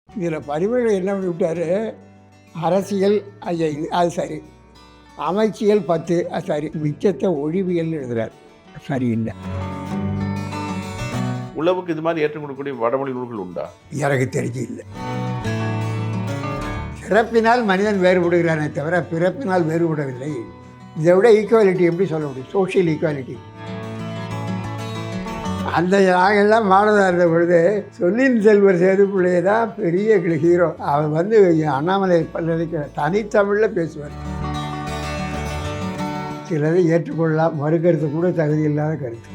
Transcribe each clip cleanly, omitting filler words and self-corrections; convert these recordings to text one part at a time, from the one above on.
இதில் பரிமள என்ன விட்டார், அரசியல் அது சரி, அமைச்சியல் 10 அது சரி, மிச்சத்தை ஒழிவியல்னு எழுதுறார், சரியில்லை. உழவுக்கு இது மாதிரி ஏற்றம் கொடுக்கக்கூடிய வடமொழி நூல்கள் உண்டா? எனக்கு தெரிஞ்சு இல்லை. சிறப்பினால் மனிதன் வேறுபடுகிறானே தவிர பிறப்பினால் வேறுபடவில்லை. இதை விட ஈக்குவாலிட்டி எப்படி சொல்ல முடியும்? Social equality. அந்த நாங்கள்லாம் மாணவராக இருந்த பொழுது சொல்லின் செல்வர் சேதுப்பிள்ளையை தான் பெரிய ஹீரோ. அவர் வந்து அண்ணாமலை பல்கலைக்கு தனித்தமிழில் பேசுவார். சிலரை ஏற்றுக்கொள்ளலாம், மறுக்கருத்து கூட தகுதி இல்லாத கருத்து.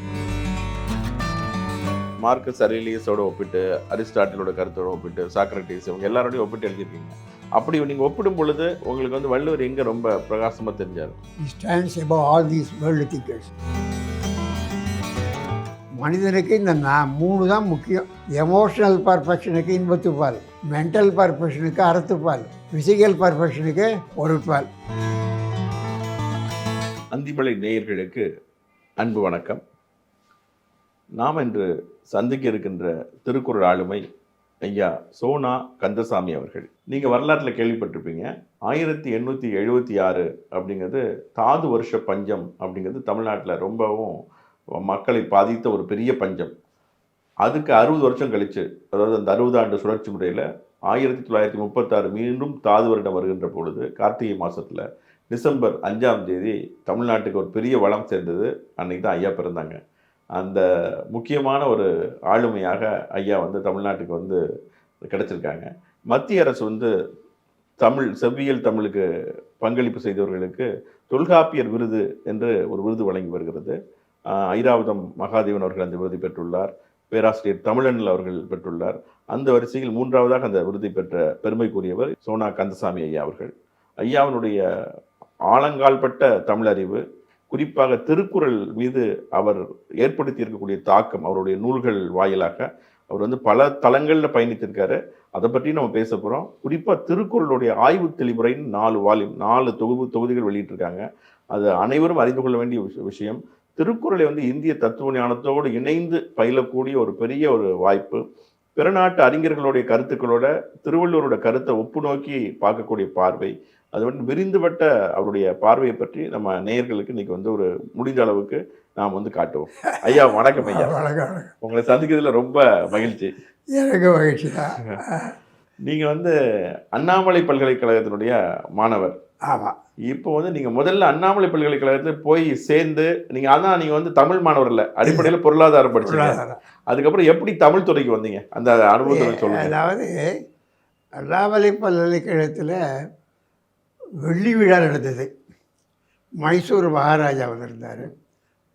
மார்க்கஸ் அரேலியஸோட ஒப்பிட்டு, அரிஸ்டாட்டிலோட கருத்தோட ஒப்பிட்டு, சாக்ரட்டிஸ் இவங்க எல்லாரோடையும் ஒப்பிட்டு எழுதியிருக்கீங்க. அப்படி நீங்கள் ஒப்பிடும் பொழுது உங்களுக்கு வந்து வள்ளுவர் எங்கே ரொம்ப பிரகாசமாக தெரிஞ்சார்? He stands above all these world thinkers. மனிதனுக்கு இந்த 3 தான் முக்கியம். எமோஷனல் பர்ஃபெக்ஷனுக்கு இன்பத்துப்பால், மென்டல் பர்ஃபெக்ஷனுக்கு அறத்துப்பால், ஃபிசிக்கல் பர்ஃபெக்ஷனுக்கு பொருட்பால். அந்திமலை நேயர்களுக்கு அன்பு வணக்கம். நாம் இன்று சந்திக்க இருக்கின்ற திருக்குறள் ஆளுமை ஐயா சோனா கந்தசாமி அவர்கள். நீங்கள் வரலாற்றில் கேள்விப்பட்டிருப்பீங்க, 1876 அப்படிங்கிறது தாது வருஷ பஞ்சம் அப்படிங்கிறது தமிழ்நாட்டில் ரொம்பவும் மக்களை பாதித்த ஒரு பெரிய பஞ்சம். அதுக்கு 60 வருஷம் கழிச்சு, அதாவது அந்த 60 ஆண்டு சுழற்சி முறையில் 1936 மீண்டும் தாது வருடம் வருகின்ற பொழுது கார்த்திகை மாதத்தில் டிசம்பர் 5ஆம் தேதி தமிழ்நாட்டுக்கு ஒரு பெரிய வளம் சேர்ந்தது. அன்றைக்கி தான் ஐயா பிறந்தாங்க. அந்த முக்கியமான ஒரு ஆளுமையாக ஐயா வந்து தமிழ்நாட்டுக்கு வந்து கிடச்சிருக்காங்க. மத்திய அரசு வந்து செவ்வியல் தமிழுக்கு பங்களிப்பு செய்தவர்களுக்கு தொல்காப்பியர் விருது என்று ஒரு விருது வழங்கி வருகிறது. ஐராவதம் மகாதேவன் அவர்கள் அந்த விருதை பெற்றுள்ளார். பேராசிரியர் தமிழன் அவர்கள் பெற்றுள்ளார். அந்த வரிசையில் 3ஆவதாக அந்த விருதை பெற்ற பெருமைக்குரியவர் சோனா கந்தசாமி ஐயா அவர்கள். ஐயாவினுடைய ஆழங்கால்பட்ட தமிழறிவு, குறிப்பாக திருக்குறள் மீது அவர் ஏற்படுத்தி இருக்கக்கூடிய தாக்கம், அவருடைய நூல்கள் வாயிலாக அவர் வந்து பல தளங்களில் பயணித்திருக்காரு. அதை பற்றி நம்ம பேச போகிறோம். குறிப்பாக திருக்குறளுடைய ஆய்வு தெளிவுரைன்னு 4 வால்யூம் 4 தொகுதிகள் வெளியிட்டிருக்காங்க. அது அனைவரும் அறிந்து கொள்ள வேண்டிய விஷயம். திருக்குறளை வந்து இந்திய தத்துவ ஞானத்தோடு இணைந்து பயிலக்கூடிய ஒரு பெரிய ஒரு வாய்ப்பு. பிற நாட்டு அறிஞர்களுடைய கருத்துக்களோட திருவள்ளுவரோட கருத்தை ஒப்பு நோக்கி பார்க்கக்கூடிய பார்வை, அது வந்து விரிந்துபட்ட அவருடைய பார்வையை பற்றி நம்ம நேயர்களுக்கு இன்னைக்கு வந்து ஒரு முடிந்த அளவுக்கு நாம் வந்து காட்டுவோம். ஐயா வணக்கம். ஐயா வணக்கம். உங்களை சந்திக்கிறதுல ரொம்ப மகிழ்ச்சி. எனக்கு மகிழ்ச்சி தான். நீங்கள் வந்து அண்ணாமலை பல்கலைக்கழகத்தினுடைய மாணவர். ஆமாம். இப்போ வந்து நீங்கள் முதல்ல அண்ணாமலை பல்கலைக்கழகத்தில் போய் சேர்ந்து நீங்கள் வந்து தமிழ் மாணவர் இல்லை, அடிப்படையில் பொருளாதாரம் படிச்சீங்க. அதுக்கப்புறம் எப்படி தமிழ் துறைக்கு வந்தீங்க? அந்த அனுபவத்தை சொல்லுங்க. அதாவது அண்ணாமலை பல்கலைக்கழகத்தில் வெள்ளி விழா நடந்தது. மைசூர் மகாராஜா வந்திருந்தார்.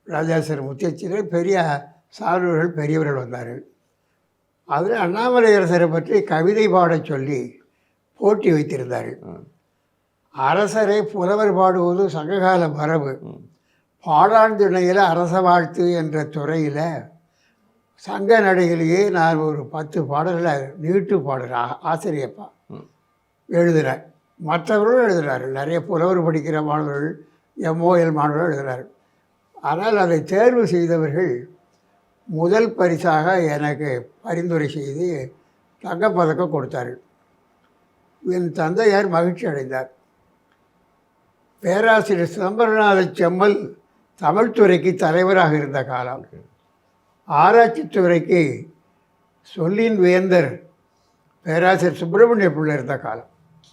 ராஜாசர் முத்தியச்சினர், பெரிய சான்றோர்கள் பெரியவர்கள் வந்தார்கள். அதில் அண்ணாமலை அரசரை பற்றி கவிதை பாடச் சொல்லி போட்டி வைத்திருந்தார்கள். அரசரை புலவர் பாடுவது சங்ககால மரபு. பாடாண்துணையில் அரச வாழ்த்து என்ற துறையில் சங்க நடையிலேயே நான் ஒரு 10 பாடல்களை நீட்டு பாடுறேன். ஆசிரியப்பா எழுதுகிறேன், மற்றவர்களும் எழுதுகிறார்கள். நிறைய புலவர் படிக்கிற மாணவர்கள், எம்ஓஎல் மாணவர்கள் எழுதுகிறார்கள். ஆனால் அதை தேர்வு செய்தவர்கள் முதல் பரிசாக எனக்கு பரிந்துரை செய்து தங்கப்பதக்கம் கொடுத்தார்கள். என் தந்தையார் மகிழ்ச்சி அடைந்தார். பேராசிரியர் சிதம்பரநாத செம்மல் தமிழ்துறைக்கு தலைவராக இருந்த காலம், ஆராய்ச்சித்துறைக்கு சொல்லின் வேந்தர் பேராசிரியர் சுப்பிரமணிய பிள்ளை இருந்த காலம்,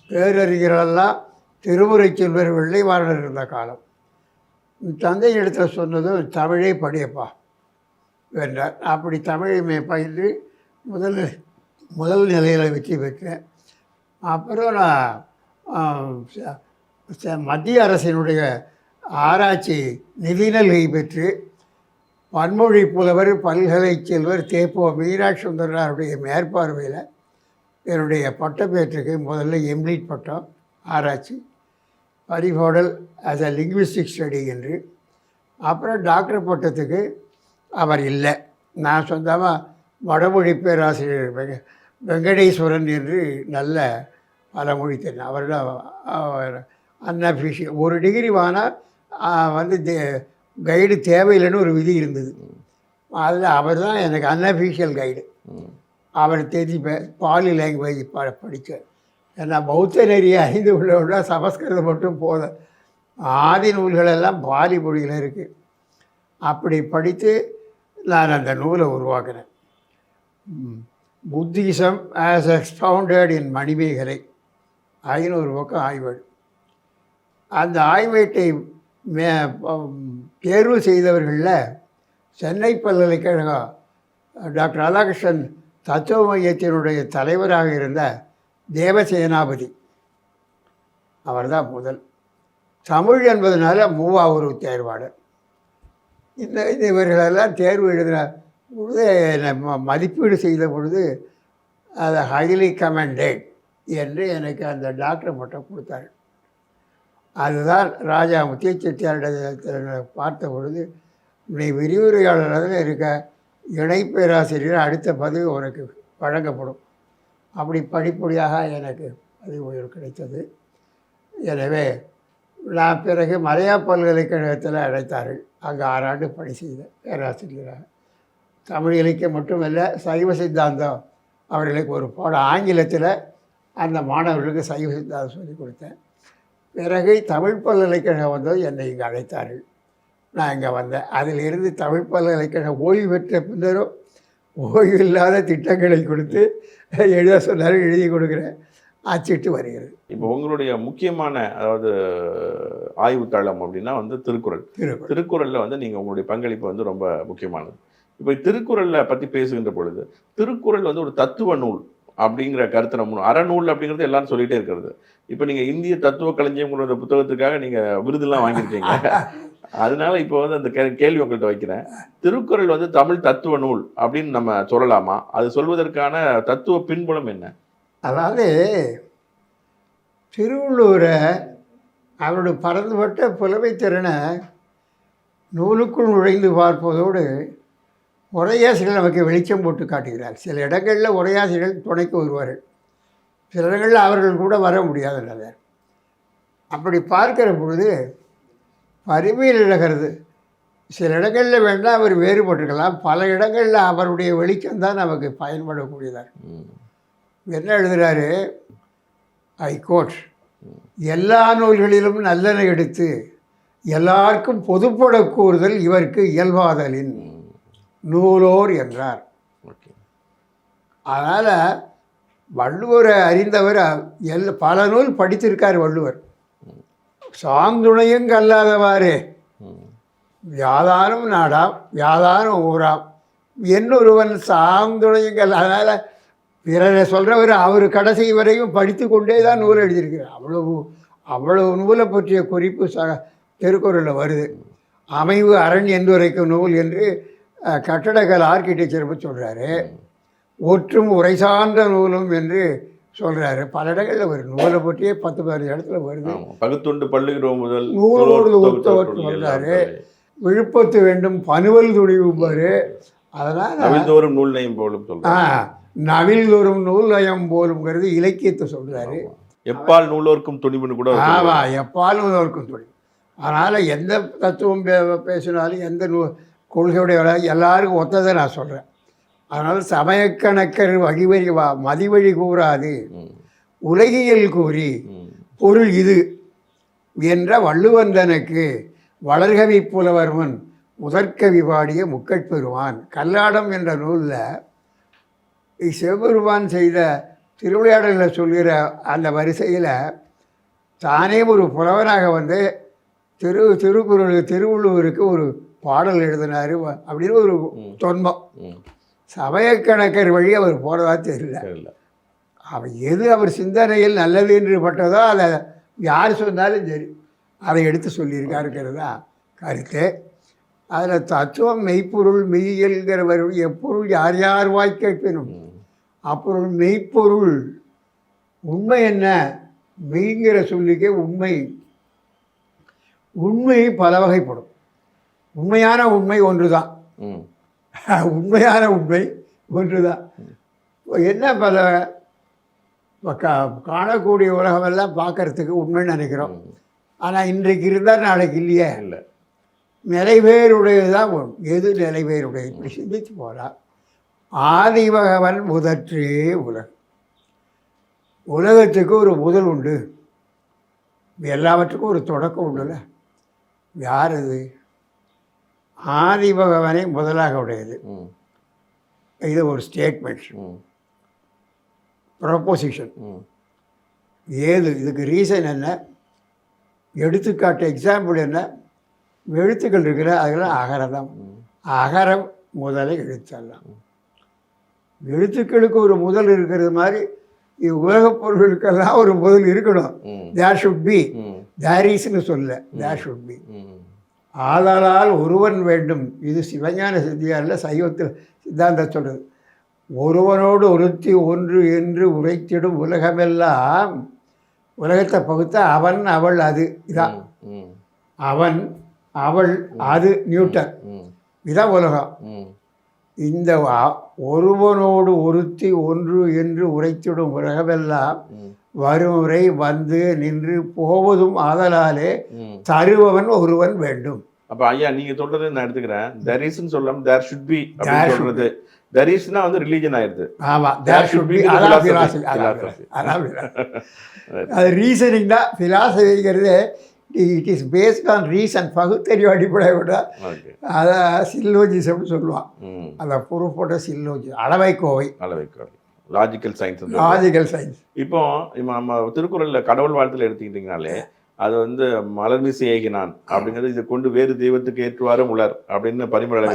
பேரறிஞர்களெல்லாம் திருமுறை செல்வர் வெள்ளைவாரனர் இருந்த காலம். தந்தை இடத்துல சொன்னதும் தமிழே படியப்பா என்றார். அப்படி தமிழை பயின்று முதல் நிலையில் வெற்றி பெற்றேன். அப்புறம் நான் மத்திய அரசினுடைய ஆராய்ச்சி நிதிநல்கை பெற்று பன்மொழி புலவர் பல்கலை செல்வர் தேப்போ மீனாட்சி சுந்தரனாருடைய மேற்பார்வையில் என்னுடைய பட்டப்பேற்றுக்கு முதல்ல எம்லிட் பட்டம் ஆராய்ச்சி, Paripadal as a linguistic study என்று. அப்புறம் டாக்டர் பட்டத்துக்கு அவர் இல்லை. நான் சொந்தமாக வடமொழி பேராசிரியர் வெங்கடேஸ்வரன் என்று நல்ல பலமொழி தெரியும். அவரோட அன்அஃபிஷியல் ஒரு டிகிரி வாங்கினால் வந்து கைடு தேவையில்லைன்னு ஒரு விதி இருந்தது. அதில் அவர் தான் எனக்கு அன்அஃபிஷியல் கைடு. அவரை தேதி பாலி லாங்குவேஜ் படித்தேன். ஏன்னா பௌத்த நெறியை அறிந்து உள்ளவனா சமஸ்கிருதம் மட்டும் போதும். ஆதி நூல்களெல்லாம் பாலி மொழியில் இருக்குது. அப்படி படித்து நான் அந்த நூலை உருவாக்கினேன். புத்திசம் ஆஸ் எக்ஸ்பவுண்டட் இன் மணிமேகலை 500 பக்கம் ஆய்வேடு. அந்த ஆய்வேட்டை தேர்வு செய்தவர்களில் சென்னை பல்கலைக்கழகம் டாக்டர் ராதாகிருஷ்ணன் தத்துவ மையத்தினுடைய தலைவராக இருந்த தேவசேனாபதி அவர் தான் முதல். தமிழ் என்பதனால மூவாவூர் தேர்வாளர். இவர்களெல்லாம் தேர்வு எழுதின பொழுது மதிப்பீடு செய்த பொழுது அதை ஹைலி கமெண்டட் என்று எனக்கு அந்த டாக்டர் மட்டும் கொடுத்தாரு. அதுதான் ராஜா முத்திய செட்டியாரிடத்தில் பார்த்த பொழுது, நீ விரிவுரையாளராக இருக்க, இணை பேராசிரியர் அடுத்த பதவி உனக்கு வழங்கப்படும். அப்படி படிப்படியாக எனக்கு பதவி உயர்வு கிடைத்தது. எனவே நான் பிறகு மலையா பல்கலைக்கழகத்தில் அழைத்தார்கள். அங்கே 6 ஆண்டு பணி செய்த பேராசிரியராக. தமிழ் இலக்கியம் மட்டுமல்ல, சைவ சித்தாந்தம் அவர்களுக்கு ஒரு பாடம் ஆங்கிலத்தில் அந்த மாணவர்களுக்கு சைவ சித்தாந்தம் சொல்லிக் கொடுத்தேன். பிறகு தமிழ் பல்கலைக்கழகம் வந்தது, என்னை இங்கே அழைத்தார்கள். நான் இங்கே வந்தேன். அதிலிருந்து தமிழ் பல்கலைக்கழகம் ஓய்வு பெற்ற பின்னரும் ஓய்வு இல்லாத திட்டங்களை கொடுத்து எழுத சொன்னாலும் எழுதி கொடுக்குறேன், அச்சிட்டு வருகிறது. இப்போ உங்களுடைய முக்கியமான அதாவது ஆய்வுத்தளம் அப்படின்னா வந்து திருக்குறள். திருக்குறளில் நீங்கள் உங்களுடைய பங்களிப்பு ரொம்ப முக்கியமானது. இப்போ திருக்குறளில் பற்றி பேசுகின்ற பொழுது, திருக்குறள் ஒரு தத்துவ நூல் அப்படிங்கிற கருத்தை நம்ம அறநூல் அப்படிங்கிறது எல்லாரும் சொல்லிகிட்டே இருக்கிறது. இப்போ நீங்கள் இந்திய தத்துவ களஞ்சியம்ங்கிற புத்தகத்துக்காக நீங்கள் விருதுலாம் வாங்கியிருக்கீங்க. அதனால இப்போ அந்த கேள்வி உங்கள்கிட்ட வைக்கிறேன். திருக்குறள் தமிழ் தத்துவ நூல் அப்படின்னு நம்ம சொல்லலாமா? அது சொல்வதற்கான தத்துவ பின்புலம் என்ன? அதாவது திருவள்ளுவரை அவருடைய பரந்துபட்ட புலமைத்திறனை நூலுக்குள் நுழைந்து பார்ப்பதோடு உரையாசிரியர்கள் நமக்கு வெளிச்சம் போட்டு காட்டுகிறார். சில இடங்களில் உரையாசிரியர்கள் துணைக்கு வருவார்கள், சில இடங்களில் அவர்கள் கூட வர முடியாதுல்ல. அப்படி பார்க்கிற பொழுது பரிமையில் இழகிறது. சில இடங்களில் வேண்டாம் அவர் வேறுபட்டிருக்கலாம், பல இடங்களில் அவருடைய வெளிச்சம்தான் நமக்கு பயன்படக்கூடியதாக. என்ன எழுதுகிறாரு? ஐ கோட், எல்லா நூல்களிலும் நல்லன எடுத்து எல்லாருக்கும் பொதுப்பட கூறுதல் இவருக்கு இயல்பாதலின் நூலோர் என்றார். அதனால் வள்ளுவரை அறிந்தவர் பல நூல் படித்திருக்கார் வள்ளுவர். சாந்துணையும் கல்லாதவாறு யாதானும் நாடாம் யாதானும் ஊராம் என்னொருவன் சாந்துணையுங்கள். அதனால் பிறரை சொல்கிறவர் அவர் கடைசி வரையும் படித்து கொண்டே தான் நூல் எழுதியிருக்கிறார். அவ்வளவு நூலை பற்றிய குறிப்பு திருக்குறளில் வருது. அமைவு அரண் என்றுரைக்கும் நூல் என்று கட்டடக்கல் ஆர்கிடெக்சர் பற்றி சொல்கிறாரு. ஒற்றும் உரை சார்ந்த நூலும் என்று சொல்கிறாரு. பல இடங்களில் வருது. நூலை பற்றியே 10-15 இடத்துல வருது. பகுத்துண்டு பள்ளுகிறோம் முதல் நூலோடு சொல்கிறாரு. விழுப்பத்து வேண்டும் பனுவல் துணிவும்பார். அதனால் நவில்தோறும் நூல் நயம் போலும் சொல்கிறார். நவில்தோறும் நூல் நயம் போலுங்கிறது இலக்கியத்தை சொல்கிறாரு. எப்பால் நூலோர்க்கும் துணிவுன்னு கூட. ஆமாம், எப்பால் நூலோர்க்கும் துணிவு. அதனால் எந்த தத்துவம் பேசினாலும் எந்த கொள்கையுடைய எல்லாருக்கும் ஒத்ததை நான் சொல்கிறேன். அதனால் சமயக்கணக்கர் வழிவழி மதிவழி கூறாது உலகியல் கூறி பொருள் இது என்ற வள்ளுவந்தனுக்கு வளர்கவி புலவர்மன் முதற்கவி பாடிய முக்கட்பெருமான். கல்லாடம் என்ற நூலில் சிவபெருமான் செய்த திருவிளையாடலில் சொல்கிற அந்த வரிசையில் தானே ஒரு புலவனாக திருவள்ளுவருக்கு ஒரு பாடல் எழுதினார் அப்படின்னு ஒரு தொன்மம். சமயக்கணக்கர் வழி அவர் போகிறதா தெரியல. அவர் சிந்தனையில் நல்லது என்று பட்டதோ அதை யார் சொன்னாலும் சரி அதை எடுத்து சொல்லியிருக்காருங்கிறது தான் கருத்து. அதில் தத்துவம் மெய்ப்பொருள் மெய்யியல்கிறவர் எப்பொருள் யார் யார் வாய் கேட்பினும் அப்பொருள் மெய்ப்பொருள். உண்மை என்ன? மெய்ங்கிற சொல்லிக்கே உண்மை பல வகைப்படும். உண்மையான உண்மை ஒன்று தான். உண்மையான உண்மை ஒன்று தான். என்ன பல காணக்கூடிய உலகமெல்லாம் பார்க்கறதுக்கு உண்மைன்னு நினைக்கிறோம். ஆனால் இன்றைக்கு இருந்தால் நாளைக்கு இல்லையே. இல்லை, நிலைவேறுடையது தான் ஒன்று. எது நிலைவேறுடையது? இப்படி சிந்தித்து போகலாம். ஆதிபகவன் முதற்றே உலகம். உலகத்துக்கு ஒரு முதல் உண்டு, எல்லாவற்றுக்கும் ஒரு தொடக்கம் உண்டுல்ல. யார் அது? ஆதிபகவனை முதலாக உடையது. இது ஒரு ஸ்டேட்மெண்ட், ப்ரொபோசிஷன். ஏது இதுக்கு ரீசன் என்ன, எடுத்துக்காட்டு எக்ஸாம்பிள் என்ன? எழுத்துக்கள் இருக்கிற அதெல்லாம் அகரதான். அகரம் முதலை எழுத்தெல்லாம். எழுத்துக்களுக்கு ஒரு முதல் இருக்கிறது மாதிரி உலகப் பொருட்களுக்கெல்லாம் ஒரு முதல் இருக்கணும். தேர் ஷுட் பி, தேர் இஸ்னு சொல்ல, தேர் ஷுட் பி. ஆதலால் ஒருவன் வேண்டும். இது சிவஞான சித்தியாரில் சைவத்தில் சித்தாந்தம் சொல்கிறது. ஒருவனோடு ஒருத்தி ஒன்று என்று உரைத்திடும் உலகமெல்லாம். உலகத்தை பகுத்தா அவன் அவள் அது, இதான் அவன் அவள் அது நியூட்டன், இதான் உலகம். இந்த ஒருவனோடு ஒருத்தி ஒன்று என்று உரைத்திடும் உலகமெல்லாம் வருமுறை வந்து நின்று போவதும் ஆதலாலே தருபவன் ஒருவன் வேண்டும். அப்ப ஐயா நீங்க சொல்றது நான் எடுத்துக்கிறேன். there isn't சொல்லாம there should be அப்படின்னு சொல்றது. there isனா வந்து ரிலீஜன் ஆயிருது. ஆமா, there should be அதான் philosophy. அது ரீசனிங் தான். philosophyங்கிறது it is based on reason, பகுத்தறிவு அடிப்படை விட. அதை சில்லோஜிசம்னு சொல்லுவான். அதை பொறுப்போட்ட சில்லோஜி, அளவைக்கோவை, லாஜிக்கல் சயின்ஸ். Logical science. இப்போ நம்ம திருக்குறள்ல கடவுள் வாழ்த்துல எடுத்துக்கிட்டீங்கனாலே அது வந்து மலர் வீசி ஏகினான் அப்படிங்கிறது, இதை கொண்டு வேறு தெய்வத்துக்கு ஏற்றுவாரும் உலர் அப்படின்னு பரிமள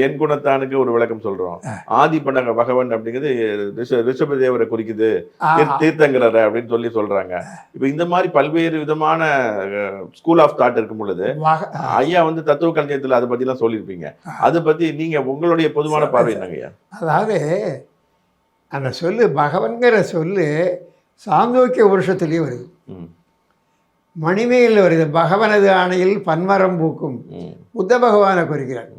என் குணத்தானுக்கு ஒரு விளக்கம் சொல்றோம். ஆதி பண்ண பகவன் அப்படிங்கிறது ரிஷப தேவரை குறிக்குது, தீர்த்தங்கரரை அப்படின்னு சொல்லி சொல்றாங்க. இப்ப இந்த மாதிரி பல்வேறு விதமான ஸ்கூல் ஆஃப் தாட் இருக்கும் பொழுது ஐயா வந்து தத்துவ கலைஞத்துல அதை பத்தி எல்லாம் சொல்லியிருப்பீங்க. அதை பத்தி நீங்க உங்களுடைய பொதுவான பார்வை என்னங்க ஐயா? அதாவது அந்த சொல்லு பகவன்கிற சொல்லு சாந்தோக்கிய வருஷத்துலேயே வருது, மணிமேலில் வருது. பகவனது ஆணையில் பன்மரம் பூக்கும் புத்த பகவானை குறிக்கிறார்.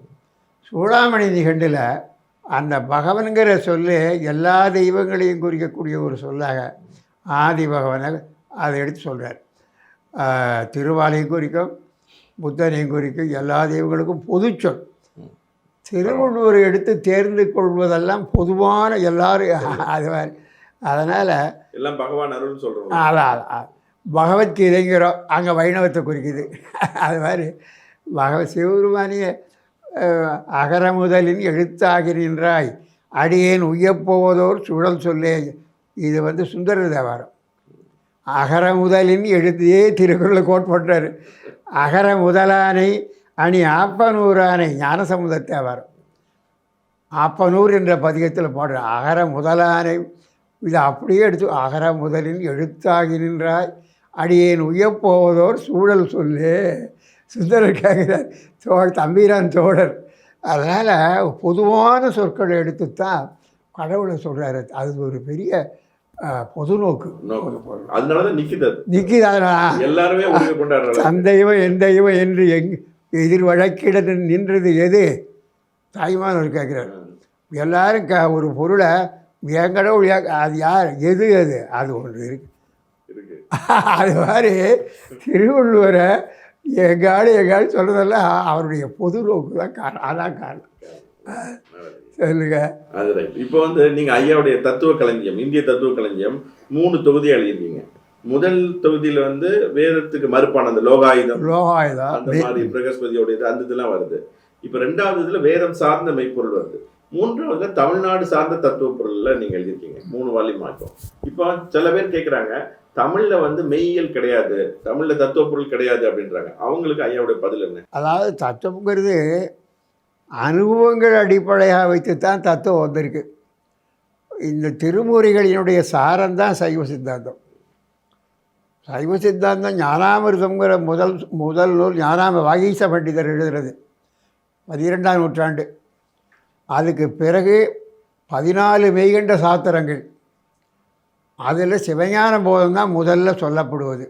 சூடாமணி நிகண்டில் அந்த பகவன்கிற சொல்லு எல்லா தெய்வங்களையும் குறிக்கக்கூடிய ஒரு சொல்லாக ஆதி பகவனை அதை எடுத்து சொல்கிறார். திருவாலையும் குறிக்கும், புத்தனையும் குறிக்கும், எல்லா தெய்வங்களுக்கும் பொது சொல். திருவள்ளுவரை எடுத்து தேர்ந்து கொள்வதெல்லாம் பொதுவான எல்லாரும் அது மாதிரி. அதனால் எல்லாம் பகவான் அருள்னு சொல்கிறோம். அதான் பகவத்கீதைங்கிறோம், அங்கே வைணவத்தை குறிக்குது. அது மாதிரி சிவபெருமானிய அகர முதலின் எழுத்தாகி நின்றாய் அடியேன் உய்யப்போவதோர் சுழல் சொல்லே. இது வந்து சுந்தர தேவாரம். அகர முதலின் எழுத்தையே திருக்குறளை கோட் பண்ணுறாரு. அகர முதலானை அணி ஆப்பனூரானை ஞானசமுத தேவாரம். ஆப்பனூர் என்ற பதிகத்தில் பாடுற அகர முதலானை, இதை அப்படியே எடுத்து அகர முதலின் எழுத்தாகி நின்றாய் அடியேன் உய்யப்போவதோர் சூழல் சொல்லு. சுந்தரர் கேட்கிறார், தம்பிரான் தோழர். அதனால் பொதுவான சொற்களை எடுத்துத்தான் கடவுளை சொல்கிறாரு. அது ஒரு பெரிய பொது நோக்கு. நிற்கிது. அதனால் தந்தைவன் என் தெய்வம் என்று எதிர் வழக்கிட நின்றது எது? தாய்மானவர் கேட்குறாரு. எல்லாரும் ஒரு பொருளை என் கடவுள் அது யார், எது அது? அது ஒன்று இருக்கு. அது மாதிரி திருவள்ளுவரை எங்காடு சொல்கிறதெல்லாம் அவருடைய பொது நோக்கு தான் காரணம். அதான் காரணம். சொல்லுங்க. இப்போ வந்து நீங்க ஐயாவுடைய தத்துவ களஞ்சியம், இந்திய தத்துவ களஞ்சியம் 3 தொகுதி எழுதியிருக்கீங்க. முதல் தொகுதியில வந்து வேதத்துக்கு மறுப்பான அந்த லோகாயுதம் அந்த மாதிரி பிரகஸ்பதியோடைய அந்த இதெல்லாம் வருது. இப்ப 2வது இதுல வேதம் சார்ந்த மெய்ப்பொருள் வருது. 3வதுல தமிழ்நாடு சார்ந்த தத்துவ பொருள்ல நீங்க எழுதியிருக்கீங்க. 3 வால்யூம் ஆகும். இப்போ சில பேர் கேட்குறாங்க, தமிழ்ல வந்து மெய்யியல் கிடையாது, தமிழ்ல தத்துவ பொருள் கிடையாது அப்படின்றாங்க. அவங்களுக்கு ஐயாவுடைய பதில் என்ன? அதாவது தத்துவங்கிறது அனுபவங்கள் அடிப்படையாக வைத்துத்தான் தத்துவம் வந்திருக்கு. இந்த திருமுறைகளினுடைய சாரம்தான் சைவ சித்தாந்தம். சைவ சித்தாந்தம் ஞானாமிர்தம்ங்கிற முதல் நூல் வாகீச பண்டிதர் எழுதுறது 12ஆம் நூற்றாண்டு. அதுக்கு பிறகு 14 மெய்கண்ட சாத்திரங்கள். அதில் சிவஞான போதம்தான் முதல்ல சொல்லப்படுவது.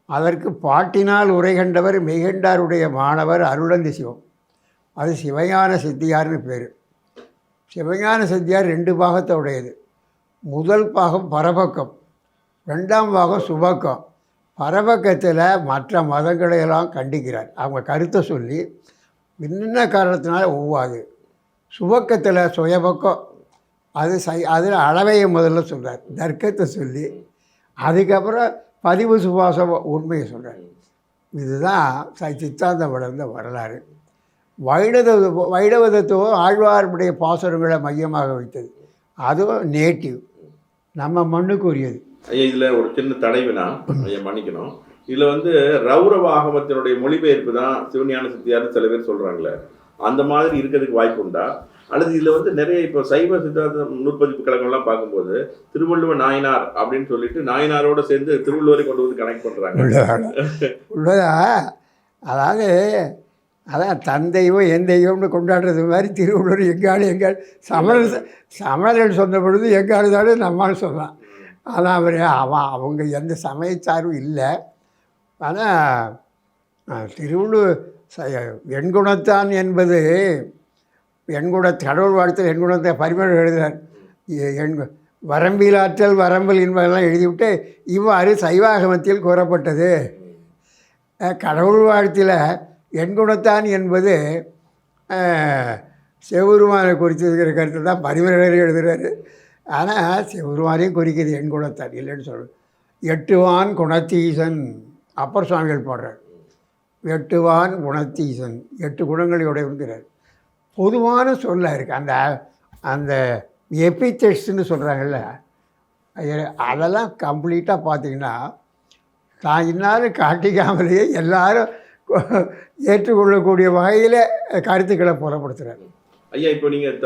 அதற்கு பாட்டினால் உரை கண்டவர் மெய்கண்டாருடைய மாணவர் அருளந்தி சிவம். அது சிவஞான சித்தியார்னு பேர். சிவஞான சித்தியார் 2 பாகத்தை உடையது. முதல் பாகம் பரபக்கம், 2ஆம் பாகம் சுபக்கம். பரபக்கத்தில் மற்ற மதங்களையெல்லாம் கண்டிக்கிறார். அவங்க கருத்தை சொல்லி என்ன காரணத்தினால ஒவ்வாது. சுபக்கத்தில் சுயபக்கம் அது அதில் அளவையை முதல்ல சொல்கிறார், தர்க்கத்தை சொல்லி அதுக்கப்புறம் பதிவு சுபாச உண்மையை சொல்கிறார். இதுதான் சித்தாந்தம் வளர்ந்த வரலாறு. வைணவதத்துவம் ஆழ்வாருடைய பாசுரங்களை மையமாக வைத்தது. அதுவும் நேட்டிவ், நம்ம மண்ணுக்கு உரியது. ஐயா இதில் ஒரு சின்ன தடைவினா ஐயா மன்னிக்கணும். இதில் வந்து ரௌரவ ஆகமத்தினுடைய மொழிபெயர்ப்பு தான் சிவஞான சித்தியார்னு சில பேர் சொல்கிறாங்களே, அந்த மாதிரி இருக்கிறதுக்கு வாய்ப்பு உண்டா? அல்லது இதில் வந்து நிறைய இப்போ சைவ சித்தாந்த நூற்பதிப்பு கழகம்லாம் பார்க்கும்போது திருவள்ளுவர் நாயனார் அப்படின்னு சொல்லிட்டு நாயனாரோட சேர்ந்து திருவள்ளுவரை கொண்டு வந்து கனெக்ட் பண்ணுறாங்க. உள்ளதா? அதாவது அதான் தந்தையோ என் தெய்வம்னு கொண்டாடுறது மாதிரி திருவள்ளுவர் எங்காடு சமணர்கள் சொன்ன பொழுது எங்காடு தானே நம்மால் சொல்லலாம். ஆனால் அவங்க எந்த சமயச்சார்பும் இல்லை. ஆனால் திருவள்ளுவர் எண்குணத்தான் என்பது கடவுள் வாழ்த்தில் எண்குணத்தை பரிமளம் எழுதுகிறார். வரம்பிலாற்றல் வரம்பல் என்பதெல்லாம் எழுதிவிட்டு இவ்வாறு சைவாகமத்தில் கூறப்பட்டது. கடவுள் வாழ்த்தில் எண்குணத்தான் என்பது சிவபெருமானை குறித்து இருக்கிற கருத்து தான் பரிமளர் எழுதுகிறாரு. ஆனால் சிவபெருமானையும் குறிக்கிறது எண்குணத்தான் இல்லைன்னு சொல்கிறேன். எட்டுவான் குணத்தீசன் அப்பர் சுவாமிகள் போடுறார். எட்டுவான் குணத்தீசன், 8 குணங்களையுடையவங்கிறார். பொதுவான சொல்ல இருக்குது. அந்த எபிடெக்ஸ்ட்னு சொல்கிறாங்கல்ல, அதெல்லாம் கம்ப்ளீட்டாக பார்த்தீங்கன்னா தான் இன்னாலும் காட்டிக்காமலேயே எல்லாரும் ஏற்றுக்கொள்ளக்கூடிய வகையில் கருத்துக்களை புலப்படுத்துகிறார். ஐயா இப்போ நீங்கள்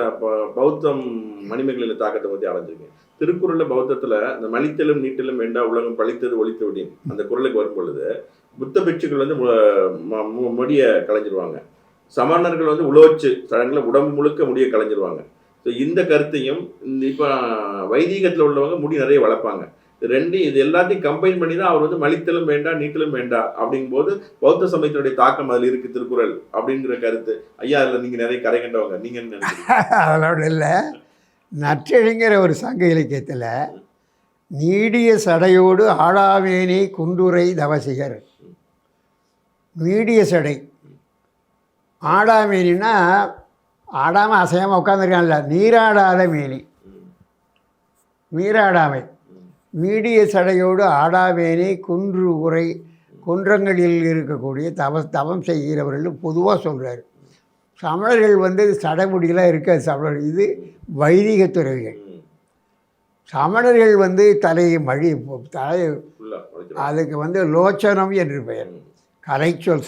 பௌத்தம் மணிமேகலையில் தாக்கத்தை பற்றி அலைஞ்சிருக்கீங்க. திருக்குறளில் பௌத்தத்தில் இந்த மலித்தலும் நீட்டலும் வேண்டா உலகம் பழித்தது ஒழித்து விடின் அந்த குறளுக்கு வரும் பொழுது புத்த பிட்சுக்கள் வந்து முடியை களைஞ்சிருவாங்க. சமணர்கள் வந்து உலோச்சு சடங்கில் உடம்பு முழுக்க முடியை களைஞ்சிருவாங்க. ஸோ இந்த கருத்தையும் இப்போ வைதீகத்தில் உள்ளவங்க முடி நிறைய வளர்ப்பாங்க. இது எல்லாத்தையும் கம்பைன் பண்ணி தான் அவர் வந்து மலித்தலும் வேண்டாம் நீட்டலும் வேண்டாம் அப்படிங்கும்போது பௌத்த சமயத்தினுடைய தாக்கம் அதில் இருக்குது திருக்குறள் அப்படிங்கிற கருத்து. ஐயா அதில் நீங்கள் நிறைய கரை கண்டவங்க, நீங்கள் என்ன நினைக்கிறீங்க? அதோட இல்லை, நற்றெழுங்கிற ஒரு சங்க இலக்கியத்தில் நீடிய சடையோடு ஆடாமேனி குண்டுரை தவசிகர். நீடிய சடை ஆடாமேனின்னா ஆடாமல் அசையாமல் உட்காந்துருக்கான்ல, நீராடாத மேனி, நீராடாமை. நீடிய சடையோடு ஆடாமேனி குன்று உரை குன்றங்களில் இருக்கக்கூடிய தவம் செய்கிறவர்கள் பொதுவாக சொல்கிறார். சமணர்கள் வந்து சடைமுடியெல்லாம் இருக்காது சமணர்கள், இது வைதிக துறவிகள். சமணர்கள் வந்து தலையை அதுக்கு வந்து லோச்சனம் என்று பெயர். கலைச்சொல்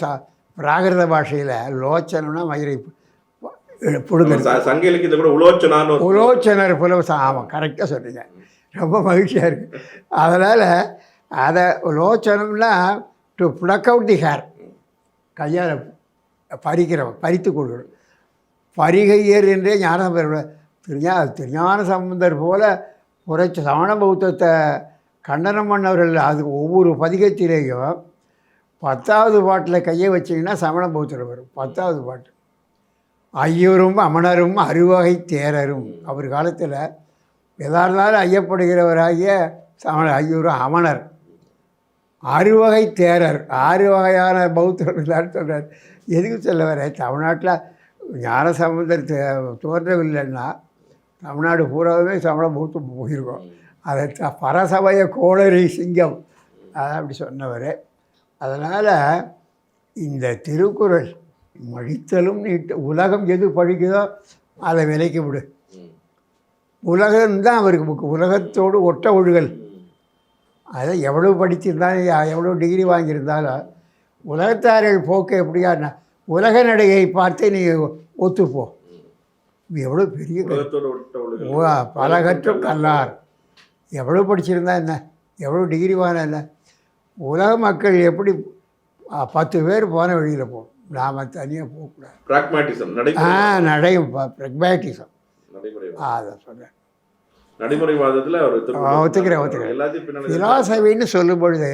பிராகிருத பாஷையில் லோச்சனம்னா மயிரை பிடுங்க. உலோச்சனர் ஆமாம், கரெக்டாக சொன்னீங்க, ரொம்ப மகிழ்ச்சியாக இருக்குது. அதனால் அதை லோச்சனம்னா to pluck out the hair, கையால் பறித்து கொள்ளணும். பரிகையர் என்றே திருஞான சம்பந்தர் போல புரட்சி சமண பௌத்தத்தை கண்டனம் பண்ணவர்கள். அது ஒவ்வொரு பதிகத்திலேயும் 10வது பாட்டில் கையை வச்சிங்கன்னா சமண பௌத்தர் வரும். 10வது பாட்டு ஐயரும் அமணரும் அறுவகை தேரரும். அவர் காலத்தில் எதா இருந்தாலும் ஐயப்படுகிறவராகிய ஐயரும் அமணர், அறுவகை தேரர், 6 வகையான பௌத்தர்கள் சொல்கிறார். எதுக்கு சொல்ல வர, தமிழ்நாட்டில் ஞானசம்பந்தர் தோன்றவில்லைன்னா தமிழ்நாடு பூராவே சமண பௌத்தம் போயிருக்கோம். அதை பரசமய கோளரி சிங்கம் அதான் அப்படி சொன்னவர். அதனால் இந்த திருக்குறள் மழித்தலும் உலகம் எது படிக்குதோ அதை விலைக்கு விடு. உலகம்தான் அவருக்கு உலகத்தோடு ஒட்ட ஒழுகல். அதை எவ்வளோ படிச்சிருந்தாலும் எவ்வளோ டிகிரி வாங்கியிருந்தாலும் உலகத்தார்கள் போக்கு எப்படியா, உலக நடையை பார்த்து நீ ஒத்துப்போ. எவ்வளோ பெரிய பலகற்றும் கல்லார். எவ்வளோ படிச்சிருந்தா என்ன, எவ்வளோ டிகிரி வாங்கினா என்ன, உலக மக்கள் எப்படி 10 பேர் போன வழியில் போகும், நாம் தனியாக போகக்கூடாது. ப்ராக்மேட்டிசம் அதை சொல்கிறேன். ஒத்துக்கிறேன். ஃபிலாசபின்னு சொல்லும் பொழுது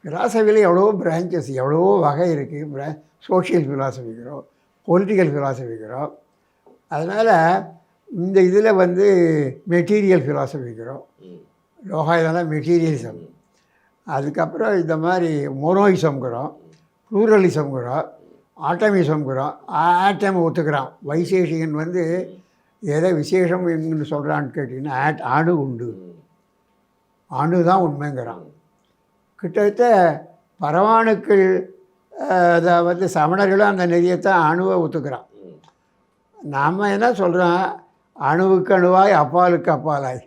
ஃபிலாசபியில் எவ்வளோ பிரான்ச்சஸ், எவ்வளோ வகை இருக்குது. சோஷியல் ஃபிலாசபிக்கிறோம், பொலிட்டிக்கல் ஃபிலாசபிக்கிறோம். அதனால் இந்த இதில் வந்து மெட்டீரியல் ஃபிலாசபிக்கிறோம், லோகாயெல்லாம் மெட்டீரியலிசம். அதுக்கப்புறம் இந்த மாதிரி மோனோயிசம்ங்கிறோம், ப்ளூரலிசம்ங்கிறோம், ஆட்டமிசம்ங்கிறோம், ஆட்டம் ஒத்துக்கிறான். வைசேஷிகன் வந்து எதை விசேஷம் எங்கன்னு சொல்கிறான்னு கேட்டிங்கன்னா அணு உண்டு, அணு தான் உண்மைங்கிறான். கிட்டத்தட்ட பரமாணுக்கள் அதை வந்து சமணர்களும் அந்த நெறியத்தான் அணுவை ஒத்துக்கிறான். நாம் என்ன சொல்கிறோம், அணுவுக்கு அணுவாய் அப்பாலுக்கு அப்பாலாய்.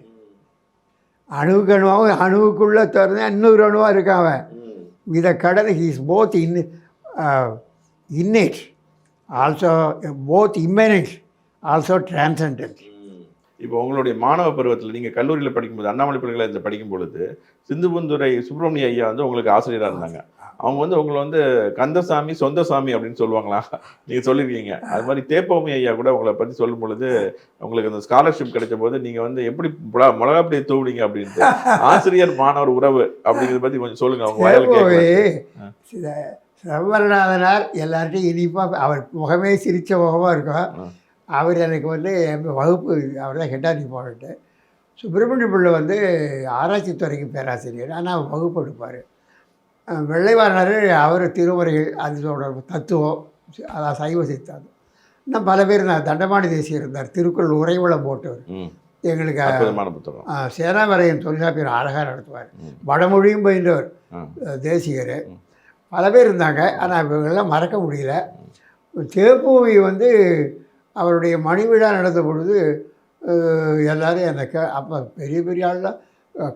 அணுவுக்கு அணுவாகவும் அணுவுக்குள்ளே திறந்தா இன்னொரு அணுவாக இருக்கான் அவன். இதை கடந்து he's both innate, also both immanent, also transcendent. இப்போ உங்களுடைய மாணவ பருவத்தில் நீங்கள் கல்லூரியில் படிக்கும்போது, அண்ணாமலை பல்கலைக்கழகத்தில் படிக்கும் பொழுது சிந்துபுந்துரை சுப்பிரமணிய ஐயா வந்து உங்களுக்கு ஆசிரியராக இருந்தாங்க. அவங்க வந்து உங்களை வந்து கந்தசாமி சொந்த சாமி அப்படின்னு சொல்லுவாங்களா? நீங்கள் சொல்லியிருக்கீங்க. அது மாதிரி தேப்போமி ஐயா கூட உங்களை பற்றி சொல்லும் பொழுது உங்களுக்கு அந்த ஸ்காலர்ஷிப் கிடைச்ச போது நீங்கள் வந்து எப்படி மிளகாப்படி தூவிங்க அப்படின்ட்டு ஆசிரியர் மாணவர் உறவு அப்படிங்கிறத பற்றி கொஞ்சம் சொல்லுங்கள். அவங்க வயலுக்கு சர்வநாதனார் எல்லார்ட்டையும் இனிப்பாக, அவர் முகமே சிரித்த முகமாக இருக்கும். அவர் எனக்கு வந்து வகுப்பு, அவர் தான் ஹெட் ஆஃப் டிபார்ட்மெண்ட்டு. சுப்பிரமணிய பிள்ளை வந்து ஆராய்ச்சி துறைக்கு பேராசிரியர், ஆனால் அவர் வகுப்பு எடுப்பார். வெள்ளைவாரனார் அவர் திருமுறைகள், அதோட தத்துவம், அதான் சைவ சித்தாந்தம். இன்னும் பல பேர், நான் தண்டமாணி தேசியர் இருந்தார், திருக்குறள் உரைவளம் போட்டவர். எங்களுக்கு சேனாவரையன் தொல்காப்பியர் அழகாக நடத்துவார். வடமொழியும் பயின்றவர் தேசியர். பல பேர் இருந்தாங்க, ஆனால் இவங்கெல்லாம் மறக்க முடியல. தேப்பூவி வந்து அவருடைய மணி விழா நடந்த பொழுது எல்லோரும் எனக்கு அப்போ பெரிய பெரிய ஆள்லாம்,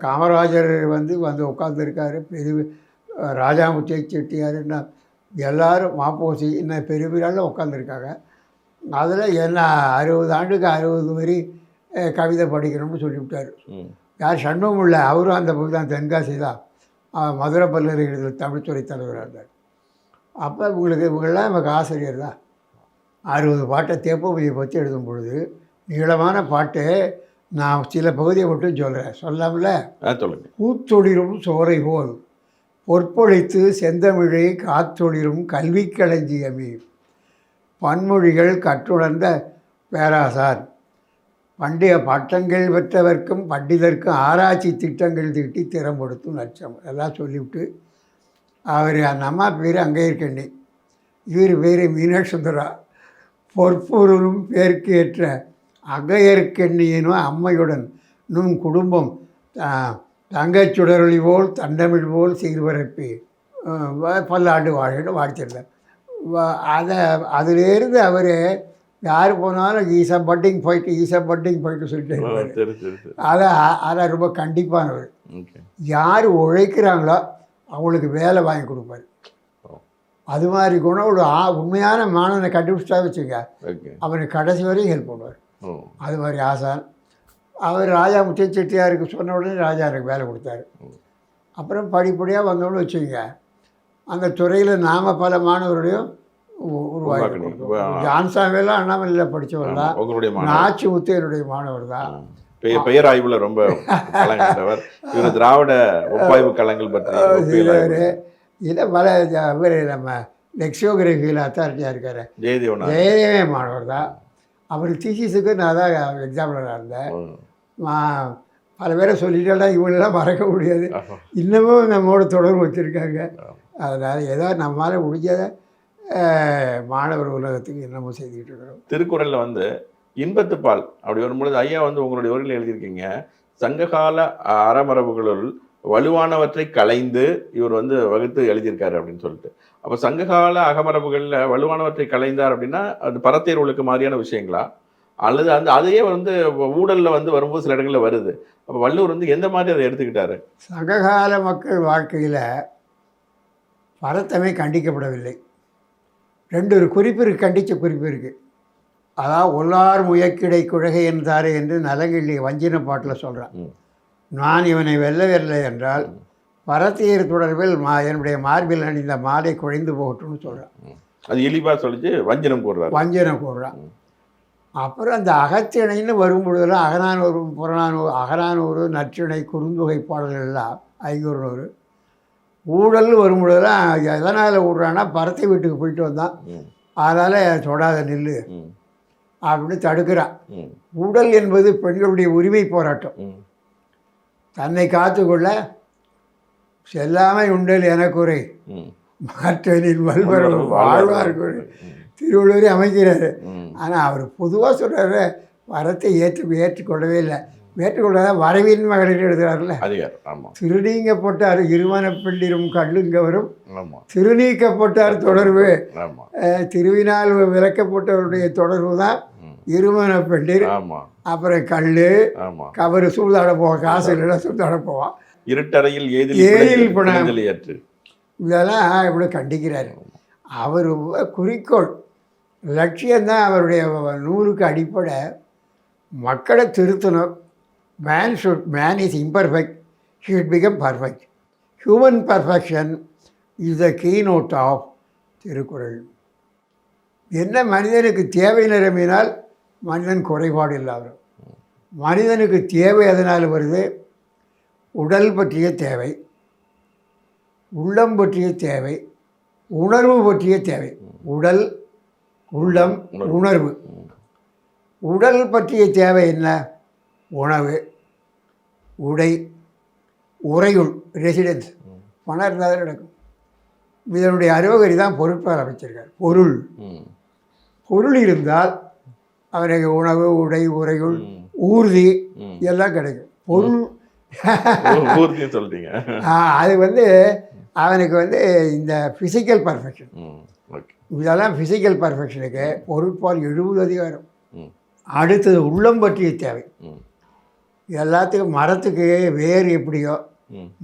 காமராஜர் வந்து உட்காந்துருக்காரு, பெரிய ராஜாமுத்திய செட்டியாருன்னா எல்லோரும், மாப்போசி, இன்னும் பெரிய பெரிய ஆள்லாம் உட்காந்துருக்காங்க. அதில் என்ன 60 ஆண்டுக்கு 60 வரி கவிதை படிக்கணும்னு சொல்லிவிட்டார். யார் சண்முகம் இல்லை, அவரும் அந்த புக்கு தான், தென்காசி தான், மதுரை பல்கலைக்கழகத்தில் தமிழ்துறை தலைவராக இருந்தார். அப்போ இவங்கெல்லாம் நமக்கு ஆசிரியர் தான். 60 பாட்டை தேப்போவியை பற்றி எழுதும் பொழுது நீளமான பாட்டு, நான் சில பகுதியை மட்டும் சொல்கிறேன், சொல்லாமல. பூத்தொழிலும் சோரை போல் பொற்பொழித்து செந்தமிழை காத்தொழிலும் கல்வி களஞ்சியமே, பன்மொழிகள் கற்றுணர்ந்த பேராசார், பண்டைய பட்டங்கள் பெற்றவர்க்கும் பண்டிதர்க்கும் ஆராய்ச்சி திட்டங்கள் தீட்டி திறம்படுத்தும் லட்சம் எல்லாம் சொல்லிவிட்டு, அவர் அந்த அம்மா பேர் அங்கேயர்கண்ணி, இவர் பேர் மீனாட்சி சுந்தரா, பொற்பொருளும் பேருக்கு ஏற்ற அகையர்கண்ணியனும் அம்மையுடன் நும் குடும்பம் தங்கச்சுடரொளி போல் தண்டமிழ் போல் சீர்வரப்பி பல்லாண்டு வாழன்னு வாழ்த்திருந்தார். அதிலேருந்து அவர் யார் போனாலும் ஈஸா பட்டிங் போயிட்டு சொல்லிட்டு அதை ரொம்ப கண்டிப்பானவர். யார் உழைக்கிறாங்களோ அவங்களுக்கு வேலை வாங்கி கொடுப்பார். அது மாதிரி குணம் ஒரு உண்மையான மாணவனை கண்டுபிடிச்சா வச்சுங்க, அவனுக்கு கடைசி வரையும் ஹெல்ப் பண்ணுவார். அது மாதிரி ஆசான். அவர் ராஜா முத்திய செட்டியாருக்கு சொன்ன உடனே ராஜா எனக்கு வேலை கொடுத்தாரு. அப்புறம் படிப்படியாக வந்தோன்னு வச்சுங்க, அந்த துறையில் நாம் பல மாணவர்களையும் உருவாக்கி கொடுத்தோம். ஜான்சாமியெல்லாம் அண்ணாமலையில் படித்தவர் தான், நாச்சி முத்து என்னுடைய மாணவர் தான். பெயர் ஆய்வுல ரொம்ப கலங்கவர். இவர் திராவிட ஒப்பாய்வு களங்கள் பற்றி இதை பல இவர் நம்ம லெக்ஸியோகிராஃபியில் அத்தாரிட்டியாக இருக்கார், ஜெயதேவே மாணவர் தான். அவர் தீசிஸுக்கு நான் தான் எக்ஸாம்பிளராக இருந்தேன். பல பேரை சொல்லிட்டா இவங்களெல்லாம் மறக்க முடியாது, இன்னமும் நம்மளோட தொடர்பு வச்சுருக்காங்க. அதனால் ஏதோ நம்மளால் முடிஞ்சதை மாணவர் உலகத்துக்கு என்னமோ செய்துக்கிட்டு இருக்கிறோம். திருக்குறளில் வந்து இன்பத்துப்பால் அப்படி வரும்பொழுது ஐயா வந்து உங்களுடைய உரையில் எழுதியிருக்கீங்க, சங்ககால அறமரபுகளுள் வலுவானவற்றை களைந்து இவர் வந்து வகுத்து எழுதியிருக்காரு அப்படின்னு சொல்லிட்டு. அப்போ சங்ககால அகமரபுகளில் வலுவானவற்றை களைந்தார் அப்படின்னா அது பரத்தையர் ஒழுக்க மாதிரியான விஷயங்களா, அல்லது அதையே வந்து ஊழலில் வந்து வரும்போது சில இடங்களில் வருது. அப்போ வள்ளுவர் வந்து எந்த மாதிரி அதை எடுத்துக்கிட்டாரு? சங்ககால மக்கள் வாழ்க்கையில் பரத்தமே கண்டிக்கப்படவில்லை. ஒரு குறிப்பு இருக்குது, கண்டித்த குறிப்பு இருக்குது. அதாவது ஒல்லார் முயக்கிடை குழகை என்றாரே என்று நலங்கிள்ளி வஞ்சின பாட்டில் சொல்கிறான். நான் இவனை வெல்லவில்லை என்றால் பரத்தையர் தொடர்பில் என்னுடைய மார்பில் அணிந்த மாலை குழைந்து போகட்டும்னு சொல்கிறான். அது இழிவாக சொல்லிச்சு வஞ்சனம் கூடுறான். அப்புறம் அந்த அகத்திணைன்னு வரும்பொழுதெல்லாம் அகநானூறு புறநானூறு அகநானூறு நற்றிணை குறுந்தொகை பாடல்கள்லாம் 500 ஊழல் வரும்பொழுதெல்லாம் எதனால் விடுறான்னா பரத்தை வீட்டுக்கு போயிட்டு வந்தான், அதனால் தொடாத நில்லு அப்படின்னு தடுக்கிறான். ஊழல் என்பது பெண்களுடைய உரிமை போராட்டம். தன்னை காத்துக்கொள்ள செல்லாமை உண்டல் எனக்குறை மாற்றனின் வல்வரவு வாழ்வார் திருவள்ளுவரே அமைக்கிறாரு. ஆனால் அவர் பொதுவாக சொல்கிறாரு வரத்தை ஏற்றுக்கொள்ளவே இல்லை. ஏற்றுக்கொள்ளாத வரவின் மகளிர் எழுதுகிறார்ல, திருநீங்கப்பட்டார் இருமன பெண்டிரும் கல்லுங்கவரும் திருநீக்கப்பட்டார் தொடர்பு, திருவினால் விளக்கப்பட்டவருடைய தொடர்பு தான் இருமன பெண்டிர். அப்புறம் கல் கவர் சூழ்தாட போவான், காசு இல்லைன்னா சூழ்தாட போவான், இருட்டறையில் ஏரியில் பணம், இதெல்லாம் இவ்வளோ கண்டிக்கிறாரு. அவர் குறிக்கோள் லட்சியம்தான் அவருடைய நூலுக்கு அடிப்படை. மக்களை திருத்தணும். Man is imperfect, he should become perfect. Human perfection is the keynote of Thirukkural. என்ன மனிதனுக்கு தேவை நிரம்பினால் மனிதன் குறைபாடு இல்லாத. மனிதனுக்கு தேவை எதனால் வருது? உடல் பற்றிய தேவை, உள்ளம் பற்றிய தேவை, உணர்வு பற்றிய தேவை. உடல், உள்ளம், உணர்வு. உடல் பற்றிய தேவை என்ன? உணவு, உடை, உறையுள், ரெசிடென்ஸ். பணம் இருந்தால் தான் நடக்கும். இதனுடைய அருவகரி தான் பொருட்பால் அமைச்சிருக்கார். பொருள், பொருள் இருந்தால் அவனுக்கு உணவு, உடை, உறையுள், ஊர்தி எல்லாம் கிடைக்கும். பொருள் சொல்றீங்க. அது அவனுக்கு இந்த ஃபிசிக்கல் பர்ஃபெக்ஷன். இதெல்லாம் ஃபிசிக்கல் பர்ஃபெக்ஷனுக்கு பொருட்பால் 70 அதிகாரம். அடுத்தது உள்ளம் பற்றிய தேவை. எல்லாத்துக்கும் மரத்துக்கு வேர் எப்படியோ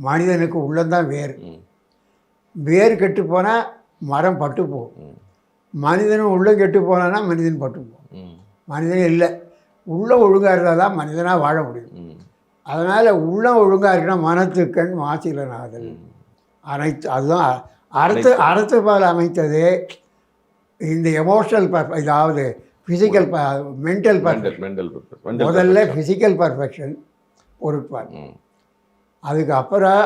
மனிதனுக்கு உள்ளம்தான் வேர். வேர் கெட்டு போனால் மரம் பட்டு போகும். மனிதனும் உள்ளம் கெட்டு போனான்னா மனிதன் பட்டு போகும். மனிதனே இல்லை. உள்ளம் ஒழுங்காக இருந்தால் தான் மனிதனாக வாழ முடியும். அதனால் உள்ளம் ஒழுங்காக இருக்குன்னா மனத்துக்கண் மாசிலனாதல் அனைத்து. அதுதான் அறத்துப்பால் அமைத்தது இந்த எமோஷனல் இதாவது ஃபிசிக்கல் மென்டல் பர்ஃபெக்ஷன். முதல்ல ஃபிசிக்கல் பர்ஃபெக்ஷன் பொருட்பால், அதுக்கப்புறம்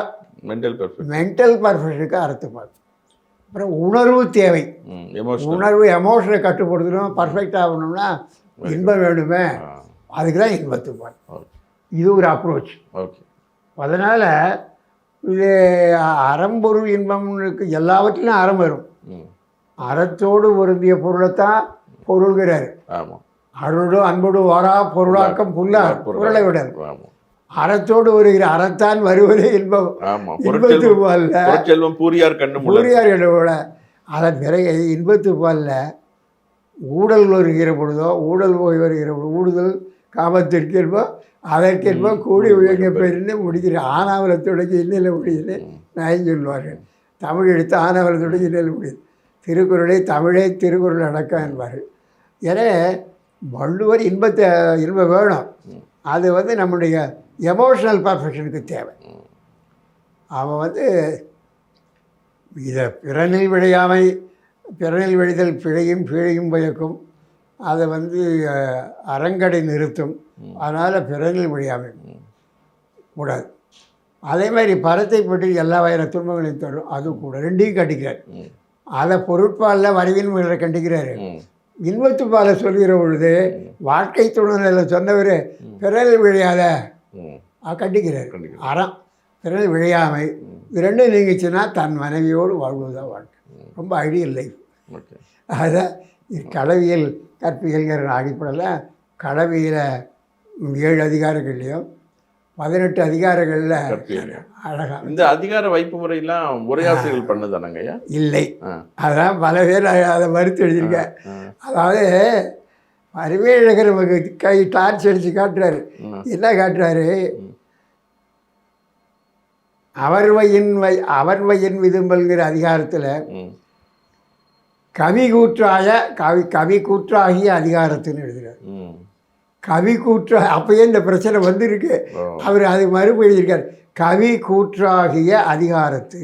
மென்டல் பர்ஃபெக்ஷனுக்கு அறத்துப்பால், அப்புறம் உணர்வு தேவை. உணர்வு எமோஷனை கட்டுப்படுத்தணும். பர்ஃபெக்ட் ஆகணும்னா இன்பம் வேணுமே, அதுக்கு தான் இன்பத்துப்பால். இது ஒரு அப்ரோச். அதனால் இது அறம்பொருள் இன்பம்னுக்கு எல்லாவற்றிலும் அறம் வரும். அறத்தோடு பொருந்திய பொருளைத்தான் பொருள்கிறார். அருளோடு அன்போடு வாரா பொருளாக்கம் புல்லார் பொருளை விட அறத்தோடு வருகிற அறத்தான் வருவதே இன்பம். இன்பத்து பால்ல பூரியார் கண்ணோட அதன் பிறகு இன்பத்து பால்ல ஊடல் வருகிற பொழுதோ, ஊடல் போய் வருகிற பொழுது ஊடுதல் காமத்திற்கென்போ அதற்கென்போ கூடி உயங்க பெருந்து முடிக்கிற ஆனாவலத்தோடைக்கு இன்னில் முடியுது நான் சொல்வார்கள். தமிழ் எடுத்து ஆனாவலத்தோடைக்கு இன்னில் முடியுது. திருக்குறளை தமிழே திருக்குறள் அடக்கம் என்பார்கள். ஏன்னா வள்ளுவர் இன்பம் வேணும். அது நம்முடைய எமோஷனல் பர்ஃபெக்ஷனுக்கு தேவை. அவன் இதை பிறனில் விழையாமை, பிறனில் விழைதல் பிழையும் பிழையும் பயக்கும், அதை அறங்கடை நிறுத்தும். அதனால் பிறனில் விழையாமை கூடாது. அதே மாதிரி பரத்தை பற்றி எல்லா வகையான துன்பங்களையும் தரும். அது கூட ரெண்டையும் கண்டிக்கிறார். அதை பொருட்பாலில் வரவின் முறை கண்டிக்கிறாரு. இன்பத்துப்பாலை சொல்கிற பொழுது வாழ்க்கை துணையில் சொன்னவர் பிறனில் விழையாத கண்டிக்கிறார். அறம், பிறனில் விழையாமை, இது ரெண்டும் நீங்கிச்சுன்னா தன் மனைவியோடு வாழ்வதுதான் வாழ்க்கை. ரொம்ப ஐடியல் லைஃப். அதான் களவியல் கற்பியல்கிற அடிப்படையில் களவியில் 7 அதிகாரங்கள்லையும் 18 அதிகாரங்களில் அழகாக இந்த அதிகார வைப்பு முறையெல்லாம் உரையாசிரியர்கள் பண்ணதானங்க இல்லை. அதான் பல பேர் அதை மறுத்து எழுதியிருக்கேன். அதாவது அறிவியழகர் நமக்கு கை டார்ச் அடித்து காட்டுறாரு. என்ன காட்டுறாரு? அவர்வையின் விதும்பல்கிற அதிகாரத்தில் கவி கூற்றாகிய அதிகாரத்துன்னு எழுதுகிறார். கவி கூற்று அப்பயே இந்த பிரச்சனை வந்திருக்கு. அவர் அது மறுப்பு எழுதியிருக்கார். கவி கூற்றாகிய அதிகாரத்து.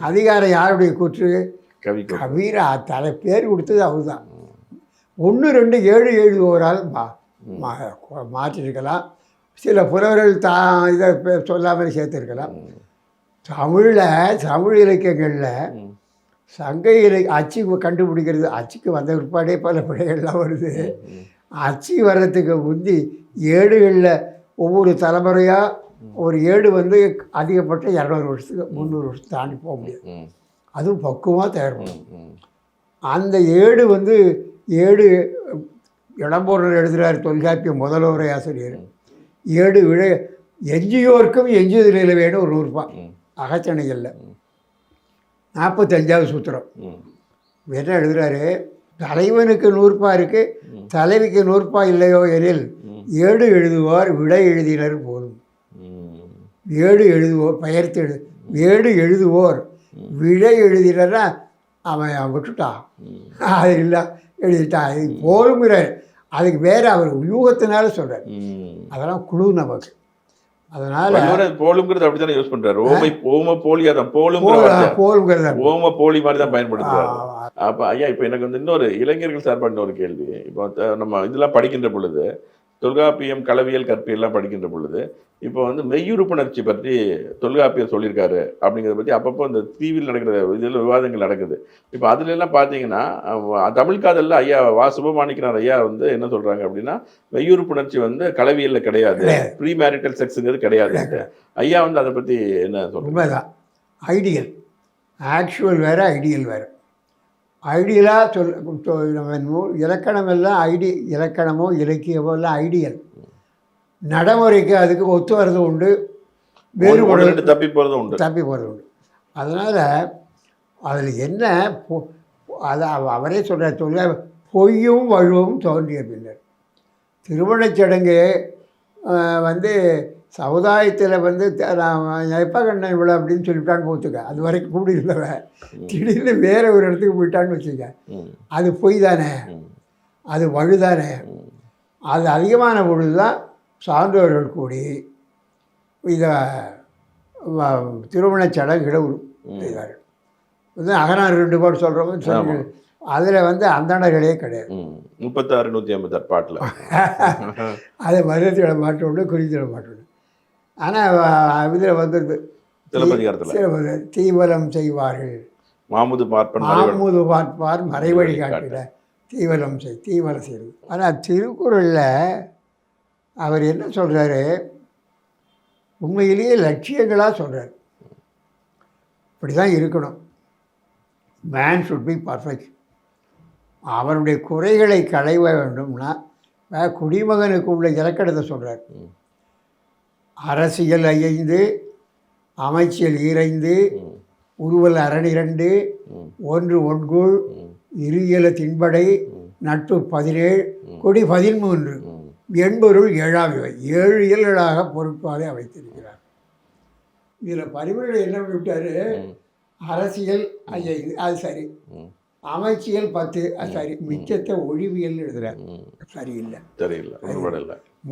அதிகாரம் யாருடைய கூற்று? கவிர தலை பேர் கொடுத்தது அவர் தான். 1, 2, 7 எழுதுவோரால் மாற்றிருக்கலாம். சில புலவர்கள் இதை சொல்லாமல் சேர்த்துருக்கலாம். தமிழ் இலக்கியங்களில் சங்க அச்சு கண்டுபிடிக்கிறது, அச்சுக்கு வந்த பிற்பாடே பல பிழைகள்லாம் வருது. அச்சு வர்றதுக்கு முந்தி ஏடுகளில் ஒவ்வொரு தலைமுறையாக ஒரு ஏடு அதிகப்பட்ட 200 வருஷத்துக்கு 300 வருஷத்துக்கு தாண்டி போக முடியாது. அதுவும் பக்குவமாக தயார் பண்ணும். ம். அந்த ஏடு வந்து ஏடு இளம்பொருள் எழுதுகிறார் தொல்காப்பிய முதல் உரை ஆசிரியர். ஏடு விழ எஞ்சியோருக்கும் எஞ்சியது நிலை வேணும் ஒரு 100 ரூபாய் அகச்சணைகளில் 45வது சூத்திரம் என்ன எழுதுகிறாரு, தலைவனுக்கு 100 ரூபாய் இருக்குது, தலைவிக்கு 100 ரூபாய் இல்லையோ எனில் ஏடு எழுதுவார் விடை எழுதினர் போதும். ஏடு எழுதுவோர் பெயர்த்து ஏடு எழுதுவோர் விடை எழுதினர்னா அவன் விட்டுட்டான், அது இல்லை எழுதிட்டான், இது போருங்கிறார். அதுக்கு வேறு அவர் யூகத்தினால சொல்கிறார். அதெல்லாம் குழு நமக்கு. அதனால் போலுங்கிறது அப்படி தானே யூஸ் பண்ணுறாரு. ஓம போலியா தான் போலுங்கிறது ஓம போலி மாதிரி தான் பயன்படுத்துறாரு. அப்போ ஐயா இப்போ எனக்கு வந்து இன்னொரு இளைஞர்கள் சார்பான ஒரு கேள்வி. இப்போ நம்ம இதெல்லாம் படிக்கின்ற பொழுது தொல்காப்பியம் களவியல் கற்பியெல்லாம் படிக்கின்ற பொழுது இப்போ வந்து மெய்யுறுப்புணர்ச்சி பற்றி தொல்காப்பியர் சொல்லியிருக்காரு அப்படிங்கிறத பற்றி அப்பப்போ இந்த டிவியில் நடக்கிற இதில் விவாதங்கள் நடக்குது. இப்போ அதுல எல்லாம் பார்த்தீங்கன்னா தமிழ் காதலில் ஐயா சுபமாணிக்கனார் ஐயா வந்து என்ன சொல்கிறாங்க அப்படின்னா, மெய்யுறுப்புணர்ச்சி வந்து களவியலில் கிடையாது, ப்ரீ மேரிட்டல் செக்ஸுங்கிறது கிடையாது. ஐயா வந்து அதை பற்றி என்ன சொல்கிறாங்க? ஐடியல் ஆக்சுவல் வேறு, ஐடியல் வேறு. ஐடியலாக நம்ம இலக்கணம் எல்லாம் இலக்கணமோ இலக்கியமோ எல்லாம் ஐடியல். நடைமுறைக்கு அதுக்கு ஒத்து வர்றது உண்டு, வேறுபடுறது தப்பி போகிறது உண்டு. அதனால் அதில் என்ன அதை அவரே சொல்கிறார், பொய்யும் வழுவும் தோன்றிய பின்னர். திருமணச் சடங்கு வந்து சமுதாயத்தில் வந்து நான் எப்போ கண்ணன் விழா அப்படின்னு சொல்லிவிட்டான்னு போத்துக்க, அது வரைக்கும் கூடி இருந்தவன் திடீர்னு வேறு ஒரு இடத்துக்கு போயிட்டான்னு வச்சுக்க, அது பொய் தானே, அது வழுதானே. அது அதிகமான பொழுது தான் சான்றோர்கள் கூடி இதை திருமணச் சடங்குகளை செய்வார்கள். வந்து அகனார் 2 பாட்டு சொல்கிறவங்க சொல்லி அதில் வந்து அந்தணர்களே கிடையாது. 36 156 பாட்டில் அதை மருதத்திட மாட்டு உண்டு, குறித்திட மாட்டு உண்டு. ஆனால் இதில் வந்து தீவலம் செய்வார்கள், மாமுது பார்ப்பார் மறைவழி காட்டிட தீவலம் செய்வது. ஆனால் திருக்குறளில் அவர் என்ன சொல்கிறாரு, உண்மையிலேயே லட்சியங்களாக சொல்கிறார். இப்படி தான் இருக்கணும், மேன் ஷுட் பி பர்ஃபெக்ட். அவனுடைய குறைகளை களைவ வேண்டும்னா குடிமகனுக்கு உள்ள இலக்கணத்தை சொல்கிறார். அரசியல் 5, அமைச்சியல் 2, உருவல் 62, 1 ஒன்குள், இருஇயல திண்படை, நட்பு 17, கொடி 13, என்பொருள் 7ஆம் இவை 7 இயல்களாக பொருட்பாலே அமைத்திருக்கிறார். இதில் பரிமள என்ன விட்டார், அரசியல் 5 அது சரி, அமைச்சியல் 10 அது சரி, மிச்சத்தை ஒழிவியல் எழுதுகிறார், சரியில்லை.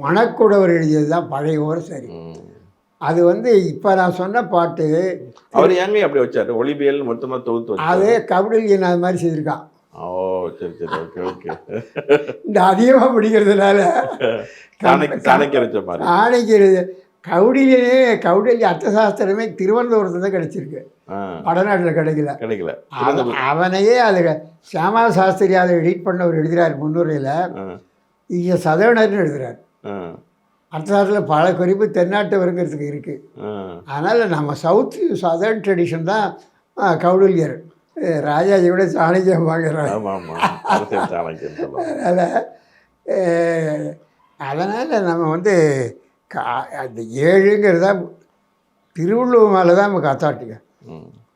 மணக்குடவர் எழுதியது தான் பழையோர் சரி. அது வந்து இப்போ நான் சொன்ன பாட்டு அவர் ஏங்க அப்படி வச்சார், ஒளிபியல் மொத்தமாக தொகுத்து அது கவிடலியன் அது மாதிரி செய்திருக்கான். ஓ சரி சரி, ஓகே ஓகே. இந்த அதிகமாக பிடிக்கிறதுனால கௌடில்ய அர்த்தசாஸ்திரமே திருவனந்தபுரத்தில் தான் கிடைச்சிருக்கு, வடநாட்டில் கிடைக்கல. அவனையே அது சியாமா சாஸ்திரி அதை எடிட் பண்ணவர் எழுதுகிறார் முன்னுரையில், இங்கே சதவணர்னு எழுதுகிறார். அர்த்தசாஸ்திரத்தில் பல குறிப்பு தென்னாட்டவருங்கிறதுக்கு இருக்குது. அதனால் நம்ம சதர்ன் ட்ரெடிஷன் தான் கௌடில்யர். ராஜாஜி விட சாணக்கியம் வாங்குறாங்க. அதனால் நம்ம வந்து அந்த 7ங்கிறது தான் திருவள்ளுவர் மாலை தான் நமக்கு அத்தாட்டிங்க.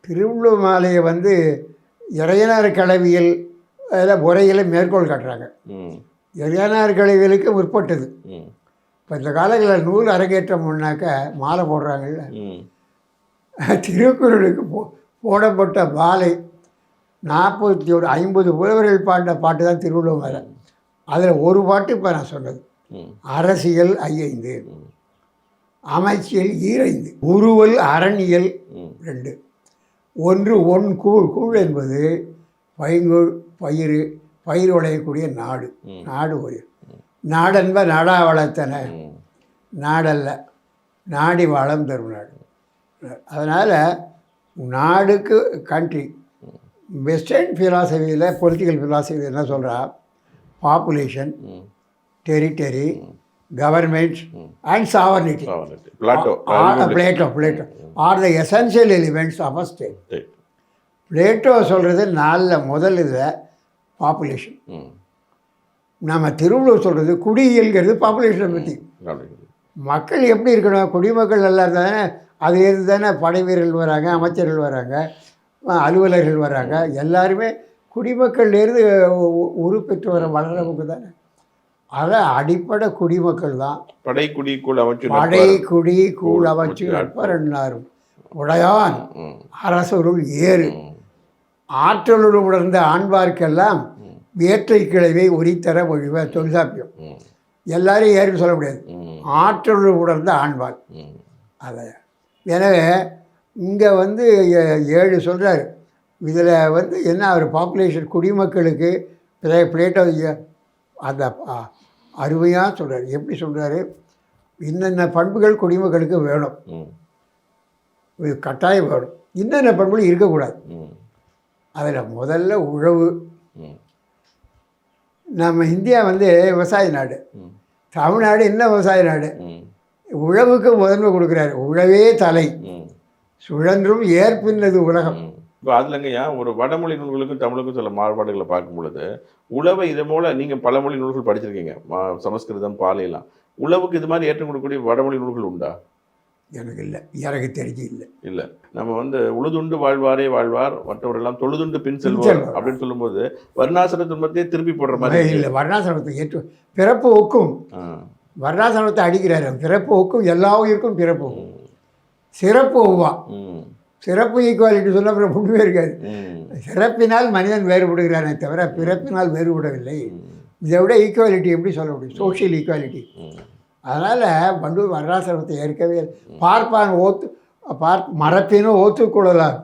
திருவள்ளுவர் மாலையை வந்து இறையனார் களவியல் உரையில் மேற்கோள் காட்டுறாங்க. இறையனார் களவியலுக்கு முற்பட்டது. இப்போ இந்த காலங்களில் நூல் அரங்கேற்றம்னாக்க மாலை போடுறாங்கல்ல, திருக்குறளுக்கு போடப்பட்ட மாலை 50 புலவர்கள் பாடின பாட்டு தான் திருவள்ளுவர் மாலை. அதில் ஒரு பாட்டு இப்போ நான் சொன்னது, அரசியல் 5, அமைச்சியல் 2, உருவல் அரணியல் 2, 1 ஒன்கூழ். கூழ் என்பது பைங்கூழ், பயிர் உடையக்கூடிய நாடு ஒரு நாடென்ப நாடா வளர்த்தன, நாடல்ல நாடி வளம் தரும் நாடு. அதனால் நாடுக்கு கண்ட்ரி. வெஸ்டர்ன் ஃபிலாசபியில் பொலிட்டிக்கல் ஃபிலாசபியில் என்ன சொல்கிறா, population, territory, government and sovereignty. Plato are the essential elements of a state. Plato சொல்கிறது 4 முதல் இதில் பாப்புலேஷன். ம். நம்ம திருவள்ளுவர் சொல்கிறது குடியியல்கிறது பாப்புலேஷனை பற்றி. அப்படி. மக்கள் எப்படி இருக்கணும், குடிமக்கள் நல்லா இருந்தானே, அதுலேருந்து தானே படை வீரர்கள் வராங்க, அமைச்சர்கள் வராங்க, அலுவலர்கள் வராங்க. எல்லாருமே குடிமக்கள்லேருந்து உருப்பெற்று வர வளரவுக்கு தானே. அதான் அடிப்படை குடிமக்கள் தான். படை குடி கூழ் அமைச்சு படை குடி கூழ் அமைச்சு நட்பர் என்னாரும் உடையான் அரசருள் ஏறு ஆற்றலுடன் உணர்ந்த ஆண்பார்க்கெல்லாம் வேற்றை கிழவை உரித்தர ஒழிவ தொல்காப்பியம். எல்லாரையும் ஏறுன்னு சொல்ல முடியாது. ஆற்றலுடன் உணர்ந்த ஆண்பால் அதை. எனவே இங்கே வந்து 7 சொல்கிறார். இதில் வந்து என்ன ஒரு பாப்புலேஷன் குடிமக்களுக்கு பிளேட்டோ அந்த அருமையாக சொல்கிறார். எப்படி சொல்கிறாரு, இன்னென்ன பண்புகள் குடிமக்களுக்கு வேணும், கட்டாயம் வேணும், இன்னென்ன பண்புகள் இருக்கக்கூடாது. அதில் முதல்ல உழவு. நம்ம இந்தியா வந்து விவசாய நாடு, தமிழ்நாடு என்ன விவசாய நாடு. உழவுக்கு முதன்மை கொடுக்குறாரு. உழவே தலை சுழன்றும் ஏற்பின்னது உலகம். இப்போ அதுலங்கய்யா ஒரு வடமொழி நூல்களுக்கும் தமிழுக்கும் சில மாறுபாடுகளை பார்க்கும் பொழுது உழவை இது போல நீங்கள் பல மொழி நூல்கள் படிச்சிருக்கீங்க, சமஸ்கிருதம் பாலியெல்லாம். உழவுக்கு இது மாதிரி ஏற்றம் கொடுக்கக்கூடிய வடமொழி நூல்கள் உண்டா? எனக்கு இல்லை, எனக்கு தெரிஞ்சு இல்லை. இல்லை, நம்ம வந்து உழுதுண்டு வாழ்வாரே வாழ்வார் மற்றவரெல்லாம் தொழுதுண்டு பின் செல்வார் அப்படின்னு சொல்லும்போது வர்ணாசிரம துன்பத்தையே திருப்பி போடுற மாதிரி இல்லை. வர்ணாசிரமத்தை ஏற்று பிறப்பு ஒக்கும், வர்ணாசிரமத்தை அடிக்கிறாரு. பிறப்பு ஒக்கும், எல்லா உயிருக்கும் பிறப்பு ஒக்கும், சிறப்பு ஒவ்வா. சிறப்பு ஈக்குவாலிட்டி சொன்ன அப்புறம் ஒன்றுமே இருக்காது. சிறப்பினால் மனிதன் வேறுபடுகிறானே தவிர பிறப்பினால் வேறுபடவில்லை. இதை விட ஈக்குவாலிட்டி எப்படி சொல்ல முடியும்? Social equality. அதனால் வண்டூர் வர்ணாசிரமத்தை ஏற்கவே பார்ப்பான் மரப்பினும் ஓத்துக்கொள்ளலாம்,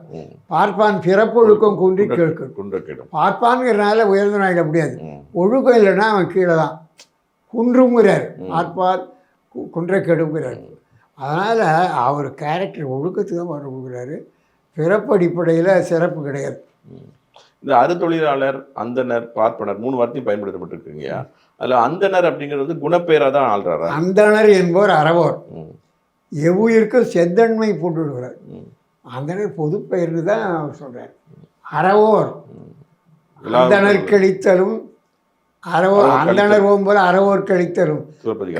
பார்ப்பான் பிறப்பொழுக்கம் குன்றி கேட்கும். பார்ப்பான்ங்கிறனால உயர்ந்து ஆகிட முடியாது. ஒழுக்கம் இல்லைன்னா அவன் கீழே தான். குன்றுங்கிறார், பார்ப்பான் குன்றை கெடுங்கிறார். அதனால் அவர் கேரக்டர் ஒழுக்கத்துக்கு தான் வர கொடுக்குறாரு. பிறப்பு அடிப்படையில் சிறப்பு கிடையாது. இந்த அறுதொழிலாளர், அந்தனர், பார்ப்பனர் 3 வார்த்தையும் பயன்படுத்தப்பட்டிருக்குங்க. அதில் அந்தனர் அப்படிங்கிறது குணப்பெயராக தான் ஆள்றாரு. அந்தனர் என்பவர் அறவோர், எவ்வுயிருக்கும் செந்தன்மை போட்டுவிடுகிறார். அந்தனர் பொது பெயர்னு தான் அவர் சொல்கிறார். அறவோர் அந்தனர் கழித்தலும் அறவோர், அந்தனர் போகும்போது அறவோர் கழித்தலும்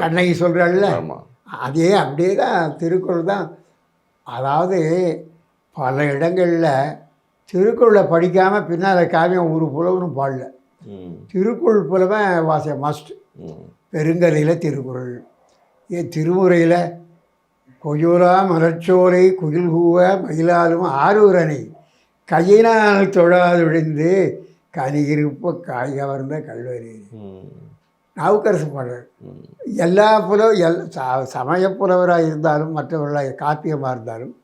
கண்ணகி சொல்கிறாள்ல, அதே அப்படியே தான் திருக்குறள் தான். அதாவது பல இடங்களில் திருக்குறளை படிக்காமல் பின்னால் காவியம் ஒரு புலவனும் பாடல. திருக்குறள் புலவன் வாச மஸ்ட். பெருங்கதையில் திருக்குறள், திருமுறையில் கொய்யோலா மலர்ச்சோலை குயில் கூவ மயிலாலும் ஆரூரனை கையினால் தொழாது விழுந்து கனியிருப்ப காய் கவர்ந்த கல்வரி. நாவுக்கரசு பாடுறார். எல்லா சமய புலவராக இருந்தாலும் மற்றவர்களாக காப்பியமாக இருந்தாலும்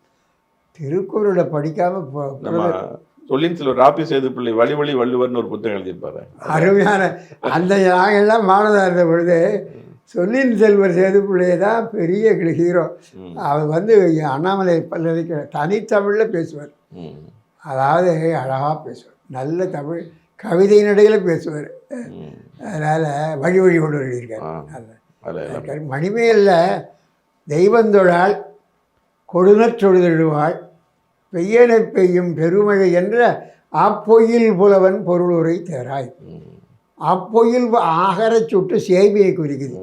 திருக்குறளை படிக்காமல் சொல்லின் சிலர் ராப்பி சேது பிள்ளை வழி வழி வள்ளுவர்னு ஒரு புத்தகம் எழுதியிருப்பாரு. அருமையான அந்த நாங்கள்லாம் மாணவராக இருந்த பொழுது சொல்லின் செல்வர் சேது பிள்ளையை தான் பெரிய ஹீரோ. அவர் வந்து அண்ணாமலை பல்கலைக்கு தனித்தமிழில் பேசுவார். அதாவது அழகாக பேசுவார், நல்ல தமிழ் கவிதையினிடையில் பேசுவார். அதனால் வழி வழி கொண்டு எழுதியிருக்காரு. மணிமேலில் தெய்வந்தொழால் கொடுநற் சொழுதெழுவாள் பெய்யன பெய்யும் பெருமழை என்ற அப்பொயில் புலவன் பொருளுரை தேராய். அப்பொயில் ஆகரச் சுட்டு சேமியை குறிக்குது.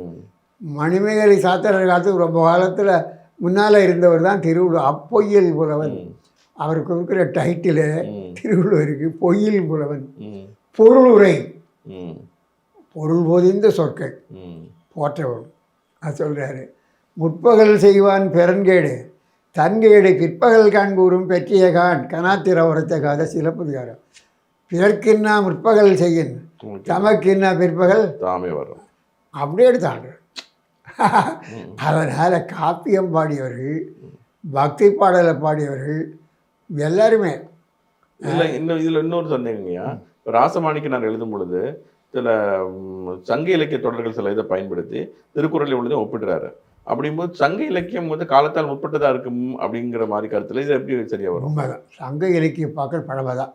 மணிமேகலை சாத்திரர் காலத்துக்கு ரொம்ப காலத்தில் முன்னால் இருந்தவர் தான் திருவள்ளுவர். அப்பொயில் புலவன் அவருக்கு இருக்கிற டைட்டிலு திருவள்ளுவருக்கு. பொய்யில் புலவன், பொருளுரை, பொருள் பொதிந்த சொற்கள் போற்றவன். அது சொல்கிறாரு. முற்பகல் செய்வான் பெறன்கேடு தன்கேடு பிற்பகல் காண்கூறும் பெற்றிய கான் கனாத்திர உரைத்த காத சிலப்பதிகாரம். பிறர்க்கின்னா முற்பகல் செய்யின் தமக்கின்னா பிற்பகல் தாமே வரும். அப்படியே எடுத்தாங்க. அதனால் காப்பியம் பாடியவர்கள், பக்தி பாடலை பாடியவர்கள் எல்லாருமே. இதில் இன்னொரு சந்தேகங்கய்யா, ராசமாணிக்கு நான் எழுதும் பொழுது சில சங்க இலக்கிய தொடர்கள் சில இதை பயன்படுத்தி திருக்குறளை உள்ளதை ஒப்பிடுறாரு. அப்படிங்கும்போது சங்க இலக்கியம் வந்து காலத்தால் முற்பட்டதாக இருக்கும் அப்படிங்கிற மாதிரி கருத்தில் இது எப்படி சரியாக வரும்? உண்மைதான். சங்க இலக்கிய பாக்கள் பழமை தான்.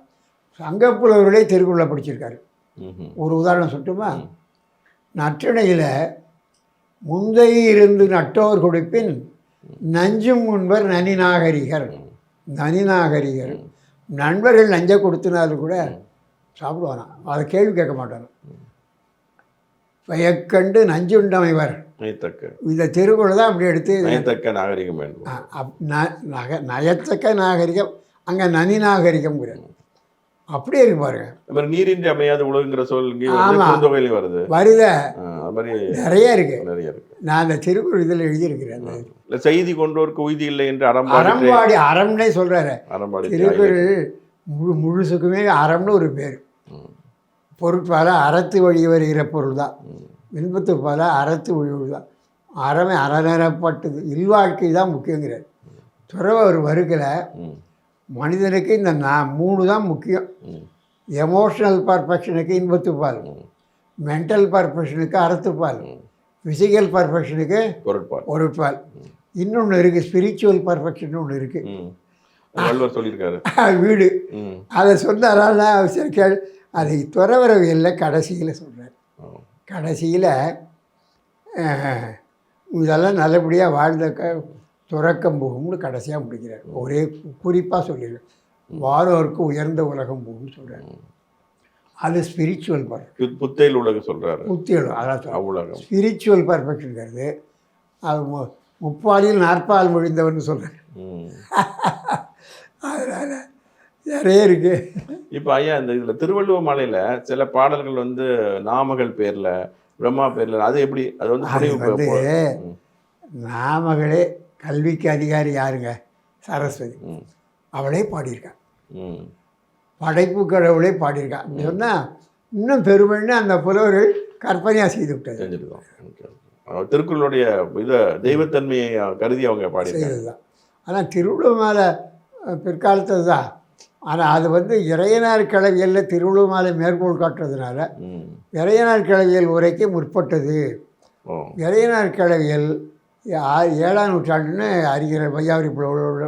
சங்க புலவர்களே திருக்குறளை படிச்சிருக்காரு. ஒரு உதாரணம் சொல்லட்டுமா? நற்றிணையில் முந்தை இருந்து நட்டோர் கொடுப்பின் நஞ்சும் முன்பர் நனிநாகரிகர். நனிநாகரிகர் நண்பர்கள் நஞ்சை கொடுத்தினாலும் கூட சாப்பிடுவானா, அதை கேள்வி கேட்க மாட்டானா. பயக்கண்டு நஞ்சுண்டமைவர் நயத்தக்க இந்த திருக்குறள் தான் அப்படி எடுத்து நயத்தக்க நாகரிகம் வேண்டும். நயத்தக்க நாகரிகம், அங்கே நனி நாகரிகம்ங்கிறார். அப்படியே இருக்கு பாருங்க. அப்புறம் நீரின்றி அமையாத உலகங்கிற சொல் இங்கே ஆமா. குறுந்தொகையில வருது. வருத அது மாதிரி நிறைய இருக்கு. நிறைய இருக்கு. நான் அந்த திருக்குறள் இதில் எழுதியிருக்கிறேன். இல்ல, செய்தி கொண்டோருக்கு உய்தி இல்லை என்று அறம்பாடி, அறம்னே சொல்றாரு அறம்பாடி திருக்குறள். முழுசுக்குமே அறம்னு ஒரு பேர். பொருட்பால அறத்து வழி வருகிற பொருள் தான். இன்பத்து பால அறத்து வழி தான். அறமே அறநேரப்பட்டது இல்வாழ்க்கை தான் முக்கியங்கிறார். துறவ ஒரு வருகிற மனிதனுக்கு இந்த 3 தான் முக்கியம். எமோஷ்னல் பர்ஃபெக்ஷனுக்கு இன்பத்துப்பால், மென்டல் பர்ஃபெக்ஷனுக்கு அறத்துப்பால், ஃபிசிக்கல் பர்ஃபெக்ஷனுக்கு பொருட்பால். இன்னொன்று இருக்குது, ஸ்பிரிச்சுவல் பர்ஃபெக்ஷன் ஒன்று இருக்குது. சொல்லியிருக்காரு வீடு. அதை சொன்னாரால் சரி கேள். அதை துறவரவியலில் கடைசியில் சொல்கிறார். கடைசியில் இதெல்லாம் நல்லபடியாக வாழ்ந்த துறக்கம் போகும்னு கடைசியாக முடிக்கிறார். ஒரே குறிப்பாக சொல்லிடுறார், வாரோருக்கு உயர்ந்த உலகம் போகும்னு சொல்கிறார். அது ஸ்பிரிச்சுவல் பர்ஃபெக்ஷன். புத்தையில் உலகம் சொல்கிறார். புத்தியல் அதான் உலகம். ஸ்பிரிச்சுவல் பர்ஃபெக்ஷனுங்கிறது அது முப்பாலில் 40 மொழிந்தவர்னு சொல்கிறார். அதனால் நிறைய இருக்குது. இப்போ ஐயா, இந்த இதில் திருவள்ளுவர் மாலையில் சில பாடல்கள் வந்து நாமகள் பேரில், பிரம்மா பேரில், அது எப்படி? அது வந்து நாமகளே கல்விக்கு அதிகாரி யாருங்க? சரஸ்வதி. அவளே பாடியிருக்கான். படைப்பு கடவுளே பாடியிருக்கான். அப்படி சொன்னால் இன்னும் பெருமைன்னு அந்த புலவர்கள் கற்பனையாக செய்து விட்டது. செஞ்சுருக்கோம். திருக்குறளுடைய இதை தெய்வத்தன்மையை கருதி அவங்க பாடியிருக்காங்க தான். ஆனால் திருவள்ளுவர் மாலை பிற்காலத்தில் தான். ஆனால் அது வந்து இறையனார் கிளவியலில் திருவள்ளுவர் மாலை மேற்கோள் காட்டுறதுனால இறையனார் கிளவியல் உரைக்கு முற்பட்டது. இறையனார் கிளவியல் 7ஆம் நூற்றாண்டுன்னு அறிஞர் வையாபுரி புலவர்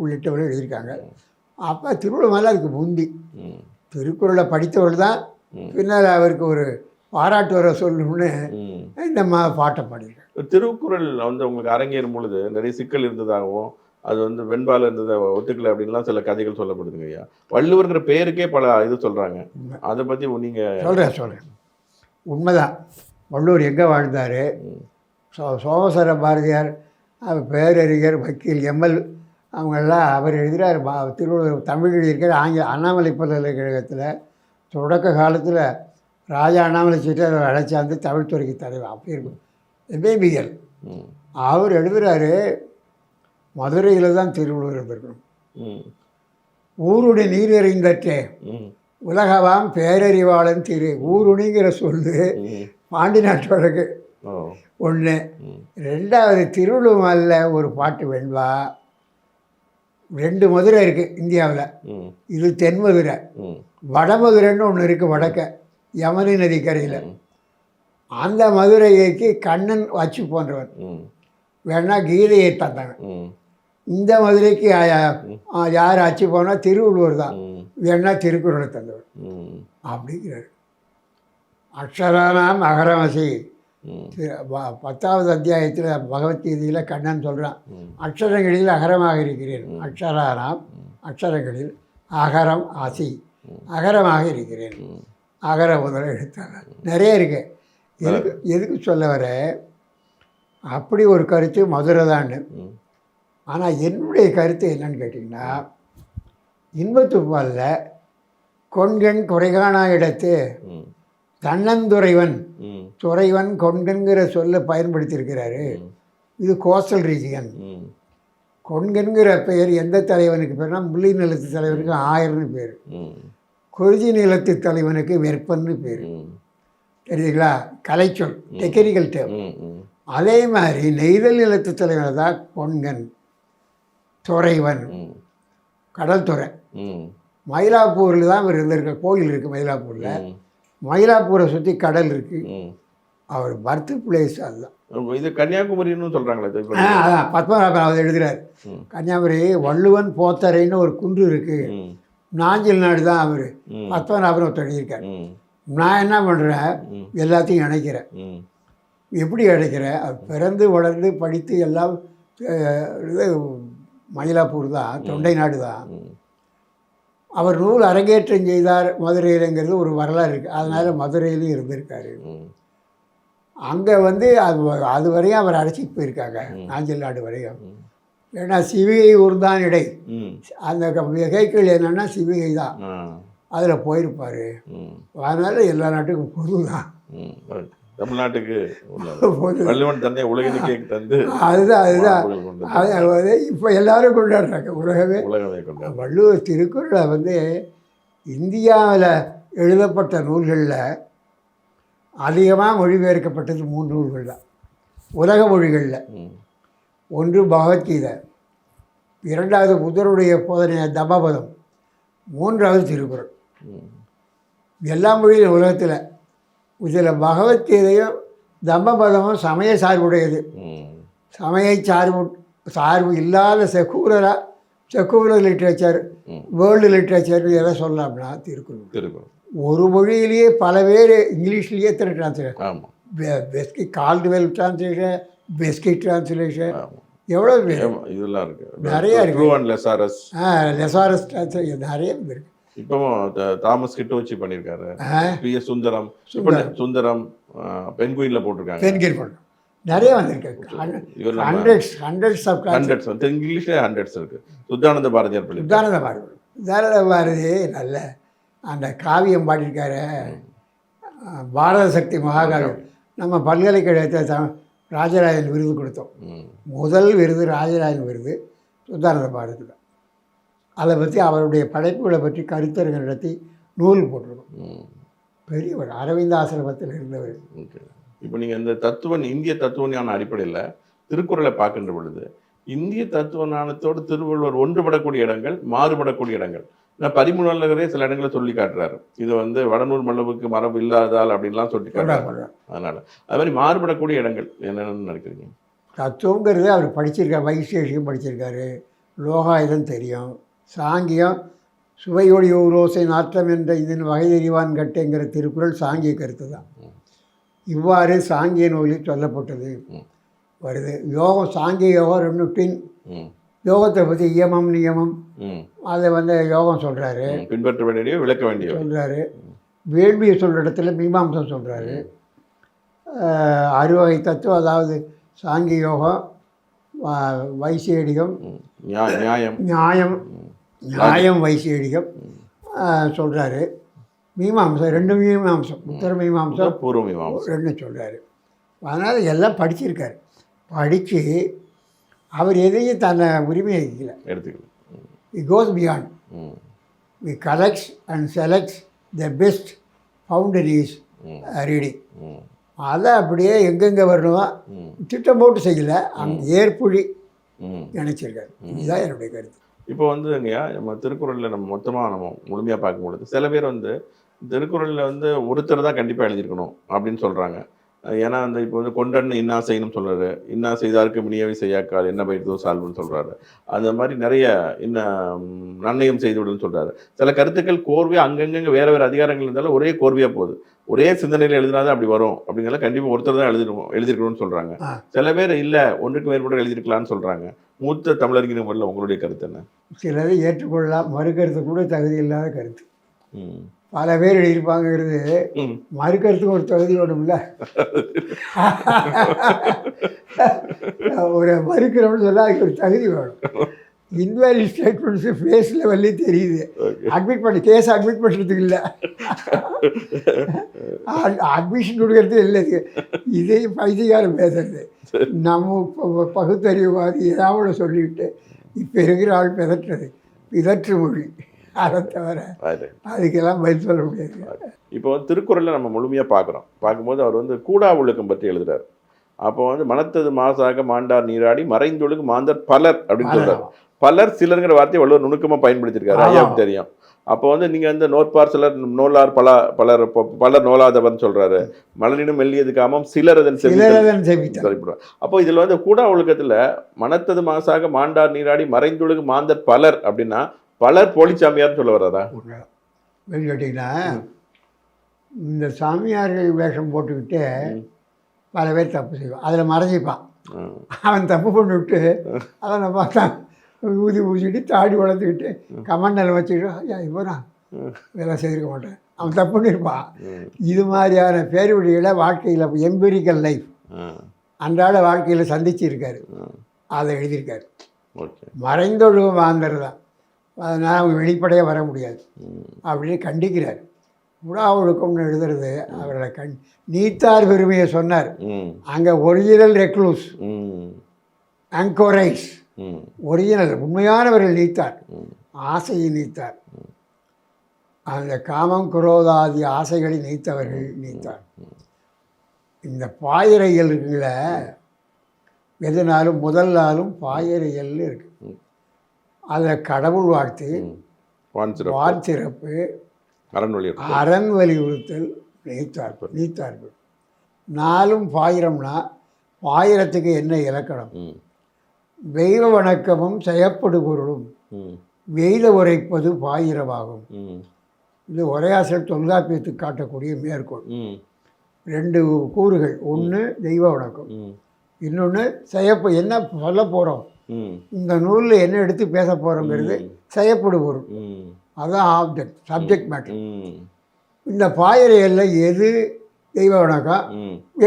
உள்ளிட்டவர்கள் எழுதியிருக்காங்க. அப்போ திருவள்ளுவர் மாலை அதுக்கு முந்தி. திருக்குறளை படித்தவர்கள் தான் பின்னால் அவருக்கு ஒரு பாராட்டு வர சொல்லணும்னு இந்த பாட்டை பாடியிருக்காங்க. திருக்குறள் வந்து உங்களுக்கு அரங்கேறும் பொழுது நிறைய சிக்கல் இருந்ததாகவும், அது வந்து வெண்பால இருந்ததை ஒத்துக்கலை அப்படின்லாம் சில கதைகள் சொல்லப்படுதுங்க ஐயா. வள்ளுவர்ங்கிற பேருக்கே பல இது சொல்கிறாங்க. அதை பற்றி நீங்கள் சொல்கிறேன். உண்மைதான். வள்ளுவர் எங்கே வாழ்ந்தார்? சோமசுவர பாரதியார், பேரறிஞர், வக்கீல், எம்எல் அவங்கெல்லாம் அவர் எழுதுகிறார். திருவள்ளுவர் தமிழ் எழுதியிருக்கார். அண்ணாமலை பல்கலைக்கழகத்தில் தொடக்க காலத்தில் ராஜா அண்ணாமலை சீட்டை அழைச்சாந்து தமிழ்துறைக்கு தலைவர். அப்படி இருக்கும் எம்பிபிஎல். அவர் எழுதுகிறாரு, மதுரையில் தான் திருவள்ளுவர் இருந்திருக்கணும். ஊருடைய நீர் எறிந்தற்றே உலகவாம் பேரறிவாளன் திரு. ஊருணிங்கிற சொல்லு பாண்டி நாட்டு வழக்கு ஒன்று. 2வது திருவள்ளுவரில் ஒரு பாட்டு வெண்பா. 2 மதுரை இருக்குது இந்தியாவில். இது தென் மதுரை. வடமதுரைன்னு ஒன்று இருக்குது வடக்க யமுனை நதி கரையில். அந்த மதுரைக்கு கண்ணன் வச்சு போன்றவன் வேணா கீதையை தந்தாங்க. இந்த மதுரைக்கு யார் ஆட்சி போனால் திருவள்ளுவர் தான் வேணா திருக்குறளை தந்தவர் அப்படிங்கிறார். அக்ஷரானாம் அகரமசி 10வது அத்தியாயத்தில் பகவத்கீதையில் கண்ணன் சொல்கிறான், அக்ஷரங்களில் அகரமாக இருக்கிறேன். அக்ஷரானாம் அக்ஷரங்களில் அகரம் அசி அகரமாக இருக்கிறேன். அகர முதல எழுத்தாங்க நிறைய இருக்கு. எதுக்கு சொல்ல வர, அப்படி ஒரு கருத்து மதுரை தான். ஆனால் என்னுடைய கருத்து என்னன்னு கேட்டிங்கன்னா, இன்பத்துப்பாலில் கொண்கண் குறைகாணா இடத்து தன்னந்துறைவன் துறைவன் கொண்கன்கிற சொல்ல பயன்படுத்தியிருக்கிறாரு. இது கோஸ்டல் ரீஜியன். கொண்கன்கிற பெயர் எந்த தலைவனுக்கு பேர்னா, முல்லை நிலத்து தலைவனுக்கு ஆயர்னு பேர், குறிஞ்சி நிலத்து தலைவனுக்கு வெப்பன்னு பேர். தெரியுதுங்களா? கலைச்சொல், டெக்னிக்கல் டேம். அதே மாதிரி நெய்தல் நிலத்து தலைவன் தான் கொண்கன், துறைவன், கடல் துறை. மயிலாப்பூரில் தான் இவர் இருந்திருக்க கோயில் இருக்குது. மயிலாப்பூரில், மயிலாப்பூரை சுற்றி கடல் இருக்குது. அவர் பர்த் பிளேஸ் அதுதான். இது கன்னியாகுமரின்னு சொல்கிறாங்களே. அதான் பத்மநாபன் அவர் எழுதுகிறார். கன்னியாகுமரி வள்ளுவன் போத்தரைன்னு ஒரு குன்று இருக்குது. நாஞ்சில் நாடு தான் அவர் பத்மநாபன் ஒருத்தர் எழுதியிருக்கார். நான் என்ன பண்ணுறேன், எல்லாத்தையும் இணைக்கிறேன். எப்படி இணைக்கிறேன்? அவர் பிறந்து வளர்ந்து படித்து எல்லாம் மயிலாப்பூர் தான், தொண்டை நாடு தான். அவர் நூல் அரங்கேற்றம் செய்தார் மதுரையிலங்கிறது ஒரு வரலாறு இருக்குது. அதனால் மதுரையிலும் இருந்திருக்காரு. அங்கே வந்து அது வரையும் அவர் அழைச்சிட்டு போயிருக்காங்க, நாஞ்சில் நாடு வரையும். ஏன்னா சிவிகை ஊர்தான் இடை, அந்த வகைகள் என்னென்னா சிவிகை தான், அதில் போயிருப்பார். அதனால் எல்லா நாட்டுக்கும் பொது தான், தமிழ்நாட்டுக்கு தந்தை உலகினுக்கே தந்து அதுதான் இப்போ எல்லாரும் கொண்டாடுறாங்க, உலகமே. வள்ளுவர் திருக்குறளை வந்து இந்தியாவில் எழுதப்பட்ட நூல்களில் அதிகமாக மொழிபெயர்க்கப்பட்டது 3 நூல்கள் தான் உலக மொழிகளில். ஒன்று பகவத்கீதை, 2வது புத்தருடைய போதனை தம்மபதம், 3வது திருக்குறள். எல்லா மொழியிலும் உலகத்தில் இதில் பகவத்கீதையும் தம்மபதமும் சமய சார்புடையது. சமய சார்பு இல்லாத செக்குலர் லிட்ரேச்சர், வேர்ல்டு லிட்ரேச்சர் எதை சொல்லலாம்னா திருக்குறள். ஒரு மொழியிலேயே பல பேர் இங்கிலீஷ்லேயே எத்தனை translation, Beschi Caldwell translation, Beschi translation, எவ்வளோ பேர் இதெல்லாம் இருக்குது, நிறையா இருக்குது. லெசாரஸ் டிரான்ஸ்லேஷன் நிறைய இருக்குது. இப்போவும் தாமஸ் கிட்டோச்சி பண்ணியிருக்காரு, PS சுந்தரம், பென்குயின்ல போட்டிருக்காங்க, பென்குயின் போட்டு நிறைய வந்திருக்கு. ஹண்ட்ரட்ஸ் இங்கிலீஷ்ல ஹண்ட்ரட்ஸ் இருக்கு. சுத்தானந்த பாரதி நல்ல அந்த காவியம் பாடியிருக்காரு, பாரத சக்தி மகாகாவியம். நம்ம பல்கலைக்கழகத்தை ராஜராஜன் விருது கொடுத்தோம். முதல் விருது ராஜராஜன் விருது சுத்தானந்த பாரதி தான். அதை பற்றி அவருடைய படைப்புகளை பற்றி கருத்தரங்க நடத்தி நூல் போட்டிருக்கோம். பெரியவர், அரவிந்த ஆசிரமத்தில் இருந்தவர். இப்போ நீங்கள் இந்த இந்திய தத்துவ ஞான அடிப்படையில் திருக்குறளை பார்க்கின்ற பொழுது இந்திய தத்துவ ஞானத்தோடு திருவள்ளுவர் ஒன்றுபடக்கூடிய இடங்கள், மாறுபடக்கூடிய இடங்கள், நான் 13 சில இடங்களை சொல்லி காட்டுறாரு. இது வந்து வடநூல் மல்லவுக்கு மரபு இல்லாதால் அப்படின்லாம் சொல்லி காட்டுறாரு. அதனால அது மாதிரி மாறுபடக்கூடிய இடங்கள் என்னென்னு நினைக்கிறீங்க? தத்துவங்கிறது அவர் படிச்சிருக்காரு, வைசேஷியம் படிச்சிருக்காரு, லோகாயுதம் தெரியும், சாங்கியம் சுவையொடி ஓரோசை நாற்றம் என்ற இதன் வகை தெரிவான் கட்டேங்கிற திருக்குறள் சாங்கிய கருத்து தான். இவ்வாறு சாங்கிய நூலில் சொல்லப்பட்டது வருது. யோகம், சாங்கிய யோகம் 2 பின். யோகத்தை பற்றி இயமம் நியமம் அதை வந்து யோகம் சொல்கிறாரு, பின்பற்ற வேண்டிய விளக்க வேண்டிய சொல்கிறாரு. வேள்வியை சொல்கிற இடத்துல மீமாம்சம் சொல்கிறாரு. 6 வகை தத்துவம், அதாவது சாங்கிய யோகம், வைசேடிகம், நியாயம் வைசேடிகம் சொல்கிறாரு. மீமாம்சம் 2 மீமாம்சம், உத்தர மீமாம்சம், பூர்வ மீமாம்சம் 2 சொல்கிறாரு. அதனால் எல்லாம் படிச்சிருக்காரு. படித்து அவர் எதையும் தன்னை உரிமையை எடுத்துக்கல. It goes beyond. We collects and selects the best found in his reading. அதை அப்படியே எங்கெங்கே வரணுமோ திட்டம் போட்டு செய்யலை, அங்கே ஏற்புழி நினைச்சிருக்காரு. இதுதான் என்னுடைய கருத்து. இப்போ வந்து நம்ம திருக்குறளில் நம்ம மொத்தமாக முழுமையாக பார்க்கும்பொழுது சில பேர் வந்து திருக்குறளில் வந்து ஒருத்தர் தான் கண்டிப்பாக எழுதியிருக்கணும் அப்படின்னு சொல்கிறாங்க. ஏன்னா அந்த இப்போ வந்து கொண்டன்னு இன்னா செய்யணும்னு சொல்கிறாரு, இன்னா செய்தாருக்கு மினியவை செய்யாக்கால் என்ன பயிர்த்தோ சால்வுன்னு சொல்கிறாரு. அந்த மாதிரி நிறைய நன்னயம் செய்துவிடுன்னு சொல்கிறாரு. சில கருத்துக்கள் கோர்வையாக அங்கங்கே வேறு வேறு அதிகாரங்கள் இருந்தாலும் ஒரே கோர்வையாக போகுது. ஒரே சிந்தனையில் எழுதினாதான் அப்படி வரும் அப்படிங்கிற கண்டிப்பாக ஒருத்தர் தான் எழுதிருக்கணும்னு சொல்கிறாங்க. சில பேர் இல்லை ஒன்றுக்கு மேற்பட்டு எழுதியிருக்கலான்னு சொல்கிறாங்க. மூத்த தமிழறிஞர் முறையில் உங்களுடைய கருத்து என்ன? சிலரை ஏற்றுக்கொள்ளலாம், மறுக்கருத்து கூட தகுதி இல்லாத கருத்து. பல பேர் எழுதியிருப்பாங்கிறது மறுக்கறதுக்கு ஒரு தகுதி வேணும்ல. ஒரு மறுக்கிறோம்னு சொல்ல அதுக்கு ஒரு தகுதி வேணும். இன்வேலிட் ஸ்டேட்மெண்ட்ஸு ஃபேஸ் லெவல்லே தெரியுது. கேஸ் அட்மிட் பண்ணுறதுக்கு இல்லை, அட்மிஷன் கொடுக்கறது இல்லை. இதையும் பைத்தியகாரம் பேசுறது. நம்ம பகுத்தறிவுவாதி ஏதாவது சொல்லிவிட்டு இப்போ இருக்கிற ஆள் பிதற்றுறது பிதற்று மொழி. அதை தவிர அதுக்கெல்லாம் பதில் சொல்ல முடியாது. இப்போ திருக்குறளில் நம்ம முழுமையாக பார்க்கும்போது அவர் வந்து கூடா ஒழுக்கம் பற்றி எழுதுறாரு. அப்போ வந்து மனத்தது மாசாக மாண்டார் நீராடி மறைந்தொழுகு மாந்தர் பலர் அப்படின்னு சொல்றாரு. பலர் சிலருங்கிற வார்த்தையை வள்ளுவர் நுணுக்கமாக பயன்படுத்தியிருக்காரு, ஐயாவுக்கு தெரியும். அப்போ வந்து நீங்கள் வந்து நோற்பார் சிலர் நோலார் பலர் நோலாதவர்னு சொல்கிறாரு. மலரினும் மெல்லியது காமம் சிலர் அதன் சரிப்படுவார். அப்போ இதில் வந்து கூடா ஒழுக்கத்தில் மனத்தது மாசாக மாண்டார் நீராடி மறைந்தொழுகு மாந்தர் பலர் அப்படின்னா பலர் போலிச்சாமியார்னு சொல்ல வர்றதா? கேட்டிங்கன்னா இந்த சாமியார்கள் வேஷம் போட்டுக்கிட்டு பல பேர் தப்பு செய்வான், அதில் மறைஞ்சிப்பான். அவன் தப்பு பண்ணிவிட்டு அதை நம்ம ஊதி ஊசிட்டு தாடி வளர்த்துக்கிட்டு கமண்டல் வச்சுக்கிட்டு ஐயா இவனா வேலை செய்திருக்க மாட்டேன், அவன் தப்பு பண்ணியிருப்பான். இது மாதிரியான பேர்வழிகளை வாழ்க்கையில் எம்பிரிக்கல் லைஃப் அன்றாட வாழ்க்கையில் சந்திச்சிருக்காரு, அதை எழுதியிருக்காரு. மறைந்தொழுகும் மாந்தர் தான், அதனால் அவங்க வெளிப்படையாக வர முடியாது அப்படின்னு கண்டிக்கிறார். உடா ஒழுக்கம்னு எழுதுறது அவர்களை நீத்தார் பெருமையை சொன்னார். அங்கே ஒரிஜினல் ரெக்லூஸ் ஆங்கோரைஸ், ஒரிஜினல் உண்மையானவர்கள் நீத்தார், ஆசையை நீத்தார். அந்த காமம் குரோதாதி ஆசைகளை நீத்தவர்கள் நீத்தார். இந்த பாயிரையல் இருக்குங்கள, எதுனாலும் முதல் நாளும் பாயிரையல் இருக்கு. அதில் கடவுள் வாழ்த்து, வான் சிறப்பு, அரண் வலியுறுத்தல் நீத்தார்கள். நாளும் பாயிரம்னா பாயிரத்துக்கு என்ன இலக்கணம்? தெய்வ வணக்கமும் செய்யப்படு பொருளும் வெய்த உரைப்பது பாயிரமாகும். இது உரையாசல் தொல்காப்பியத்துக்கு காட்டக்கூடிய மேற்கோள். 2 கூறுகள், ஒன்று தெய்வ வணக்கம், இன்னொன்று என்ன சொல்ல போகிறோம், இந்த நூலில் என்ன எடுத்து பேச போகிறோங்கிறது செய்யப்படு பொருள், அதுதான் ஆப்ஜெக்ட், சப்ஜெக்ட் மேட்டர். இந்த பாயிரையில் எது தெய்வ வணக்கம்,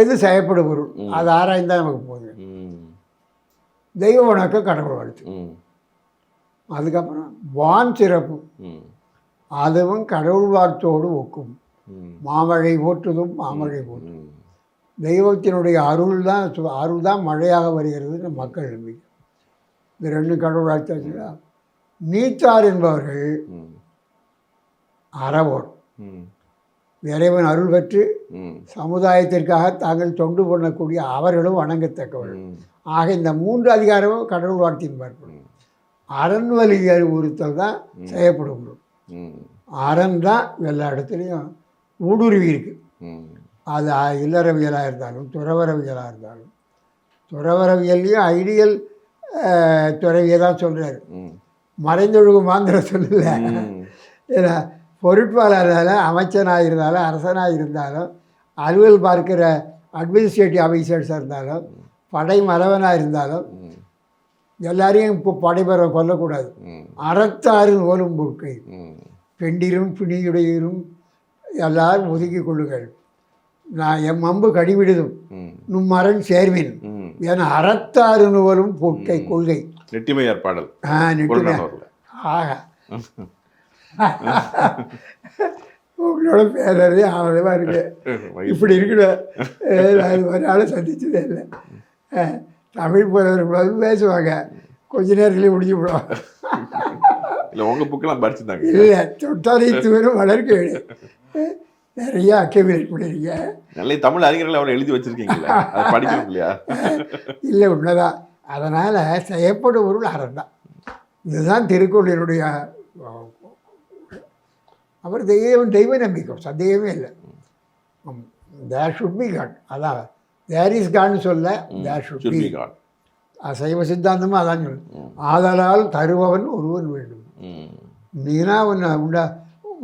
எது செய்யப்படு பொருள், அது ஆராய்ந்தால் நமக்கு போகுது. தெய்வ வணக்கம் கடவுள் வாழ்த்து. அதுக்கப்புறம் வான் சிறப்பு, அதுவும் கடவுள் வாழ்த்தோடு ஒக்கும். மாமழை போற்றுதும் மாமழை போற்றும். தெய்வத்தினுடைய அருள் தான் மழையாக வருகிறது மக்கள் நம்பிக்கை. இந்த 2 கடவுள் வாழ்த்தாச்சுன்னா நீத்தார் என்பவர்கள் அறவோர், இறைவன் அருள் பெற்று சமுதாயத்திற்காக தாங்கள் தொண்டு பண்ணக்கூடிய அவர்களும் வணங்கத்தக்கவர்கள். ஆக இந்த 3 அதிகாரமும் கடவுள் வாழ்த்தின் பார்ப்படும். அரண் வழி அறிவுறுத்தல் தான் செய்யப்படும். அரண் தான் எல்லா இடத்துலையும் ஊடுருவி இருக்கு. அது இல்லறவியலாக இருந்தாலும் துறவரவியலாக இருந்தாலும், துறவரவியல்லையும் ஐடியல் துறவியை தான் சொல்கிறார், மறைந்தொழுகு மாந்திர சொல்லலை. ஏன்னா பொருட்பாலாக இருந்தாலும், அமைச்சனாக இருந்தாலும், அரசனாக இருந்தாலும், அலுவல் பார்க்கிற அட்மினிஸ்ட்ரேட்டிவ் ஆஃபீஸர்ஸாக இருந்தாலும், படை மறவனாக இருந்தாலும் எல்லாரையும் இப்போ படைபெற கொல்லக்கூடாது. அறத்தாரின் ஓலும் பொறுக்கை பெண்டிரும் பிணியுடையரும் எல்லாரும் ஒதுக்கி கொள்ளுங்கள். நான் எம் அம்பு கடிவிடுதும் நும் மரண் சேர்வின் என அறத்தாறு நுவலும் பொற்கை கொள்கை. நெட்டிமையார் பாடல். நெட்டிமையார். ஆக உங்களோட பேரறே ஆனதமாக இருக்கு. இப்படி இருக்கிற மறுநாள் சந்திச்சதே இல்லை. தமிழ் போகிறவர்கள் பேசுவாங்க, கொஞ்ச நேரத்துலேயே முடிஞ்சு விடுவாங்க. இல்லை உங்கள் புக்கெல்லாம் படிச்சுருந்தாங்க. இல்லை, தொட்டாரை தூரம் வளர்க்க நிறைய அக்கேமிலேட் பண்ணிருக்கீங்க. நல்ல தமிழ் அறிஞர்கள் அவரை எழுதி வச்சுருக்கீங்களா, அதை படிக்கணும் இல்லையா? இல்லை, உண்மைதான். அதனால் செய்யப்படும் பொருள் அறம் தான். இதுதான் திருக்குறளினுடைய. அவர் தெய்வ நம்பிக்கை, சந்தேகமே இல்லை. தேர் ஷுட் பி காட், அதான் தேர் இஸ் காட்னு சொல்ல, தேர் ஷுட் பி காட். சைவ சித்தாந்தமும் அதான் சொல்லு. ஆதலால் தருபவன் ஒருவன் வேண்டும். நீனா ஒன்று உண்டா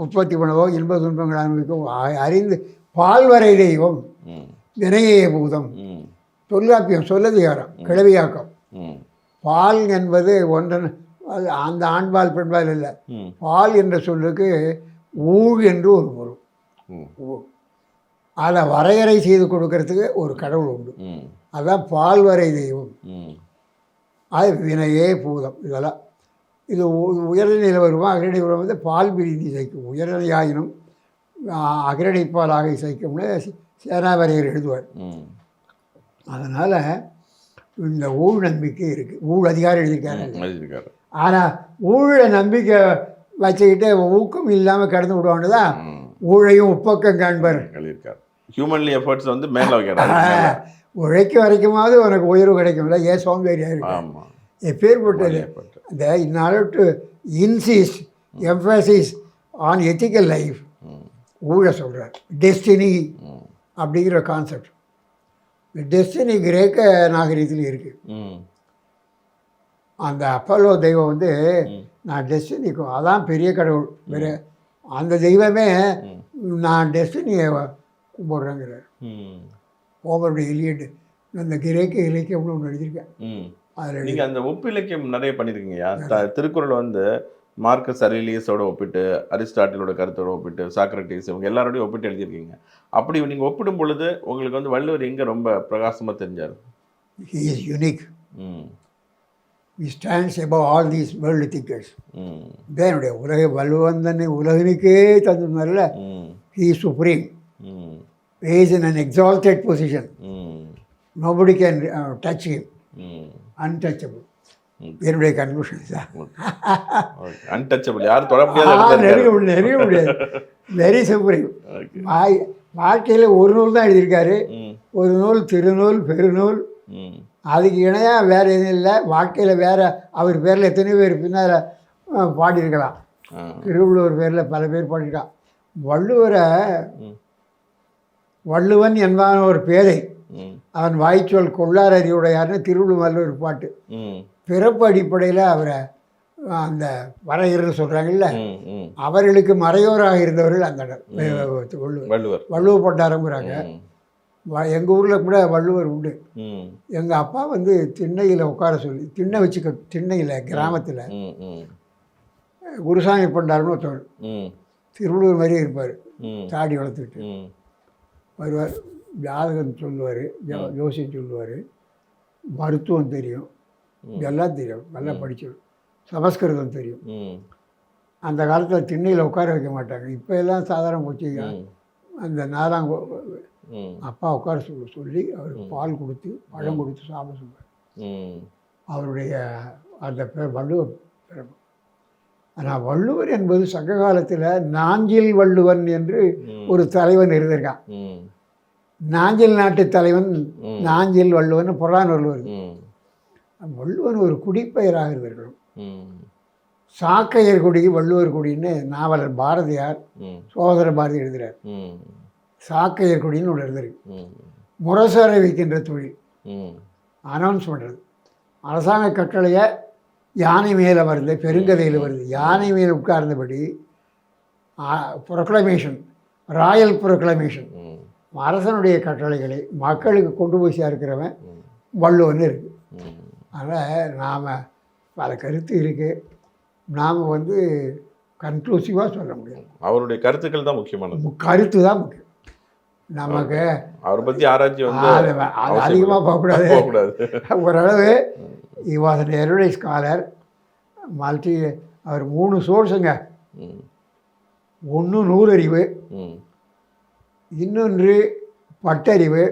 உற்பத்தி பண்ணவோ இன்ப துன்பங்கள் அனுபவிக்கவோ அறிந்து பால்வரை தெய்வம் வினையே பூதம். தொல்காப்பியம் சொல்லதிகாரம் கிளவியாக்கம். பால் என்பது ஒன்றன், அந்த ஆண்பால் பெண்பால் இல்லை. பால் என்ற சொல்லுக்கு ஊழ் என்று ஒரு பொருள். அதை வரையறை செய்து கொடுக்கறதுக்கு ஒரு கடவுள் உண்டு, அதுதான் பால்வரை தெய்வம். அது வினையே பூதம். இதெல்லாம் இது உயர்நிலை வருமா அகிரடை உரம் வந்து பால் பிரிந்து இசைக்கும். உயர்நிலையாயினும் அகிரடைப்பாலாக இசைக்கும்னு சேனாவரையர் எழுதுவார். அதனால் இந்த ஊழ் நம்பிக்கை இருக்குது. ஊழ் அதிகாரம் எழுதியிருக்காரு. ஆனால் ஊழலை நம்பிக்கை வச்சுக்கிட்டு ஊக்கம் இல்லாமல் கடந்து விடுவான்னு தான் ஊழையும் உப்பக்கம் காண்பார் எழுதியிருக்கார். ஹியூமன்லி எஃபர்ட்ஸ் வந்து மேலே உழைக்க வரைக்குமாவது உனக்கு உயர்வு கிடைக்கும்ல, ஏன் சோம்பேறியாக இருக்கு. எப்பேற்பட்டது இந்த in order to insist emphasis on ethical life ஊழ சொல்கிறார். டெஸ்டினி அப்படிங்கிற கான்செப்ட். இந்த டெஸ்டினி கிரேக்க நாகரிகத்தில் இருக்குது. அந்த அப்பல்லோ தெய்வம் வந்து நான் டெஸ்டினிக்கும், அதான் பெரிய கடவுள். வேறு அந்த தெய்வமே நான் டெஸ்டினியை கும்பிட்றேங்கிறார். ஓவருடைய இலியட் அந்த கிரேக்க இலக்கியம்னு ஒன்று எழுதியிருக்கேன். அதில் நீங்கள் அந்த ஒப்பிலக்கியம் நிறைய பண்ணியிருக்கீங்கய்யா. திருக்குறள் வந்து மார்க்கஸ் அரேலியஸோட ஒப்பிட்டு, அரிஸ்டாட்டிலோட கருத்தோட ஒப்பிட்டு, சாக்ரட்டிஸ் இவங்க எல்லாரோடையும் ஒப்பிட்டு எழுதியிருக்கீங்க. அப்படி நீங்கள் ஒப்பிடும் பொழுது உங்களுக்கு வந்து வள்ளுவர் எங்கே ரொம்ப பிரகாசமாக தெரிஞ்சார்? he is unique. ம் He stands above all these world thinkers. ம் இதனுடைய வள்ளுவன் தன்னை உலகனுக்கே தந்ததுனால ம் he is supreme. ம் He is in an exalted position. ம் Nobody can touch him. ம் Untouchable. என்னுடைய கன்க்ளூஷன் தான். அன்டச்சபிள், யாரும் தொட முடியாத நெருங்க முடியாது. Very supreme. ஓகே. வாழ்க்கையில் ஒரு நூல் தான் எழுதியிருக்காரு. ம் ஒரு நூல் திருநூல், பெருநூல். ம் அதுக்கு இணையாக வேறு எதுவும் இல்லை. வாழ்க்கையில் வேறு அவர் பேரில் எத்தனை பேர் பின்னால் பாடியிருக்கலாம். திருவள்ளுவர் பேரில் பல பேர் பாடியிருக்கான். வள்ளுவரை வள்ளுவன் என்பான ஒரு பேரை அவன் வாய்ச்சொல் கொள்ளார் அறிவுடையார்னு திருவள்ளுவர் ஒரு பாட்டு. பிறப்பு அடிப்படையில் அவரை அந்த வரையறுன்னு சொல்கிறாங்கல்ல, அவர்களுக்கு மறையோராக இருந்தவர்கள் அந்த வள்ளுவர் பட்டாரங்கிறாங்க. எங்கள் ஊரில் கூட வள்ளுவர் உண்டு. எங்கள் அப்பா வந்து திண்ணையில் உட்கார சொல்லி, திண்ணை வச்சு திண்ணையில் கிராமத்தில் குருசாமி பண்டாரம்னு ஒருத்தவர் திருவள்ளுவர் மாதிரியே இருப்பார். தாடி வளர்த்துக்கிட்டு வருவார். ஜாதகம் சொல்லுவார், ஜோசியம் சொல்லுவார், மருத்துவம் தெரியும், இதெல்லாம் தெரியும், நல்லா படிச்சிடும், சமஸ்கிருதம் தெரியும். அந்த காலத்தில் திண்ணையில் உட்கார வைக்க மாட்டாங்க. இப்போ எல்லாம் சாதாரண போச்சு. அந்த நாலாம் அப்பா உட்கார சொல்லி அவருக்கு பால் கொடுத்து பழம் கொடுத்து சாப்பிட சொல்லுவார். அவருடைய அந்த பேர் வள்ளுவர் பிறப்பு. ஆனால் வள்ளுவர் என்பது சங்க காலத்தில் நாஞ்சில் வள்ளுவன் என்று ஒரு தலைவன் இருந்திருக்கான். நாஞ்சில் நாட்டு தலைவன் நாஞ்சில் வள்ளுவன் புறநானூறு வருது. வள்ளுவன் ஒரு குடிப்பெயராக இருந்திருக்கணும். சாக்கையர் குடி வள்ளுவர் குடின்னு நாவலர் பாரதியார் சோதர பாரதி எழுதுகிறார். சாக்கையர் குடின்னு ஒன்று எழுதிருக்கு. முரசறை வைக்கின்ற தொழில் அனௌன்ஸ் பண்ணுறது. அரசாங்க கட்டளையை யானை மேலே வருது, பெருங்கதையில் வருது. யானை மேலே உட்கார்ந்தபடி ப்ரொக்ளமேஷன், ராயல் ப்ரொக்ளமேஷன், அரசனுடைய கட்டளைகளை மக்களுக்கு கொண்டு போய் சேர்க்கிறவன் வள்ளுவன் இருக்குது. அதனால் நாம் பல கருத்து இருக்குது. நாம் வந்து கன்க்ளூசிவாக சொல்ல முடியாது. அவருடைய கருத்துக்கள் தான் முக்கியமானது. கருத்து தான் முக்கியம். நமக்கு அவரை பற்றி ஆராய்ச்சி வந்து அதிகமாக போகக்கூடாது. ஓரளவு வாஸ் அன் எருடை ஸ்காலர். அவர் 3 சோர்ஸுங்க. ஒன்று நூலறிவு, இன்னொன்று பட்டறிவு,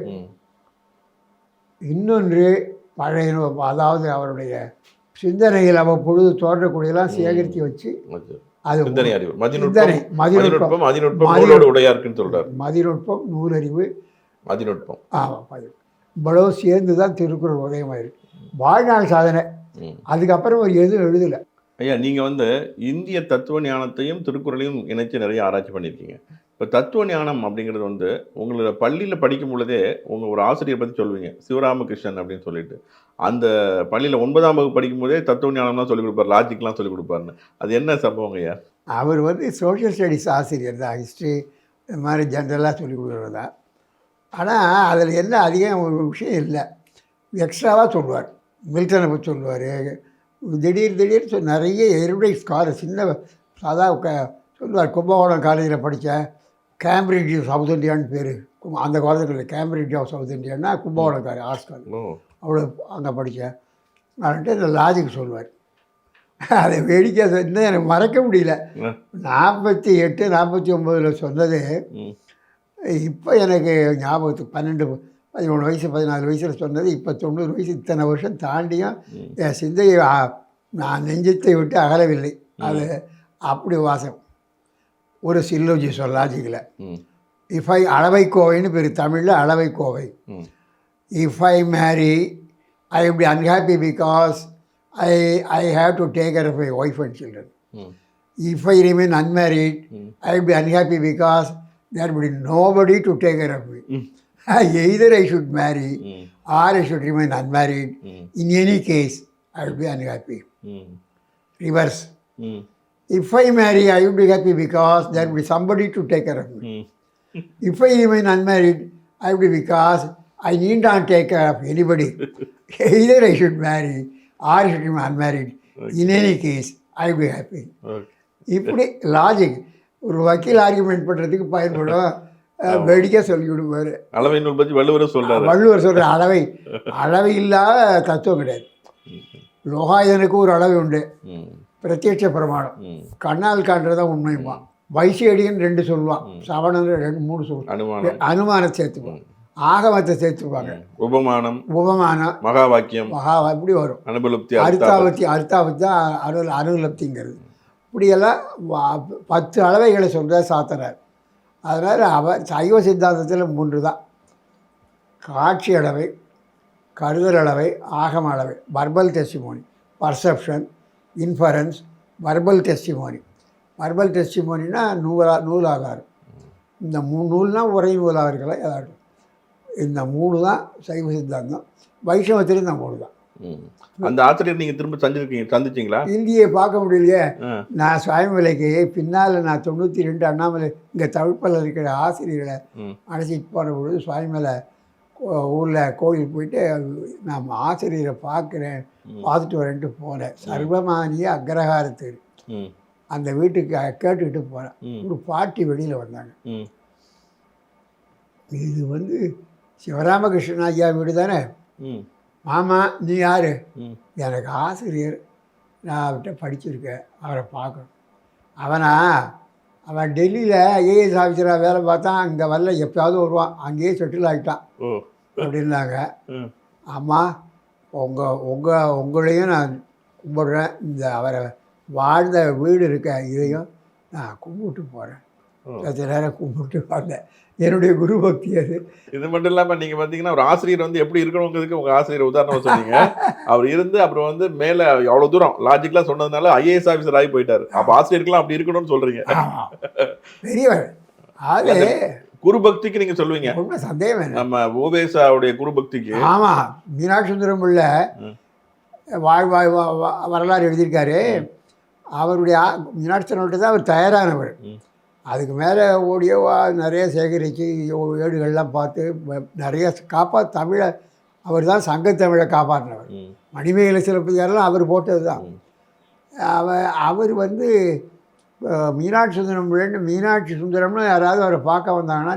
இன்னொன்று பழைய, அதாவது அவருடைய சிந்தனையில் அவ்வப்பொழுது தோன்றக்கூடியெல்லாம் சேகரித்து வச்சு அது மதிநுட்பம், நூலறிவு, மதிநுட்பம். இவ்வளவு சேர்ந்து தான் திருக்குறள் உதயமாயிருக்கு. வாழ்நாள் சாதனை. அதுக்கப்புறம் ஒரு எதுவும் எழுதலை. ஐயா, நீங்கள் வந்து இந்திய தத்துவ ஞானத்தையும் திருக்குறளையும் இணைச்சு நிறைய ஆராய்ச்சி பண்ணியிருக்கீங்க. இப்போ தத்துவ ஞானம் அப்படிங்கிறது வந்து உங்களோட பள்ளியில் படிக்கும் பொழுதே உங்கள் ஒரு ஆசிரியர் பற்றி சொல்லுவீங்க, சிவராமகிருஷ்ணன் அப்படின்னு சொல்லிட்டு. அந்த பள்ளியில் 9ஆம் வகுப்பு படிக்கும் போதே தத்துவ ஞானம்லாம் சொல்லிக் கொடுப்பார், லாஜிக்லாம் சொல்லிக் கொடுப்பாருன்னு. அது என்ன சம்பவங்க ஐயா? அவர் வந்து சோஷியல் ஸ்டடீஸ் ஆசிரியர் தான். ஹிஸ்ட்ரி இந்த மாதிரி ஜென்ரலாக சொல்லிக் கொடுக்குறது தான். ஆனால் அதில் என்ன அதிகம் ஒரு விஷயம் இல்லை. எக்ஸ்ட்ராவாக சொல்லுவார். மில்டனை பற்றி சொல்லுவார். திடீர்னு நிறைய எருடை ஸ்காலர் சின்ன சாதா சொல்லுவார். கும்பகோணம் காலேஜில் படித்தேன், கேம்பிரிட்ஜ் ஆஃப் சவுத் இந்தியான்னு பேர். அந்த காலேஜில் கேம்பிரிட்ஜ் ஆஃப் சவுத் இந்தியான்னா கும்பகோணம் காலேஜ், ஆர்ட்ஸ் காலேஜ். அவ்வளோ அங்கே படித்தேன் அப்படின்ட்டு இந்த லாஜிக் சொல்லுவார். அதை வேடிக்கை இன்னும் எனக்கு மறக்க முடியல. 48, 49 சொன்னது இப்போ எனக்கு ஞாபகத்துக்கு 12, 13 வயசு, 14 வயசில் சொன்னது இப்போ 90 வயசு. இத்தனை வருஷம் தாண்டியும் என் சிந்தையை நான் நெஞ்சத்தை விட்டு அகலவில்லை. அது அப்படி வாசம். ஒரு சில்லோஜி சொல் லாஜிக்கில் அளவைக்கோவைன்னு பேர் தமிழில். அளவைக்கோவை. If I marry, I will be unhappy because I have to take care of my wife and children. If I remain unmarried, I will be unhappy because there will be nobody to take care of me. Either I should marry or I should remain unmarried. In any case, I will be unhappy. Reverse. If I marry, I will be happy because there will be somebody to take care of me. If I remain unmarried, I will be because I need not take care of anybody. either I should marry or I should be unmarried. In any case, I'll be happy. Okay. இப்படி logic ஒரு வக்கீல் argument பண்ணுறதுக்கு பயன்படும். வெடிக்க சொல்லி விடுவார். அளவை நூல் பற்றி வள்ளுவரும் சொல்றாரு. வள்ளுவர் சொல்கிற அளவை இல்லாத தத்துவம் கிடையாது. லோகாயுதனுக்கு ஒரு அளவு உண்டு, பிரத்யட்ச பிரமாணம். கண்ணால் காண்றதான் உண்மையுமா. வைசியடியன் 2 சொல்லுவான், சவணன் 2-3 சொல்லுவான், அனுமானம் சேர்த்துப்பான், ஆகமத்தை சேர்த்துப்பாங்க, உபமானம், மகா வாக்கியம், இப்படி வரும். அனுபலப்தி, அர்த்தாபத்தி தான் அனுலப்திங்கிறது. இப்படியெல்லாம் 10 அளவைகளை சொல்கிற சாத்தனார். அதனால் சைவ சித்தாந்தத்தில் 3 தான்: காட்சி அளவை, கருதல் அளவை, ஆகம அளவை. Verbal testimony, perception, inference, verbal testimony. Verbal டெஸ்டிமோனினா நூலாகாரம். இந்த 3 நூல்னால் உரை நூலாக ஏதாட்டும். இந்த 3 தான் சைவ சித்தாந்தம். வைஷ்ணவத்திலும் இந்த 3 தான். அந்த ஆசிரியர் நீங்கள் திரும்ப சந்திச்சிங்களா? இந்தியை பார்க்க முடியலையே. நான் சுவாமிமலைக்கு பின்னால் நான் 92 அண்ணாமலை இங்கே தமிழ்ப்பல்ல இருக்கிற ஆசிரியர்களை அழைச்சிட்டு போன பொழுது சுவாமிமலை ஊரில் கோயில் போயிட்டு நான் ஆசிரியரை பார்க்குறேன், பார்த்துட்டு வரேன்ட்டு போனேன். சர்வமானிய அக்ரஹாரத்து அந்த வீட்டுக்கு கேட்டுக்கிட்டு போனேன். ஒரு பாட்டி வெளியில் வந்தாங்க. இது சிவராமகிருஷ்ணன் ஐயா வீடு தானே? மாமா நீ யார்? எனக்கு ஆசிரியர், நான் அவர்கிட்ட படிச்சிருக்கேன், அவரை பார்க்கணும். அவன் டெல்லியில் ஐஏஎஸ் ஆஃபீஸராக வேலை பார்த்தான், அங்கே வரல, எப்போயாவது வருவான், அங்கேயே செட்டில் ஆகிட்டான் அப்படின்னாங்க. அம்மா உங்களையும் நான் கும்பிட்றேன், இந்த அவரை வாழ்ந்த வீடு இருக்க இதையும் நான் கும்பிட்டு போகிறேன். கொஞ்ச நேரம் கும்பிட்டு வந்தேன். என்னுடைய குரு பக்தி அது. இது மட்டும் இல்லாமல் நீங்கள் பார்த்தீங்கன்னா ஒரு ஆசிரியர் எப்படி இருக்கணுங்கிறதுக்கு உங்கள் ஆசிரியர் உதாரணமாக சொன்னீங்க. அவர் இருந்து அப்புறம் மேலே அவ்வளோ தூரம் லாஜிக்கலாக சொன்னதுனால ஐஏஎஸ் ஆஃபீஸர் ஆகி போயிட்டார். அப்போ ஆசிரியருக்கெல்லாம் அப்படி இருக்கணும்னு சொல்கிறீங்க. பெரியவர் அது குரு பக்திக்கு நீங்கள் சொல்லுவீங்க. ரொம்ப சந்தேகம். நம்ம ஓவேசாவுடைய குரு பக்திக்கு. ஆமாம், மீனாட்சி சுந்தரம் உள்ள வரலாறு எழுதியிருக்காரு. அவருடைய மீனாட்சி சுந்தரம்கிட்ட தான் அவர் தயாரானவர். அதுக்கு மேலே ஓடியோவா நிறைய சேகரித்து ஏடுகள்லாம் பார்த்து நிறைய தமிழை அவர் தான் சங்கத்தமிழை காப்பாற்றினவர். மணிமேகலை சிலப்பதிகாரம் அவர் போட்டது தான். அவர் மீனாட்சி சுந்தரம்னு யாராவது அவரை பார்க்க வந்தாங்கன்னா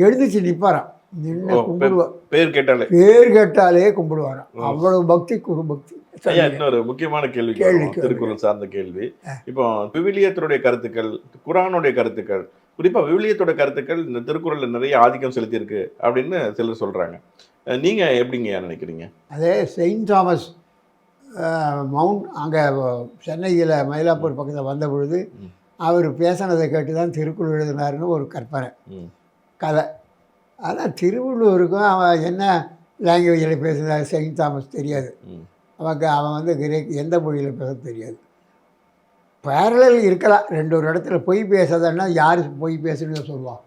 எழுந்திச்சு நிற்பாராம், நின்று கும்பிடுவார். பேர் கேட்டாலே கும்பிடுவாராம். அவ்வளவு பக்தி, குரு பக்தி. இன்னொரு முக்கியமான கேள்வி, திருக்குறள் சார்ந்த கேள்வி. இப்போ விவிலியத்துடைய கருத்துக்கள், குரானுடைய கருத்துக்கள், குறிப்பா விவிலியத்தோட கருத்துக்கள் இந்த திருக்குறள்ல நிறைய ஆதிக்கம் செலுத்தியிருக்கு அப்படின்னு சிலர் சொல்றாங்க. நீங்க எப்படிங்க நினைக்கிறீங்க? அதே செயின்ட் தாமஸ் மவுண்ட் அங்கே சென்னையில் மயிலாப்பூர் பக்கத்தில் வந்த பொழுது அவர் பேசினதை கேட்டு தான் திருக்குறள் எழுதினாருன்னு ஒரு கற்பனை கதை. ஆனால் திருவள்ளுவருக்கும் அவன் என்ன லாங்குவேஜில் பேசுகிறார் செயின்ட் தாமஸ் தெரியாது. அவன் கிரேக் எந்த மொழியில் பேச தெரியாது. பேரலல் இருக்கலாம், 2 ஒரு இடத்துல பொய் பேசாதன்னா யார் பொய் பேசணும்னு சொல்லுவான்.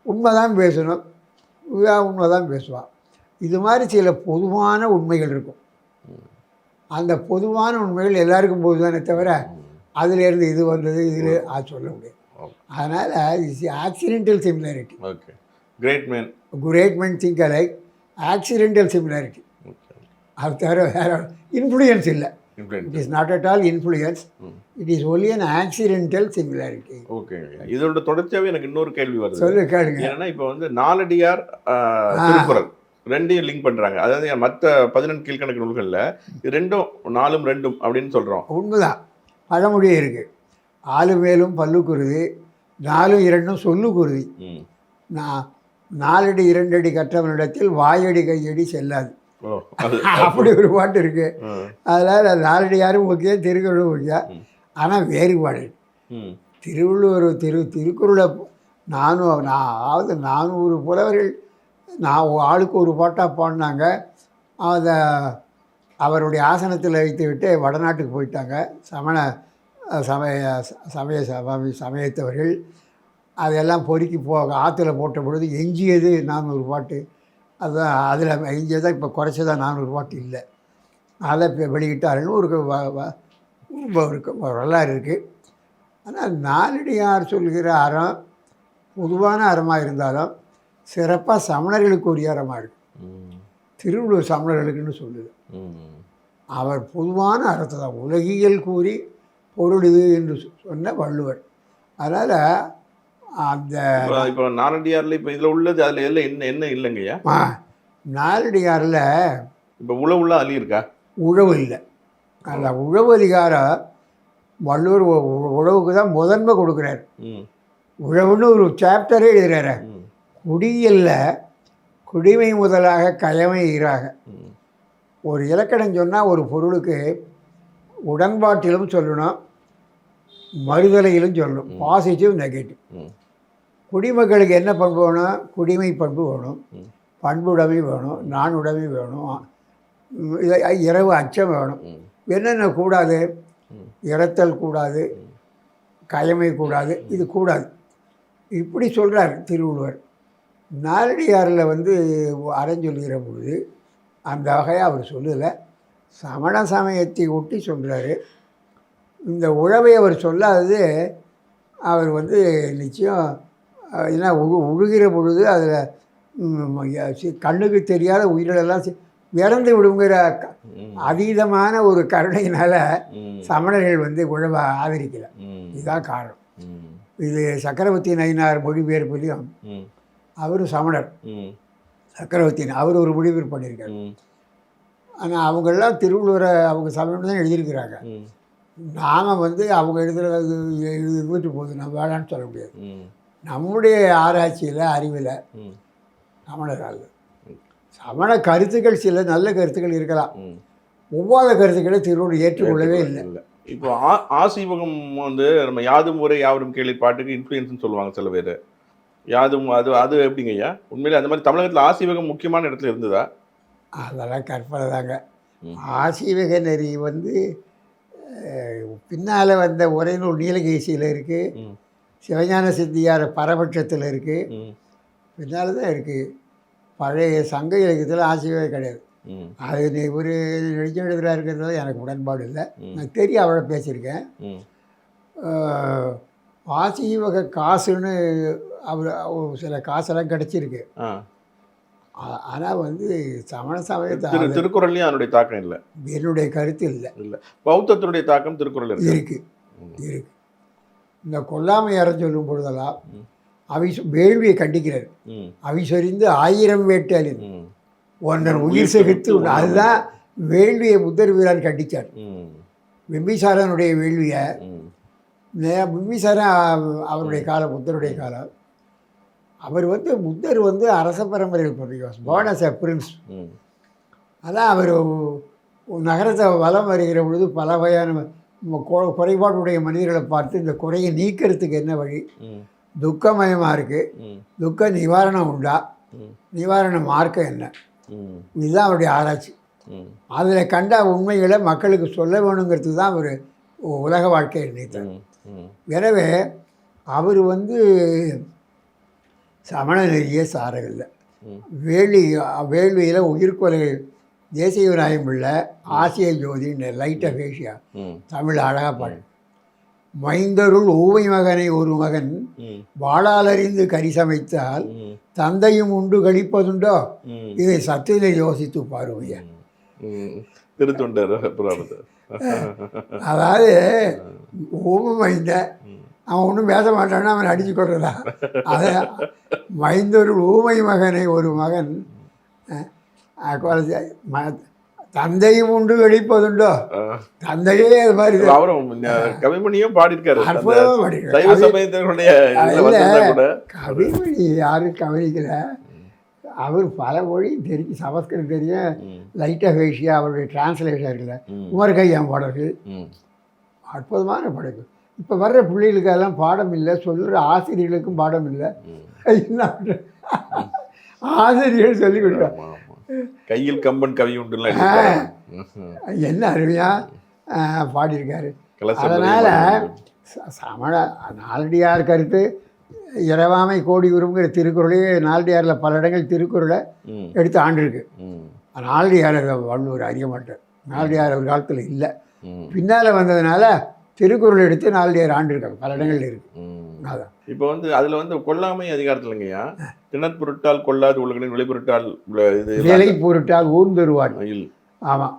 உண்மை தான் பேசணும், உண்மை தான் பேசுவான். இது மாதிரி சில பொதுவான உண்மைகள் இருக்கும். அந்த பொதுவான உண்மைகள் எல்லாருக்கும் போது தானே தவிர அதுலேருந்து இது வந்தது இதில் அது சொல்ல முடியாது. அதனால் it's accidental similarity. Great man think alike, accidental similarity. அது தவிர வேறு இன்ஃப்ளூயன்ஸ் இல்லை. It is not at all influence, it is only an accidental similarity. Okay, இதோட தொடர்ச்சியாகவே எனக்கு இன்னொரு கேள்வி வருது. சொல்லு, கேளுங்க. ஏன்னா இப்போ நாலடியார் திருக்குறள் ரெண்டையும் லிங்க் பண்ணுறாங்க. அதாவது மற்ற 18 கீழ்கணக்கு நூல்களில் 2ம் 4ம் 2ம் அப்படின்னு சொல்கிறோம். உண்மைதான், பழமொழியே இருக்குது. 4 மேலும் பல்லுக்குருதி, 4 2ம் சொல்லுக்குருதி. 4 அடி 2 அடி கற்றவனிடத்தில் வாயடி கையடி செல்லாது, அப்படி ஒரு பாட்டு இருக்கு. அதனால் 4 அடியாரும் ஓகே, திருக்குறளும் ஓகே. ஆனால் வேறுபாடு. திருவள்ளுவர் திருக்குறளை 400 புலவர்கள் ஆளுக்கு ஒரு பாட்டாக பாடினாங்க. அதை அவருடைய ஆசனத்தில் வைத்து விட்டு வடநாட்டுக்கு போயிட்டாங்க சமயத்தவர்கள். அதெல்லாம் பொறுக்கி ஆற்றுல போட்ட பொழுது எஞ்சியது 400 பாட்டு. அதுதான் அதில் எஞ்சியதான் இப்போ குறைச்சதான் 400 பாட்டு இல்லை. அதை வெளியிட்டாருன்னு ஒரு வரலாறு இருக்குது. ஆனால் நாலடியார் சொல்கிற அறம் பொதுவான அறமாக இருந்தாலும் சிறப்பாக சமணர்களுக்கு உரிய அறமாக இருக்குது. திருவள்ளுவர் சமணர்களுக்குன்னு சொல்லுது. ம். அவர் பொதுவான அர்த்தம் தான், உலகியல் கூறி பொருள் இது என்று சொன்ன வள்ளுவர். அதனால் அந்த இப்போ நாலடியார்ல இப்போ இதில் உள்ளது அதில் எல்லாம் என்ன என்ன இல்லைங்கய்யா? நாலடியாரில் இப்போ உள்ள அலி இருக்கா? உழவு இல்லை. அந்த உழவு அதிகாரம் வள்ளுவர் உழவுக்கு தான் முதன்மை கொடுக்குறாரு. ம். உழவுன்னு ஒரு சாப்டரே எழுதுறாரு. ம். குடியில்ல குடிமை முதலாக கயமை ஈராக. ம். ஒரு இலக்கணம் சொன்னால் ஒரு பொருளுக்கு உடன்பாட்டிலும் சொல்லணும், மறுதலையிலும் சொல்லணும். Positive negative. ம். குடிமக்களுக்கு என்ன பண்பு வேணும்? குடிமை பண்பு வேணும், ம். பண்புடைமை வேணும், நானுடைமை வேணும், இரவு அச்சம் வேணும். ம். என்னென்ன கூடாது? ம். இறத்தல் கூடாது, கயமை கூடாது, இது கூடாது. இப்படி சொல்கிறார் திருவள்ளுவர். நாலடியாரில் வந்து அறஞ்சொல்கிற பொழுது அந்த வகையை அவர் சொல்லலை, சமண சமயத்தை ஒட்டி சொல்கிறாரு. இந்த உழவை அவர் சொல்லாதது அவர் வந்து நிச்சயம் ஏன்னா உழுகிற பொழுது அதில் கண்ணுக்கு தெரியாத உயிரிழெல்லாம் இறந்து விடுங்கிற அதீதமான ஒரு கருணையினால் சமணர்கள் வந்து உழவை ஆதரிக்கலை. இதுதான் காரணம். இது சக்கரவர்த்தி நயினார் மொழிபெயர்ப்புலையும் அவர் சமணர், சக்கரவர்த்தி அவர் ஒரு மொழிபெயர்ப்பு பண்ணியிருக்காரு. ஆனால் அவங்கெல்லாம் திருவள்ளுவரை அவங்க சமயம் தான் எழுதியிருக்கிறாங்க. நாம் வந்து அவங்க எழுதுறது இருந்துட்டு போகுது, நம்ம வேணான்னு சொல்ல முடியாது. நம்முடைய ஆராய்ச்சியில் அறிவில் சமணரால் சமண கருத்துக்கள் சில நல்ல கருத்துக்கள் இருக்கலாம், ஒவ்வாத கருத்துக்களை திருவள்ளுவர் ஏற்றுக்கொள்ளவே இல்லை. இப்போ ஆசீவகம் வந்து நம்ம யாதும் ஊரே யாவரும் கேள்வி பாட்டுக்கு இன்ஃப்ளூயன்ஸ்னு சொல்லுவாங்க சில பேர். யாதும் அது அது எப்படிங்க ஐயா? உண்மையிலே அந்த மாதிரி தமிழகத்தில் ஆசீவகம் முக்கியமான இடத்துல இருந்ததா? அதெல்லாம் கற்பனை தாங்க. ஆசீவக நெறி வந்து பின்னால் வந்த உரைநூல் நீலகேசியில் இருக்குது, சிவஞான சித்தியார் பரபட்சத்தில் இருக்குது, பின்னால் தான் இருக்குது. பழைய சங்க இலக்கியத்தில் ஆசீவகம் கிடையாது. அது ஒரு எழுதி எழுதுறா இருக்கிறது எனக்கு உடன்பாடு இல்லை. நான் தெரியும், அவளை பேசியிருக்கேன். ஆசீவக காசுன்னு அவர் சில காசெல்லாம் கிடச்சிருக்கு. ஆனால் வந்து சமண சமயத்தை திருக்குறள்லையும் அதனுடைய தாக்கம் இல்லை, என்னுடைய கருத்து இல்லை. இல்லை, பௌத்தத்தினுடைய தாக்கம் திருக்குறள் இருக்கு. இந்த கொல்லாமை அறம் சொல்லும் பொழுதெல்லாம் வேள்வியை கண்டிக்கிறார். அவிசொரிந்து 1000 வேட்டாளின் ஒன்றன் உயிர் செகுத்து, அதுதான் வேள்வியை புத்தர் வீரான் கண்டித்தார். பிம்பிசாரனுடைய வேள்வியை பிம்பிசாரன் அவருடைய காலம், புத்தருடைய காலம். அவர் வந்து புத்தர் வந்து அரச பரம்பரையில் பிறந்தார், பார்ன் அஸ் எ பிரின்ஸ். அதான் அவர் நகரத்தை வலம் வருகிற பொழுது பல வகையான குறைபாடுடைய மனிதர்களை பார்த்து இந்த குறையை நீக்கிறதுக்கு என்ன வழி, துக்கமயமாக இருக்குது, துக்க நிவாரணம் உண்டா, நிவாரண மார்க்கம் என்ன, இதுதான் அவருடைய ஆராய்ச்சி. அதில் கண்ட உண்மைகளை மக்களுக்கு சொல்ல வேணுங்கிறதுக்கு தான் அவர் உலக வாழ்க்கையை நினைத்தார். எனவே அவர் வந்து சமண நெறியே சாரவில்லை. வேள்வியில் உயிர்கொலைகள் தேசிய விநாயகம் உள்ள ஆசிய ஜோதி லைட் ஆஃப் ஏஷியா தமிழ் அழகாக பாடு. மைந்தருள் ஊமை மகனை ஒரு மகன் வாழாலறிந்து கறி சமைத்தால் தந்தையும் உண்டு கழிப்பதுண்டோ, இதை சத்தினை யோசித்து பாருமையா. திருத்தொண்டர். அதாவது ஊமை மைந்த அவன் ஒன்றும் பேச மாட்டான்னா அவன் அடித்து கொள்றதா. அதை மைந்தருள் ஊமை மகனை ஒரு மகன் தந்தையும் உண்டு வெளிப்பதுண்டோ, தந்தையே அது மாதிரி கவிமணியும் பாடியிருக்காரு. கவிமணி யாரும் கவனிக்கல. அவர் பல மொழி தெரிஞ்சு, சமஸ்கிருதம் தெரியும், லைட் ஆஃப் ஏஷியா அவருடைய டிரான்ஸ்லேஷன் இருக்குல்ல, உமர் கய்யாம் பாடல்கள் அற்புதமான படைப்பு. இப்போ வர்ற பிள்ளைகளுக்கெல்லாம் பாடம் இல்லை, சொல்கிற ஆசிரியர்களுக்கும் பாடம் இல்லை. என்ன ஆசிரியர்கள் சொல்லி கொடுக்குறாங்க. கையில் கம்பன் கவி உண்டு என்ன அருமையாக பாடியிருக்காரு. அதனால் சமண நாலடியார் கருத்து இரவாமை கோடி உருங்கிற திருக்குறளே நாலடியாரில் பல இடங்கள் திருக்குறளை எடுத்து ஆண்டிருக்கு. நாலடியார் வள்ளுவர் அறிய மாட்டார், நாலடியார் ஒரு காலத்தில் இல்லை, பின்னால் வந்ததுனால திருக்குறள் எடுத்து நாலடியார் ஆண்டிருக்காங்க, பல இடங்கள் இருக்குது. அதான் இப்போ வந்து அதில் வந்து கொல்லாமை அதிகாரத்தில் இல்லைங்கய்யா, திணற்பொருட்டால் கொள்ளாது உலகின் விளைபொருட்டால் இது விலை பொருட்டால் ஊர்ந்தருவான். இல்ல. ஆமாம்,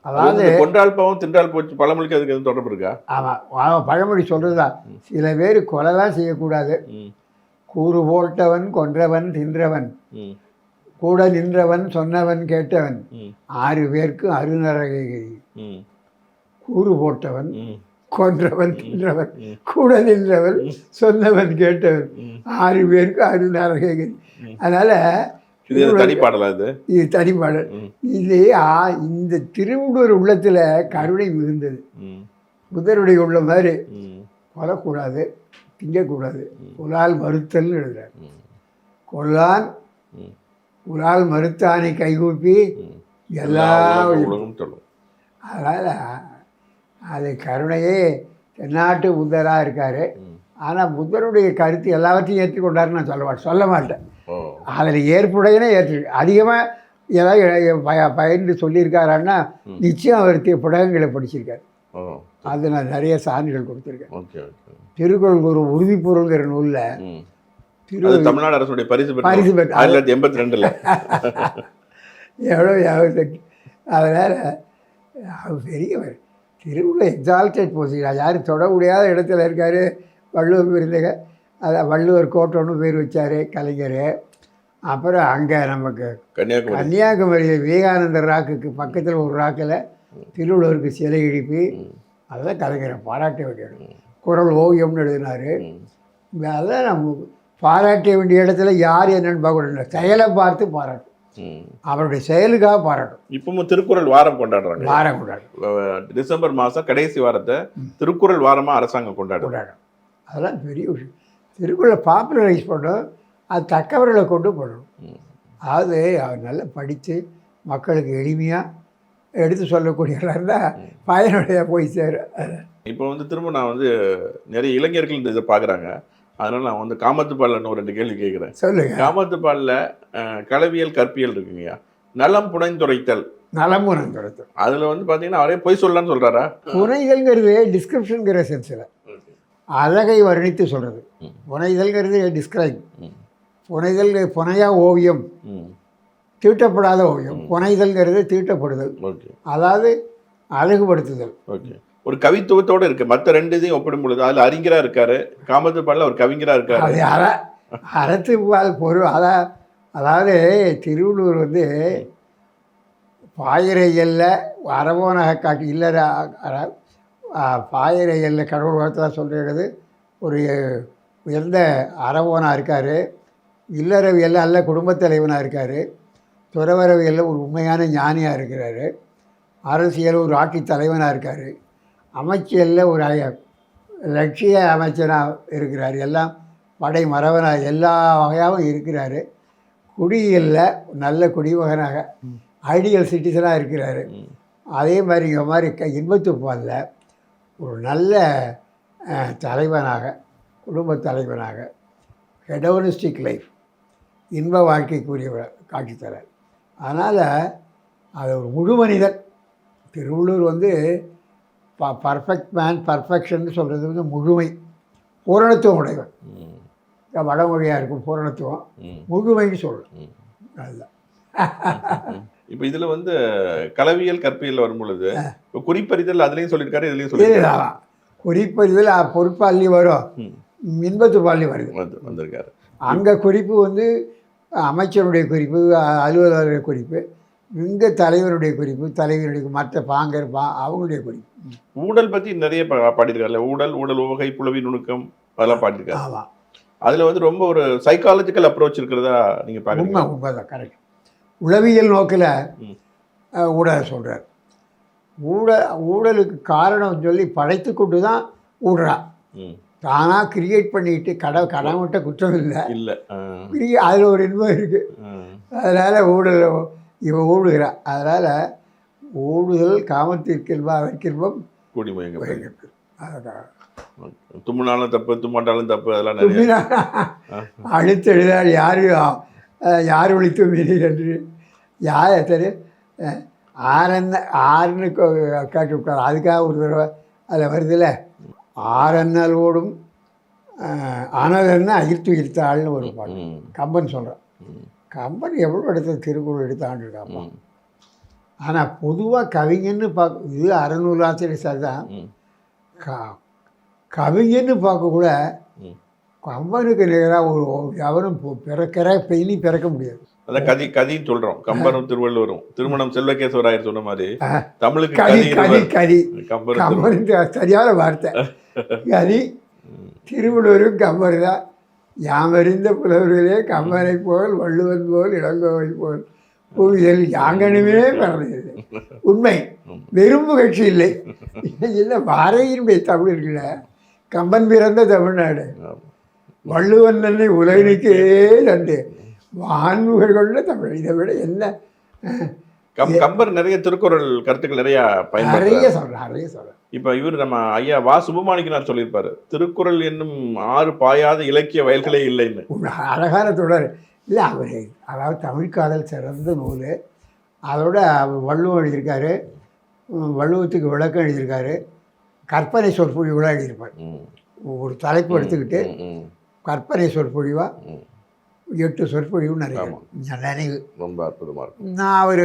அதாவது கொன்றால் பாவம் தின்றால் போச்சு பழமொழிக்கு அதுக்கு எதுவும் தொடர்பு இருக்கா? ஆமாம், பழமொழி சொல்கிறதா. சில பேர் கொலைலாம் செய்யக்கூடாது. கூறு போட்டவன் கொன்றவன் தின்றவன் கூட நின்றவன் சொன்னவன் கேட்டவன் 6 பேருக்கு அருநரகை. கூறு போட்டவன் கொன்றவன் தின்றவன் கூட நின்றவன் சொன்னவன் கேட்டவன் 6 பேருக்கு அருநரகை. அதனால் இது தனிப்பாடலாம். இது தனிப்பாடல். இது இந்த திருவள்ளுவர் உள்ளத்தில் கருணை மிகுந்தது. புத்தருடைய உள்ள மாதிரி கொல்லக்கூடாது, திங்கக்கூடாது, குலால் மறுத்தல்னு எழுதுறார். கொல்லான் குலால் மறுத்தானை கைகூப்பி எல்லா சொல்லும். அதனால் அது கருணையே தென்னாட்டு புத்தராக இருக்கார். ஆனால் புத்தருடைய கருத்து எல்லாவற்றையும் ஏற்றுக்கொண்டாருன்னு நான் சொல்ல மாட்டேன். அதில் ஏற்புடையனே அதிகமாக ஏதாவது பயந்து சொல்லியிருக்காருன்னா நிச்சயம் அவர் புடகங்களை படிச்சிருக்காரு. அது நான் நிறைய சான்றுகள் கொடுத்துருக்கேன். திருக்குறள் ஒரு உறுதிப்பொருள்ங்கிற நூலில் தமிழ்நாடு அரசுடைய பரிசு பெற்று 1982 எவ்வளோ சக்தி. அதனால் அவர் பெரியவர். திருவள்ளுவர் எக்ஸால்டட் போசிக்கிறார். யாரும் தொட முடியாத இடத்துல இருக்கார். வள்ளுவர் விருந்தக அதான் வள்ளுவர் கோட்டம்னு பேர் வச்சார் கலைஞர். அப்புறம் அங்கே நமக்கு கன்னியாகுமரி விவேகானந்தர் ராக்குக்கு பக்கத்தில் ஒரு ராக்கில் திருவள்ளுவருக்கு சிலை எழுப்பி அதெல்லாம் கலைஞரை பாராட்ட வேண்டிய குறள் ஓவியம்னு எழுதினார். அதெல்லாம் நம்ம பாராட்ட வேண்டிய இடத்துல யார் என்னென்னு பார்க்கணும், செயலை பார்த்து பாராட்டும். அவருடைய செயலுக்காக பாராட்டும். இப்பவும் திருக்குறள் வாரம் கொண்டாடுறாங்க. வாரம் கொண்டாடும். டிசம்பர் மாதம் கடைசி வாரத்தை திருக்குறள் வாரமாக அரசாங்கம் கொண்டாடும். அதெல்லாம் பெரிய விஷயம். திருக்குறளை பாப்புலரைஸ் பண்ணணும், அது தக்கவர்களை கொண்டு போடணும். அதாவது அவர் நல்லா படித்து மக்களுக்கு எளிமையாக எடுத்து சொல்லக்கூடியவராக இருந்தால் பயனுடைய போய் சேரும். இப்போ திரும்ப நான் நிறைய இளைஞர்கள் இந்த இதை பார்க்குறாங்க. அதனால் நான் காமத்துப்பாலில் ஒரு 2 கேள்வி கேட்குறேன். சொல்லுங்க. காமத்துப்பாலில் களவியல் கற்பியல் இருக்குங்கய்யா. நலம் புனைந்துரைத்தல். நலம் புனைந்துரைத்தல் அதில் பார்த்தீங்கன்னா அவரே பொய் சொல்லலான்னு சொல்கிறாரா? புனைதல்ங்கிறது டிஸ்கிரிப்ஷனுங்கிற சென்ஸில் அழகை வர்ணித்து சொல்கிறது. புனைதல்ங்கிறது டிஸ்கிரைப். புனைதல் புனையா ஓவியம், தீட்டப்படாத ஓவியம். புனைதல்ங்கிறது தீட்டப்படுதல், அதாவது அழகுபடுத்துதல். ஓகே. ஒரு கவித்துவத்தோடு இருக்கு. மற்ற 2 இதையும் ஒப்பிடும் பொழுது அதில் அறிஞராக இருக்காரு, காமத்துப்பாலில் ஒரு கவிஞராக இருக்காரு. அது அறத்துப்பால் பொருள். அதாவது திருவள்ளுவர் பாயிரையல்ல அறவோனாக காட்டி இல்லற பாயிரையல்ல கடவுள் வார்த்தை சொல்கிறது. ஒரு உயர்ந்த அறவோனாக இருக்கார். இல்லறவியல்ல அல்ல குடும்பத் தலைவனாக இருக்கார். துறவரவியலில் ஒரு உண்மையான ஞானியாக இருக்கிறாரு. அரசியல் ஒரு ஆட்சி தலைவனாக இருக்கார். அமைச்சியலில் ஒரு லட்சிய அமைச்சராக இருக்கிறார். எல்லாம் படை மரவனாக எல்லா வகையாகவும் இருக்கிறார். குடியியலில் நல்ல குடிமகனாக ஐடியல் சிட்டிசனாக இருக்கிறார். அதே மாதிரி இங்கே மாதிரி இன்பத்துப்பாலில் ஒரு நல்ல தலைவனாக, குடும்பத் தலைவனாக, ஹெடோனிஸ்டிக் லைஃப், இன்ப வாழ்க்கைக்குரியவர் காட்சி தரார். அதனால் அது ஒரு முழு மனிதன். திருவள்ளுவர் பர்ஃபெக்ட் மேன், பர்ஃபெக்ஷன் சொல்கிறது முழுமை, பூரணத்துவம் உடையவன். வடமொழியாக இருக்கும் பூரணத்துவம், முழுமைன்னு சொல்லணும். அதுதான். இப்போ இதில் களவியல் கற்பியல் வரும் பொழுது இப்போ குறிப்பறிதல் அதுலேயும் சொல்லியிருக்காரு, இதுலேயும் சொல்லியிருக்காரு. குறிப்பறிதல் பொறுப்பாளி வரும், இன்பத்துப்பாளி வருது வந்திருக்காரு. அங்கே குறிப்பு அமைச்சருடைய குறிப்பு, அலுவலருடைய குறிப்பு. இங்கே தலைவருடைய குறிப்பு, தலைவருடைய மற்ற பாங்கர் அவங்களுடைய குறிப்பு. ஊழல் பற்றி நிறைய பாடியிருக்காருல்ல. ஊழல் உவகை புலவி நுணுக்கம் அதெல்லாம் பாடியிருக்காரு. ஆமாம். அதில் ரொம்ப ஒரு சைக்காலஜிக்கல் அப்ரோச் இருக்கிறதா நீங்கள் பார்க்குறீங்க? உண்மைதான், கரெக்ட். உளவியல் நோக்கில் ஊழலை சொல்கிறார். ஊழலுக்கு காரணம் சொல்லி படைத்து கொண்டு தான் ஊடுறான். தானாக கிரியேட் பண்ணிட்டு கடவுட்ட குற்றம் இல்லை, அதில் ஒரு இன்பம் இருக்குது. அதனால் இவன் ஊடுகிறான். அதனால் ஊடுதல் காமத்திற்கின்பம் அதற்கின்பம் குடிமயங்க. தும்முனாலும் தப்பு, தும்மாட்டாலும் தப்பு, அதெல்லாம் நிறைய அடுத்து எழுதால் யார் ஒழித்து மீறீர் என்று யார் தெரியும் ஆறுன்னு காட்டி விட்டார். அதுக்காக ஒரு தடவை அதில் வருதில்ல, ஆறன்னலோடும் அனலன்னு அகிர்த்து இருத்தாள்னு ஒரு பாட்டு கம்பன் சொல்கிறான். கம்பன் எவ்வளோ இடத்துல திருக்குறள் எடுத்து ஆண்டுருக்காப்பா. ஆனால் பொதுவாக கவிஞன்னு பார்க்க இது அறநூறு ஆசிரியர் சார் தான். கவிஞன்னு பார்க்கக்கூட கம்பனுக்கு நிகராக ஒரு அவரும் இனி பிறக்க முடியாது. அதான் கதின்னு சொல்றோம். கம்பனும் திருவள்ளுவரும் திருமணம் செல்வகேசவராயர் சொன்ன மாதிரி தமிழுக்கு கதி கம்பனுக்கு சரியான வார்த்தை. கதி திருவள்ளுவரும் கம்பர் தான். யாமறிந்த புலவர்களே கம்பனை போல் வள்ளுவன் போல் இளங்கோவை போல் புவியல் யாங்கனுமே பிறந்தது. உண்மை, வெறும் கட்சி இல்லை. இல்லை, பாரதியினுடைய தமிழ் இருக்குல்ல, கம்பன் பிறந்த தமிழ்நாடு, வள்ளுவன் தன்னை உலகினுக்கே நன்று வான்முகழ் கொண்ட தமிழ். இதை விட என்ன? கம்பர் நிறைய திருக்குறள் கருத்துக்கள் நிறைய சொல்றேன். இப்ப இவர் நம்ம ஐயா வா சுபமாணிக்கனார் சொல்லியிருப்பாரு, திருக்குறள் என்னும் 6 பாயாத இலக்கிய வயல்களே இல்லைன்னு. அழகான தொடர் இல்லை அவர். அதாவது தமிழ்காதல் சிறந்த நூல். அதோட அவர் வள்ளுவம் எழுதியிருக்காரு, வள்ளுவத்துக்கு விளக்கம் எழுதியிருக்காரு, கற்பனை சொற்பொழிவுலாம் எழுதியிருப்பார். ஒரு தலைப்பு எடுத்துக்கிட்டு கற்பனை சொற்பொழிவாக 8 சொற்பொழிவு நிறைய நினைவு. ரொம்ப அற்புதமாக இருக்கும். நான் அவர்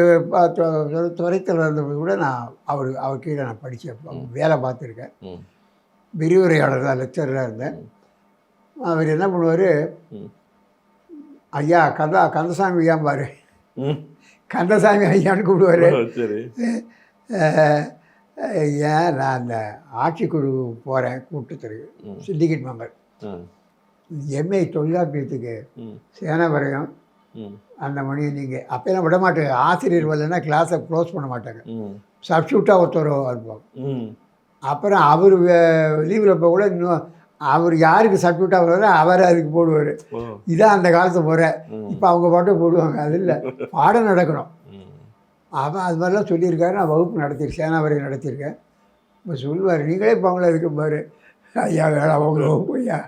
துறைத்தில் இருந்தபோது கூட நான் அவர் கீழே நான் படித்தேன், வேலை பார்த்துருக்கேன். விரிவுரையாளர் தான், லெக்சராக இருந்தேன். அவர் என்ன பண்ணுவார், ஐயா கந்தசாமி ஐயா பாரு, கந்தசாமி ஐயான்னு கூப்பிடுவார். ஏன் நான் அந்த ஆட்சிக்குழு போகிறேன் கூட்டத்திற்கு, சிண்டிகேட் மெம்பர், எம்ஏ தொழிலாளத்துக்கு சேனவரையும் அந்த மணி நீங்கள் அப்போலாம் விட மாட்டாங்க. ஆசிரியர் வரலன்னா கிளாஸை க்ளோஸ் பண்ண மாட்டாங்க, சப்ஸ்டியூட்டாக ஒருத்தர் இருப்பாங்க. அப்புறம் அவர் லீவில் போக கூட இன்னும் அவர் யாருக்கு சப்ஸ்டியூட்டாக வர்றாரோ அவர் அதுக்கு போடுவார். இதான் அந்த காலத்து முறை. இப்போ அவங்க பாட்டும் போடுவாங்க. அது இல்லை, பாடம் நடக்கணும். அவன் அது மாதிரிலாம் சொல்லியிருக்காரு. நான் வகுப்பு நடத்தியிருக்கேன், சேனாவரை நடத்தியிருக்கேன். இப்போ சொல்லுவார், நீங்களே இப்போ அவங்கள இருக்கும் பாரு, ஐயா வேலை அவங்க வகுப்பு ஐயா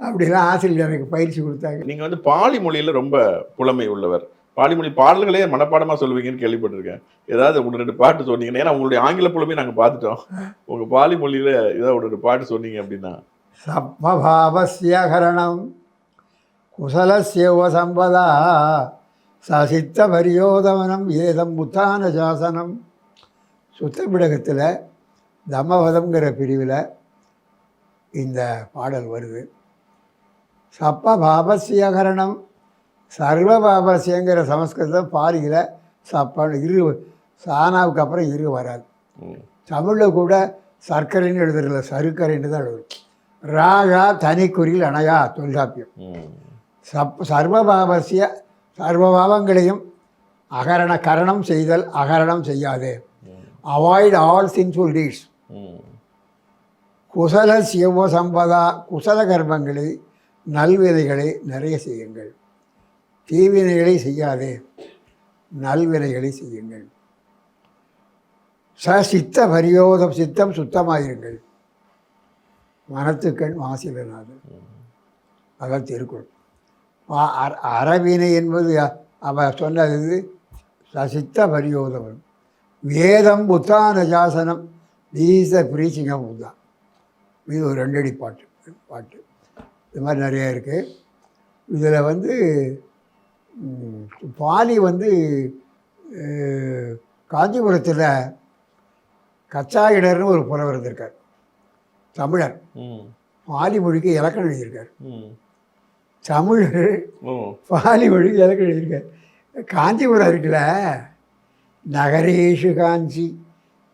அப்படிலாம் ஆசிரியர் எனக்கு பயிற்சி கொடுத்தாங்க. நீங்கள் வந்து பாலி மொழியில் ரொம்ப புலமை உள்ளவர். பாலிமொழி பாடல்களே மனப்பாடமாக சொல்லுவீங்கன்னு கேள்விப்பட்டிருக்கேன். ஏதாவது 1-2 பாட்டு சொன்னீங்கன்னா, ஏன்னா உங்களுடைய ஆங்கில புலமையை நாங்கள் பார்த்துட்டோம். உங்கள் பாலி மொழியில் ஏதாவது 1-2 பாட்டு சொன்னீங்க அப்படின்னா. சப்பபாவஸ்யகரணம் குசலஸ்ய உபசம்பதா சசித்த பரியோதவனம் ஏதம் புத்தான சாசனம். சுத்தபிடகத்தில் தம்மபதம்ங்கிற பிரிவில் இந்த பாடல் வருது. சப்பபாவஸ்யகரணம், சர்வபாபசியங்கிற சமஸ்கிருதம் பாலியில் சப்பான்னு சானாவுக்கு அப்புறம் வராது. தமிழில் கூட சர்க்கரைன்னு எழுதுறதில்ல, சருக்கரைன்னு தான் எழுதும். ராகா தனிக்குறியில் அணையா தொல்காப்பியம். சர்வபாபசிய, சர்வபாவங்களையும் கரணம் செய்தல், அகரணம் செய்யாதே. Avoid all sinful deeds. குசல சிவ சம்பதா, குசல கர்மங்களை நல்வினைகளை நிறைய செய்யுங்கள். தீவினைகளை செய்யாதே, நல்வினைகளை செய்யுங்கள். சித்த பரியோதம், சித்தம் சுத்தமாயிருங்கள். மனத்துக்கண் வாசிலனாது. அதான் திருக்குறள். அறவினை என்பது அவர் சொன்னது சித்த பரியோதம். வேதம் புத்தான சாசனம், தீச பிரீச்சிங்கம் புத்தா. இது ஒரு 2 அடி பாட்டு. இது மாதிரி நிறையா இருக்குது. இதில் வந்து பாலி வந்து காஞ்சிபுரத்தில் கச்சாயிடர்னு ஒரு புலவர் இருந்திருக்கார், தமிழர். பாலி மொழிக்கு இலக்கணம் எழுதியிருக்கார். தமிழர் பாலி மொழிக்கு இலக்கணம் எழுதியிருக்கார். காஞ்சிபுரம் இருக்குல்ல, நகரேஷு காஞ்சி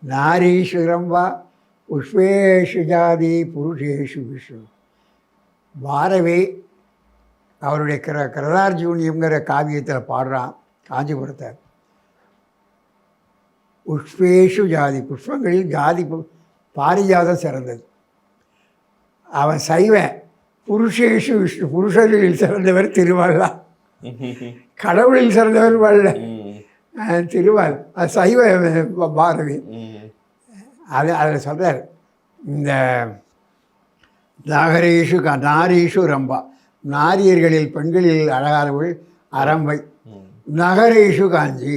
நாரீஷு ரம்பா புஷ்பேஷு ஜாதி புருஷேஷு விஷ்ணு. பாரவி அவருடைய கிரதார்ஜுனியம்ங்கிற காவியத்தில் பாடுறான் காஞ்சிபுரத்தை. புஷ்பேஷு ஜாதி, புஷ்பங்களில் ஜாதி பாரிஜாதம் சிறந்தது. அவன் சைவன். புருஷேஷு விஷ்ணு, புருஷர்களில் சிறந்தவர் திருவாளா, கடவுளில் சிறந்தவர் வாழ திருவாள். அது சைவ பாரவி. அதில் சொல்கிறார், இந்த நகரேஷு நாரீஷு ரம்பா, நாரியர்களில் பெண்களில் அழகானவள் அரம்பை. நகரேஷு காஞ்சி,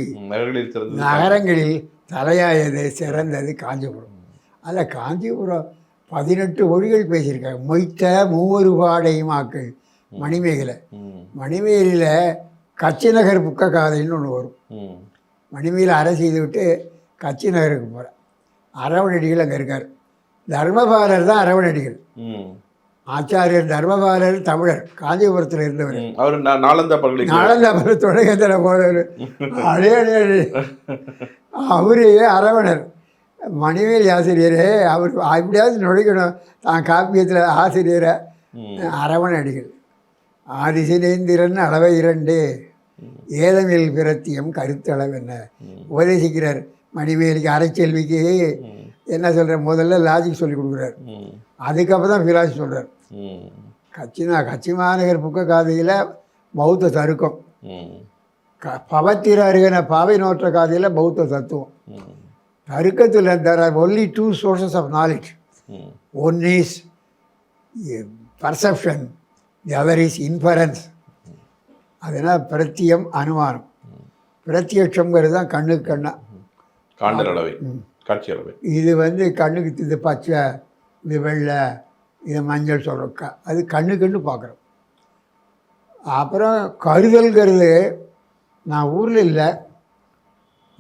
நகரங்களில் தலையாயது சிறந்தது காஞ்சிபுரம். அதில் காஞ்சிபுரம் 18 மொழிகள் பேசியிருக்காங்க. மொய்த்த 3 பாடையுமாக்கள் மணிமேகலை. ம். மணிமேகலையில் கட்சி நகர் புக்க காதைன்னு ஒன்று வரும். ம். மணிமேகலை அரை செய்து விட்டு கட்சி நகருக்கு போகிறேன். அரவணடிகள் அங்கே இருக்கார். தர்மபாலர் தான் அரவணடிகள். ம். ஆச்சாரியர் தர்மபாலர் தமிழர், காஞ்சிபுரத்தில் இருந்தவர். அவர் நாலந்தா பல்கலைக்கழகம். நாலந்தா தொடக்கத்தில் போகிறவர். அடே அவரே அரவணர். மணிவேலி ஆசிரியரே அவர் எப்படியாவது நுழைக்கணும் தான் காப்பியத்தில் ஆசிரியரை. அரவணடிகள் ஆதிசினேந்திரன் அளவை 2 ஏதமில் பிரத்தியம் கருத்தளவு என்ன உபதேசிக்கிறார். மணிவேலிக்கு அரைச்செல்விக்கு என்ன சொல்கிற முதல்ல லாஜிக் சொல்லி கொடுக்குறார். அதுக்கப்புறம் தான் ஃபிலாசபி சொல்கிறார். கட்சி மாநகர் புக்க காதையில் பௌத்த தருக்கம், பவத்திர அருகன பாவை நோற்ற காதையில் பௌத்த தத்துவம். தருக்கத்தில் there are only 2 sources of knowledge. One is perception, the other is inference. அதனால் பிரத்தியம் அனுமானம். பிரத்யட்சங்கிறது தான் கண்ணுக்கு கண்ணா காண்டல் அளவை, காட்சி அளவை. இது கண்ணுக்கு இது பச்சை, இது வெள்ளை, இது மஞ்சள் சொல்கிறோம். அது கண்ணுக்குன்னு பார்க்குறோம். அப்புறம் கருதல்கிறது நான் ஊரில் இல்லை,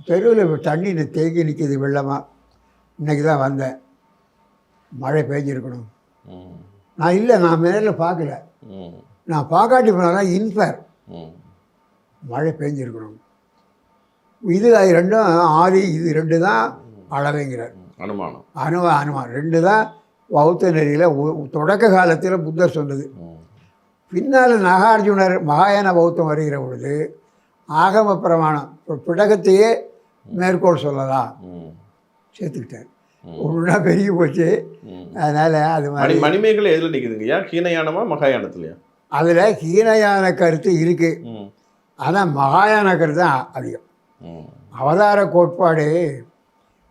தெருவில் தண்ணி தேங்கி நிற்கிது வெள்ளமாக. இன்றைக்கி தான் வந்தேன், மழை பெஞ்சிருக்கணும். நான் இல்லை, நான் நேரில் பார்க்கல. நான் பார்க்காட்டி போனாலும் இன்ஃபர் மழை பெஞ்சிருக்கணும். இது ரெண்டும் ஆதி, இது 2 தான் அளவைங்கிறார். அனுமானம் அனுமானம் 2 தான் பௌத்த நெறியில் தொடக்க காலத்தில் புத்தர் சொன்னது. பின்னால் நாகார்ஜுனர் மகாயான பௌத்தம் வருகிற பொழுது ஆகம பிரமாணம் பிடகத்தையே மேற்கோள் சொல்லலாம் சேர்த்துக்கிட்டார். ஒன்றுனா பெரிய போச்சு. அதனால் அது மாதிரி மணிமேகலை எதில் நிற்குதுங்க? ஏன் ஹீனயானமா மகாயானத்துலையா? அதில் ஹீனயான கருத்து இருக்குது, ஆனால் மகாயான கருத்து தான் அதிகம். அவதார கோட்பாடு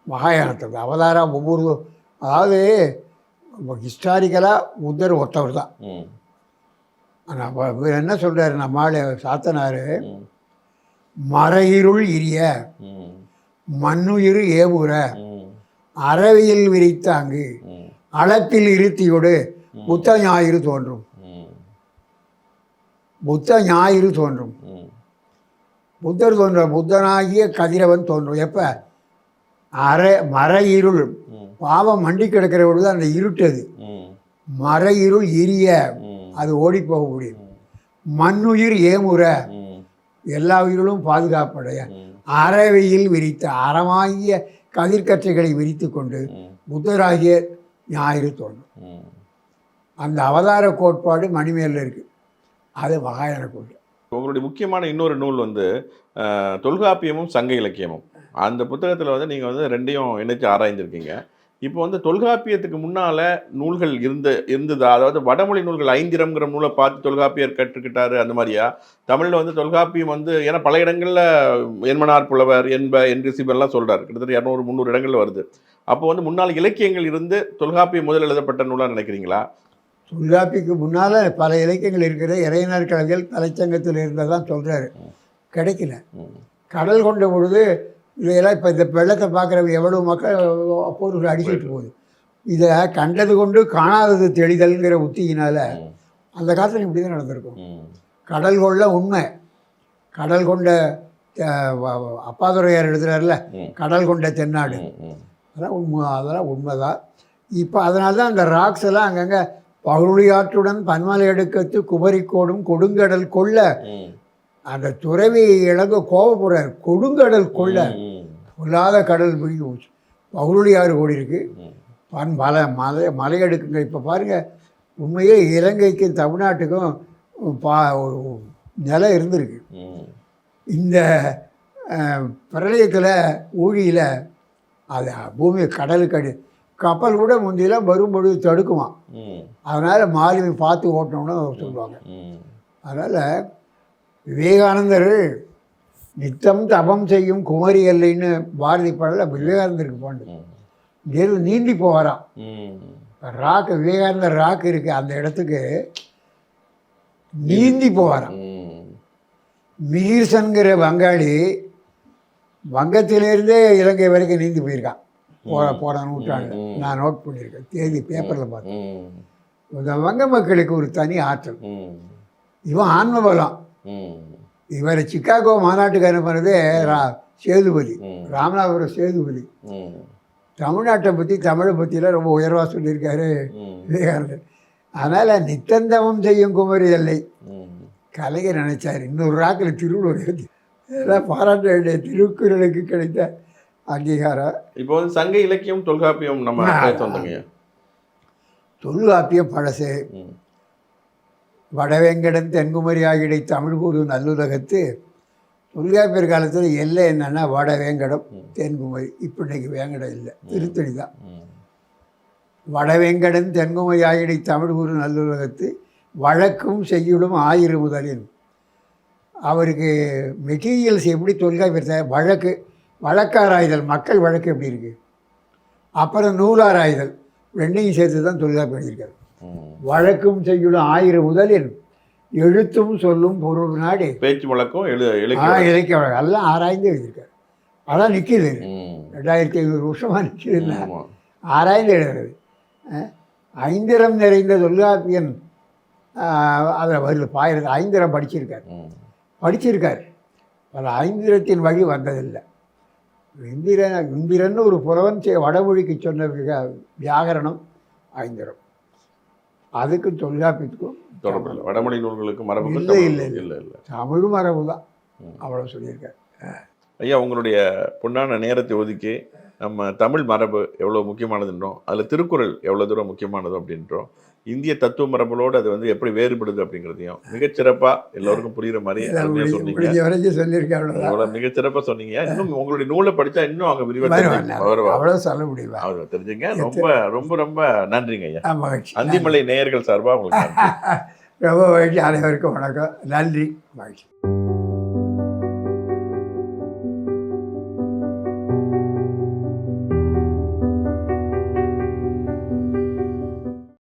மகாயானத்தில் அவதாரம் ஒவ்வொரு, அதாவது ஹிஸ்டாரிக்கலாக புத்தர் ஒருத்தவர் தான். ஆனால் என்ன சொல்கிறார் நம்மால் சாத்தனார், மறையிருள் இரிய மண்ணுயிர் ஏவுற அறவியில் விரித்தாங்கு அளப்பில் இருத்தியோடு புத்த ஞாயிறு தோன்றும். புத்த ஞாயிறு தோன்றும். புத்தர் தோன்றும், புத்தனாகிய கதிரவன் தோன்றும். எப்போ? மறையிருள் பாவம் மண்டி கிடக்கிற பொழுது அந்த இருட்டது மறையிருள் இரிய, அது ஓடி போக முடியும். மண்ணுயிர் ஏமுற, எல்லா உயிர்களும் பாதுகாப்படைய அறவையில் விரித்த அறமாகிய கதிர்கற்றைகளை விரித்து கொண்டு புத்தராகிய ஞாயிறு தோன்றும். அந்த அவதார கோட்பாடு மணிமேலில் இருக்குது. அது மகாயான கோட்பாடு. உங்களுடைய முக்கியமான இன்னொரு நூல் தொல்காப்பியமும் சங்க இலக்கியமும். அந்த புத்தகத்தில் நீங்கள் ரெண்டையும் இணைச்சு ஆராய்ந்திருக்கீங்க. இப்போ தொல்காப்பியத்துக்கு முன்னால் நூல்கள் இருந்ததா? அதாவது வடமொழி நூல்கள் 5 நூலை பார்த்து தொல்காப்பியர் கற்றுக்கிட்டாரு அந்த மாதிரியா? தமிழில் தொல்காப்பியம் ஏன்னா பல இடங்களில் என்மனார் புலவர் என்று சிபர்லாம் சொல்கிறார். கிட்டத்தட்ட 200-300 இடங்களில் வருது. அப்போ முன்னால் இலக்கியங்கள் இருந்து தொல்காப்பியம் முதல் எழுதப்பட்ட நூலாக நினைக்கிறீங்களா? தொல்காப்பிக்கு முன்னால் பல இலக்கியங்கள் இருக்கிற இறையனார் கலைஞர் தலைச்சங்கத்தில் இருந்ததான் சொல்கிறாரு. கிடைக்கல. கடல் கொண்ட பொழுது இதெல்லாம் இப்போ இந்த வெள்ளத்தை பார்க்குறவங்க எவ்வளோ மக்கள் போர்கள் அடிச்சுட்டு போகுது. இதை கண்டது கொண்டு காணாதது தெளிதல்ங்கிற உத்தியினால் அந்த காலத்தில் இப்படி தான் நடந்திருக்கும். கடல் கொள்ள உண்மை, கடல் கொண்ட அப்பாதுரையார் எழுதுறாருல, கடல் கொண்ட தென்னாடு, அதெல்லாம் உண்மைதான். இப்போ அதனால தான் அந்த ராக்ஸ் எல்லாம் அங்கங்கே பகுளியாற்றுடன் பன்மலை அடுக்கத்து குமரிக்கோடும் கொடுங்கடல் கொள்ள, அந்த துறவி இழங்க கோவப்படுறார். கொடுங்கடல் கொள்ள, பொல்லாத கடல் பிடிக்க போச்சு. பகுளியாறு ஓடி இருக்கு, மலையடுக்குங்க. இப்போ பாருங்கள், உண்மையே இலங்கைக்கும் தமிழ்நாட்டுக்கும் ஒரு நிலம் இருந்திருக்கு. இந்த பிரளயத்தில் ஊழியில் அது பூமி கடலுக்கு கப்பல் கூட முந்தியெல்லாம் வரும்பொழுது தடுக்குமா. அதனால் மாலுமி பார்த்து ஓட்டணும்னு சொல்லுவாங்க. அதனால் விவேகானந்தர் நித்தம் தபம் செய்யும் குமரி எல்லைன்னு பாரதி பாடல விவேகானந்தருக்கு பாண்டு இங்கேருந்து நீந்தி போகிறான். ராக்கு விவேகானந்தர் ராக்கு இருக்கு, அந்த இடத்துக்கு நீந்தி போகிறான். மீர்சன்கிற வங்காளி வங்கத்திலேருந்தே இலங்கை வரைக்கும் நீந்தி போயிருக்கான் போன நூற்றாண்டு. நான் நோட் பண்ணியிருக்கேன், தேதி பேப்பரில் பார்த்தேன். இந்த வங்க மக்களுக்கு ஒரு தனி ஆற்றல். இவன் ஆன்மபலம். ம். இவரை சிக்காகோ மாநாட்டுக்கு அனுப்புனதே சேதுபதி, ம். ராமநாதபுரம் சேதுபதி. ம். தமிழ்நாட்டை பற்றி தமிழை பற்றிலாம் ரொம்ப உயர்வாக சொல்லியிருக்காரு ம். விவேகானந்தர். அதனால் நித்தந்தமம் செய்யும் குமரி எல்லை ம். கலைஞர் நினைச்சார் இன்னொரு ராக்கில் திருவள்ளுவர் எழுதி இதெல்லாம் பாராட்ட வேண்டிய திருக்குறளுக்கு கிடைத்த அங்கீகாரம். இப்போ வந்து சங்க இலக்கியம் தொல்காப்பியம் நம்ம சொந்தங்க. தொல்காப்பியம் பழசு. ம். வடவேங்கடன் தென்குமரி ஆகிய தமிழ் கூறு நல்லுலகத்து தொல்காப்பியர் காலத்தில் எல்லை என்னன்னா வடவேங்கடம் தென்குமரி. இப்போ இன்னைக்கு வேங்கடம் இல்லை, திருத்தணி தான். ம். வடவேங்கடன் தென்குமரி ஆகிய தமிழ் கூறு நல்லுலகத்து வழக்கும் செய்யுளும் ஆயிரம் முதலின். அவருக்கு மெட்டீரியல்ஸ் எப்படி தொல்காப்பியர் வழக்கு, வழக்காராய்தல், மக்கள் வழக்கு எப்படி இருக்குது, அப்புறம் நூலாராய்தல், ரெண்டையும் சேர்த்து தான் தொல்காப்பியம் எழுதியிருக்காரு. ம். வழக்கும் செய்யுளும் ஆயிரம் முதலில் எழுத்தும் சொல்லும் பொருள் நாடி பேச்சு வழக்கம் இலக்கிய வழக்கம் எல்லாம் ஆராய்ந்து எழுதியிருக்காரு. அதான் நிற்கிது. ம். 2500 வருஷமாக நிற்கிதுன்னா ஆமா. ஆராய்ந்து எழுதுறது. ஐந்திரம் நிறைந்த தொல்காப்பியன் அதில் வருது பாயிரது. ஐந்திரம் படிச்சிருக்கார். ம். படிச்சிருக்கார். பல ஐந்திரத்தின் வழி வந்ததில்லை. இந்திரன் ஒரு புலவன் வடமொழிக்கு சொன்ன வியாகரணம் ஐந்திரம். அதுக்கு தொல்காப்பியத்துக்கும் தொடர்பு இல்லை. வடமொழி நூல்களுக்கு மரபு இல்லை இல்லை இல்லை இல்லை. தமிழ் மரபு தான். அவ்வளோ சொல்லியிருக்காரு. ஐயா, உங்களுடைய பொன்னான நேரத்தை ஒதுக்கி நம்ம தமிழ் மரபு எவ்வளோ முக்கியமானதுன்றோம், அதில் திருக்குறள் எவ்வளோ தூரம் முக்கியமானது அப்படின்றோம், இந்திய தத்துவ மரபுகளோடு அது வந்து எப்படி வேறுபடுது அப்படிங்கிறதையும் மிகச்சிறப்பாக எல்லோருக்கும் புரியுற மாதிரி சொன்னீங்க. சொல்லியிருக்காரு. மிகச்சிறப்பாக சொன்னீங்க. இன்னும் உங்களுடைய நூலை படித்தா இன்னும் அங்கே விரிவாக அவ்வளோ சொல்ல முடியுமா அவர் தெரிஞ்சுங்க. ரொம்ப ரொம்ப ரொம்ப நன்றிங்க ஐயா. மகிழ்ச்சி. அந்திமலை நேயர்கள் சார்பாக உங்களுக்கு நன்றி. ரொம்ப மகிழ்ச்சி. அனைவருக்கும் வணக்கம். நன்றி. மகிழ்ச்சி.